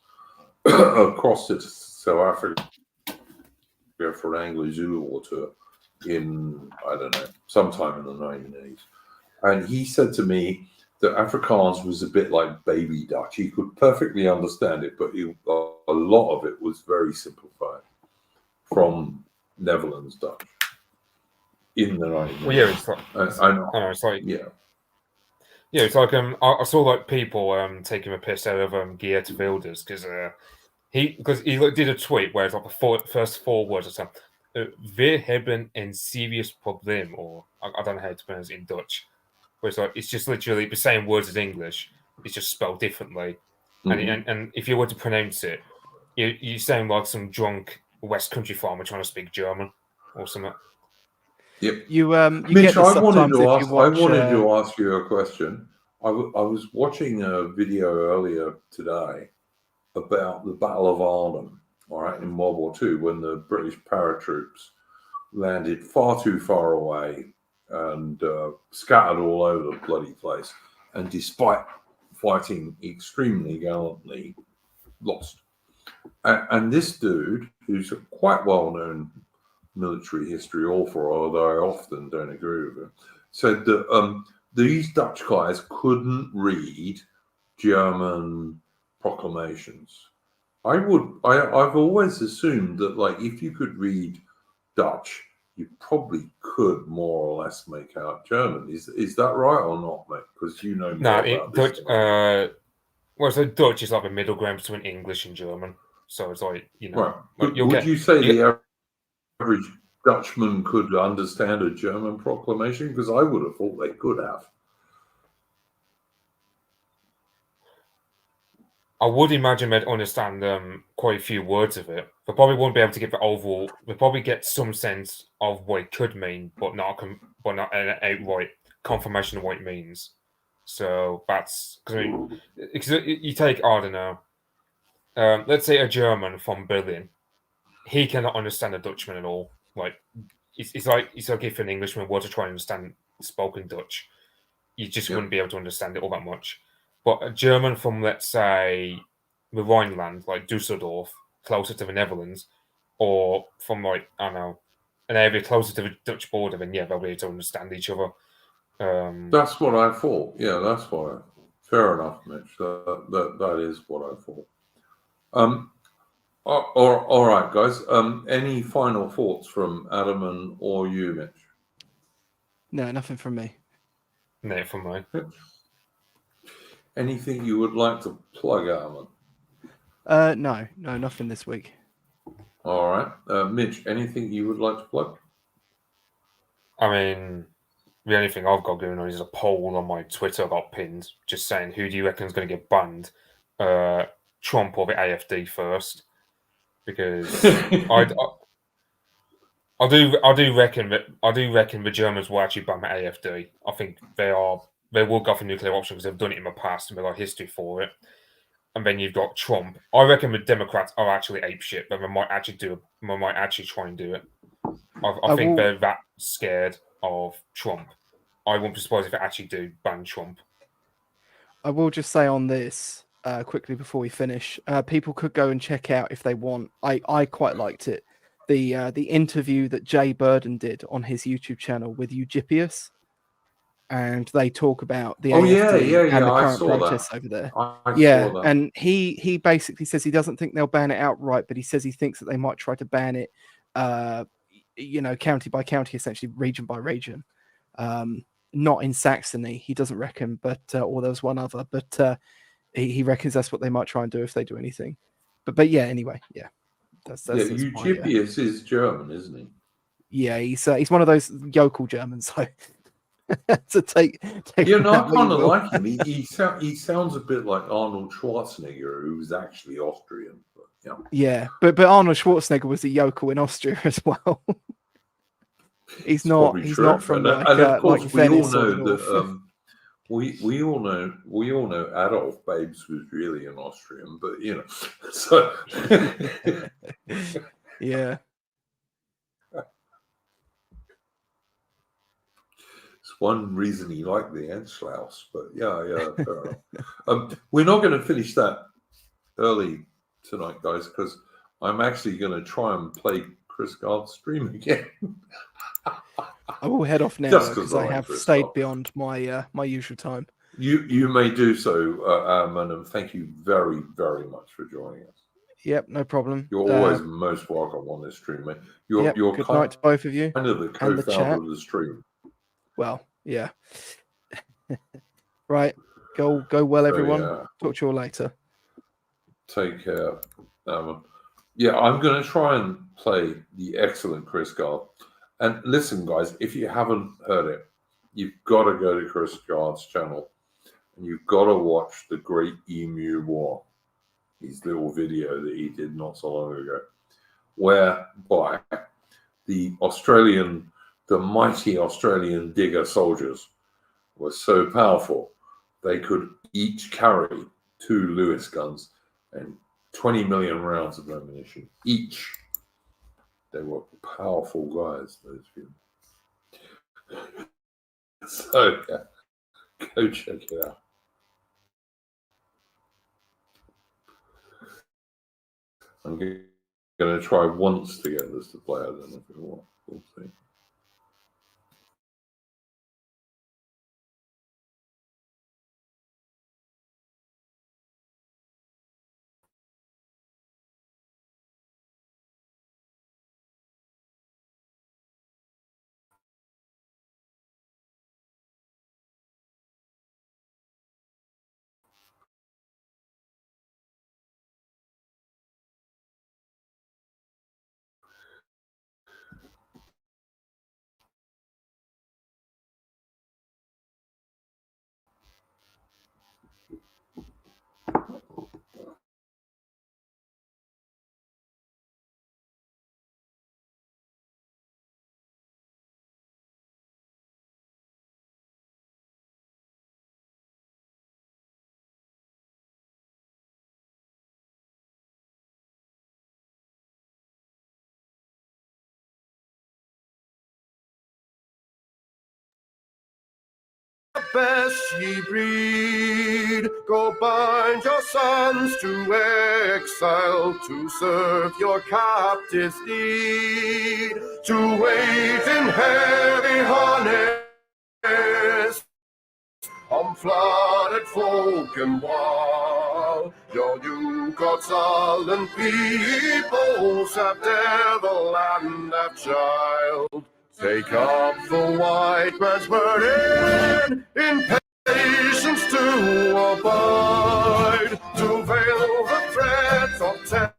across to South Africa for an Anglo-Zulu war tour in, I don't know, sometime in the 1980s. And he said to me that Afrikaans was a bit like baby Dutch. He could perfectly understand it, but a lot of it was very simplified from Netherlands Dutch in the 1980s. Well, yeah, it's like, I know. It's like, yeah. Yeah, it's like I saw like people taking a piss out of Geert Wilders because he did a tweet where it's like the first 4 words or something. We hebben een serious problem, or I don't know how to pronounce it in Dutch. Where it's just literally the same words as English, it's just spelled differently. And if you were to pronounce it, you sound like some drunk West Country farmer trying to speak German or something. Yep. You Mitch, get this sometimes if you watch. I wanted to ask you a question. I was watching a video earlier today about the Battle of Arnhem, all right, in World War II, when the British paratroops landed far too far away and scattered all over the bloody place, and despite fighting extremely gallantly, lost. And this dude, who's a quite well-known military history author, although I often don't agree with him, said that these Dutch guys couldn't read German proclamations. I've always assumed that, like, if you could read Dutch, you probably could more or less make out German. Is that right or not, mate? Because you know more about this. Well, so Dutch is like a middle ground between English and German. So it's like, you know. Right. Like would you say the average Dutchman could understand a German proclamation? Because I would have thought they could have. I would imagine they'd understand quite a few words of it. They probably wouldn't be able to give the overall. They probably get some sense of what it could mean, but not an outright confirmation of what it means. So that's because you take, I don't know, let's say a German from Berlin, he cannot understand a Dutchman at all. Like it's like if an Englishman were to try and understand spoken Dutch, you just wouldn't be able to understand it all that much. But a German from, let's say, the Rhineland, like Dusseldorf, closer to the Netherlands, or from, like, I don't know, an area closer to the Dutch border, then yeah, they'll be able to understand each other. That's what I thought. Yeah, that's what I thought. Fair enough, Mitch. That is what I thought. All right, guys. Any final thoughts from Adam or you, Mitch? No, nothing from me. No, for me. Anything you would like to plug, Adam? No, nothing this week. All right. Mitch, anything you would like to plug? I mean, the only thing I've got going on is a poll on my Twitter I got pinned, just saying who do you reckon is going to get banned, Trump or the AFD first? Because I do reckon the Germans will actually ban the AFD. I think they will go for nuclear option because they've done it in the past and they've got history for it. And then you've got Trump. I reckon the Democrats are actually apeshit, but they might actually try and do it. I think they're that scared of Trump. I won't be surprised if they actually do ban Trump. I will just say on this quickly before we finish, people could go and check out if they want. I quite liked it. The interview that Jay Burden did on his YouTube channel with Eugipius, and they talk about the AFD and the current protests over there. I saw that. And he basically says he doesn't think they'll ban it outright, but he says he thinks that they might try to ban it, county by county, essentially region by region. Not in Saxony, he doesn't reckon, but or there was one other, but he reckons that's what they might try and do if they do anything. But yeah, anyway, yeah. That's Eugipius is German, isn't he? Yeah, he's one of those yokel Germans. So to take I kind of like him. He sounds a bit like Arnold Schwarzenegger, who's actually Austrian. But, yeah. Yeah, but Arnold Schwarzenegger was a yokel in Austria as well. He's not from and of course like we all Venice know that we all know Adolf Babes was really an Austrian, but so yeah. It's one reason he liked the Anschluss, but yeah, fair enough. We're not going to finish that early tonight, guys, because I'm actually going to try and play Chris Gard's stream again. I will head off now because I have stayed beyond my my usual time. You may do so, and thank you very, very much for joining us. Yep, no problem. You're always most welcome on this stream, mate. You're good night to both of you. Kind of the co-founder of the stream. Well, yeah. Right. Go well, everyone. Talk to you all later. Take care. Yeah, I'm going to try and play the excellent Chris Gard. And listen, guys, if you haven't heard it, you've got to go to Chris Gard's channel and you've got to watch the Great Emu War, his little video that he did not so long ago, whereby the mighty Australian digger soldiers were so powerful they could each carry 2 Lewis guns and 20 million rounds of ammunition each. They were powerful guys, those people. So, yeah, go check it out. I'm going to try once to get this to play. I don't know if it will. We'll see. Best ye breed, go bind your sons to exile, to serve your captives need, to wait in heavy harness on flooded folk and wall. Your you got sullen peoples have devil and have child. Take up the white man's burden in patience to abide, to veil the threats of terror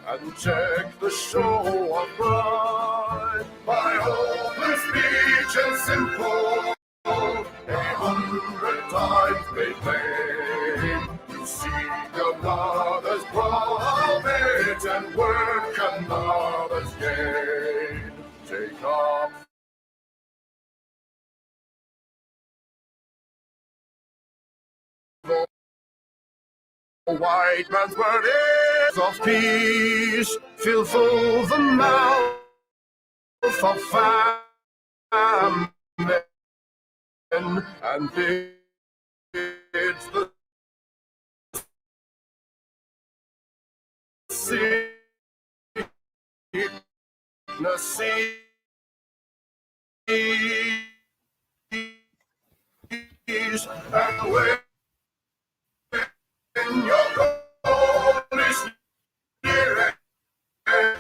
and check the show of pride by open speech and simple 100 times made plain. You seek another's profit and work another's gain. Take up the white man's burdens of peace, fill full the mouth of famine, and bids the sickness cease, and when your goal is near hand,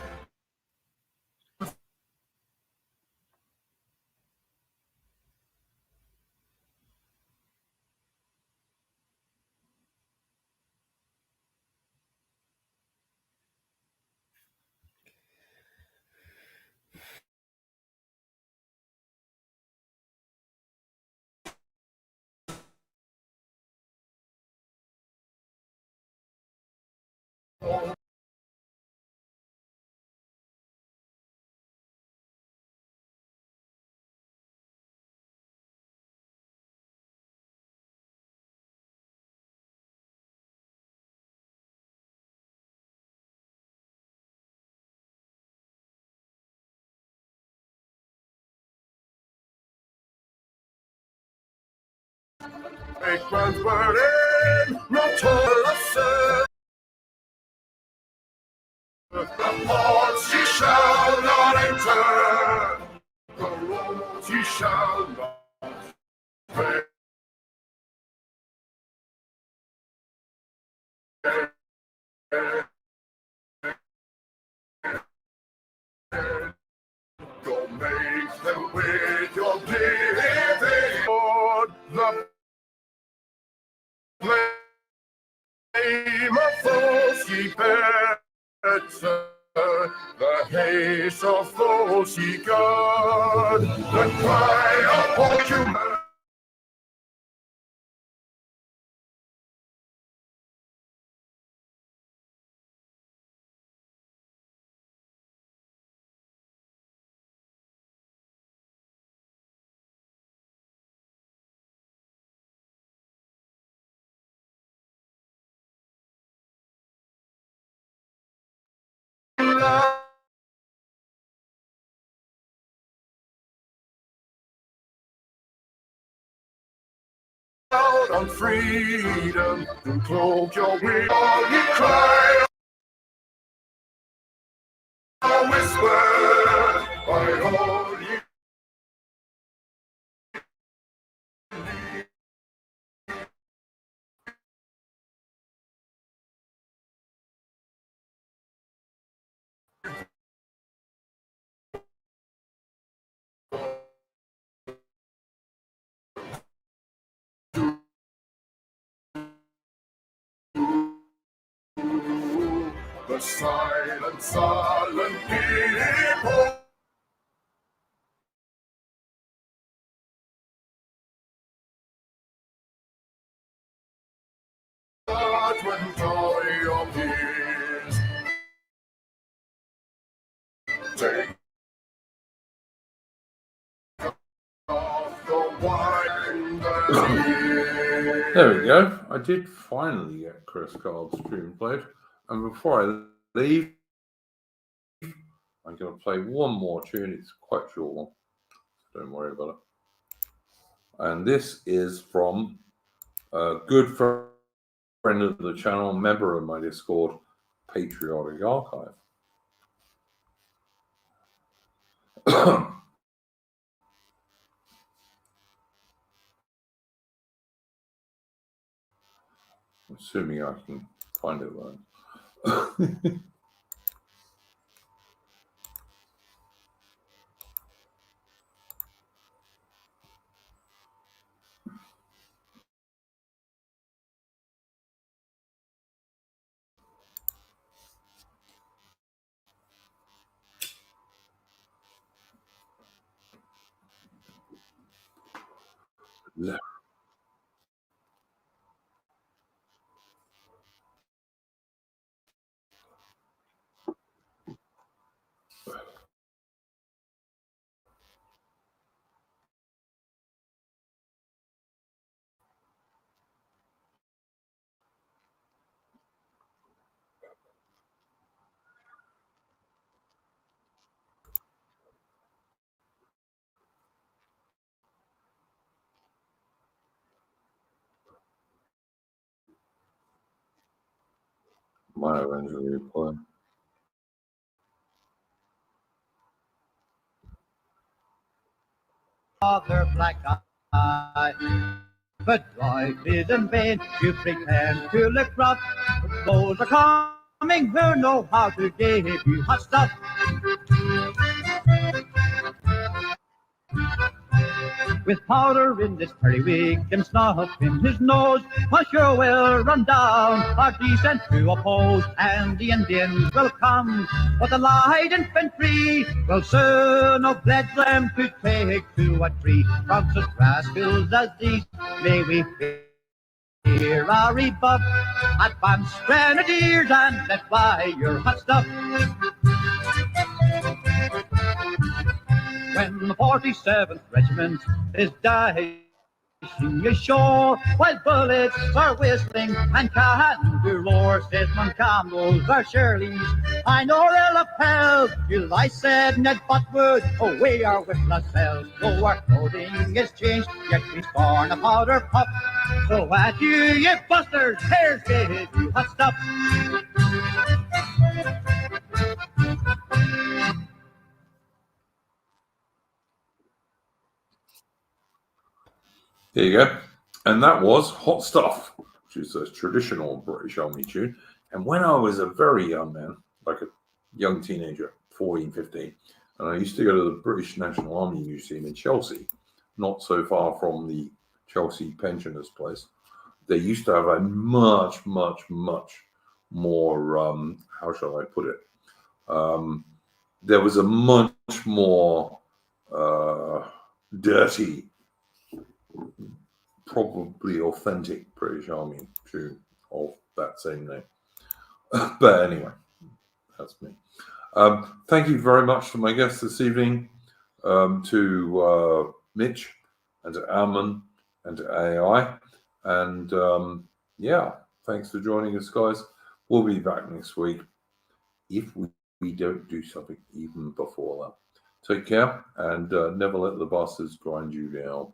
great man's burden, no toil of serve. The ports he shall not enter, the roads he shall not tread. Go make them with your giving, Lord, the flame of foes ye better, the haste of foes ye guard, the cry of all human. Out on freedom, to cloak your wings, all ye cry, or whisper, by all ye the silent, sullen people. But when joy appears, take off the wine and There we go. I did finally get Chris Card's stream played. And before I leave, I'm going to play one more tune. It's quite a short one. Don't worry about it. And this is from a good friend of the channel, member of my Discord, Patriotic Archive. assuming I can find it though. Yeah. Might eventually reply. Other black eye. But why is in vain you pretend to look rough? Those are coming who know how to give you hot stuff. With powder in this periwig and snuff in his nose, Monsieur will run down our descent to oppose, and the Indians will come, but the light infantry will soon oblige them to take to a tree. From such rascals as these may we fear our rebuff. Advance grenadiers and let's fly your hot stuff. When the 47th Regiment is dashing ashore, while bullets are whistling and cannon roar, says Montgomery's or Shirley's, I know they'll upheld till I said Ned Butwood, oh we are with ourselves, though our clothing is changed, yet we scorn a powder puff. So at you busters, here's give you hot stuff. There you go. And that was Hot Stuff, which is a traditional British Army tune. And when I was a very young man, like a young teenager, 14, 15, and I used to go to the British National Army Museum in Chelsea, not so far from the Chelsea pensioners' place, they used to have a much, much, much more, how shall I put it? There was a much more dirty, probably authentic British Army tune of that same name. But anyway, that's me. Thank you very much to my guests this evening, to Mitch and to Alman and to AI. And yeah, thanks for joining us, guys. We'll be back next week if we don't do something even before that. Take care and never let the bastards grind you down.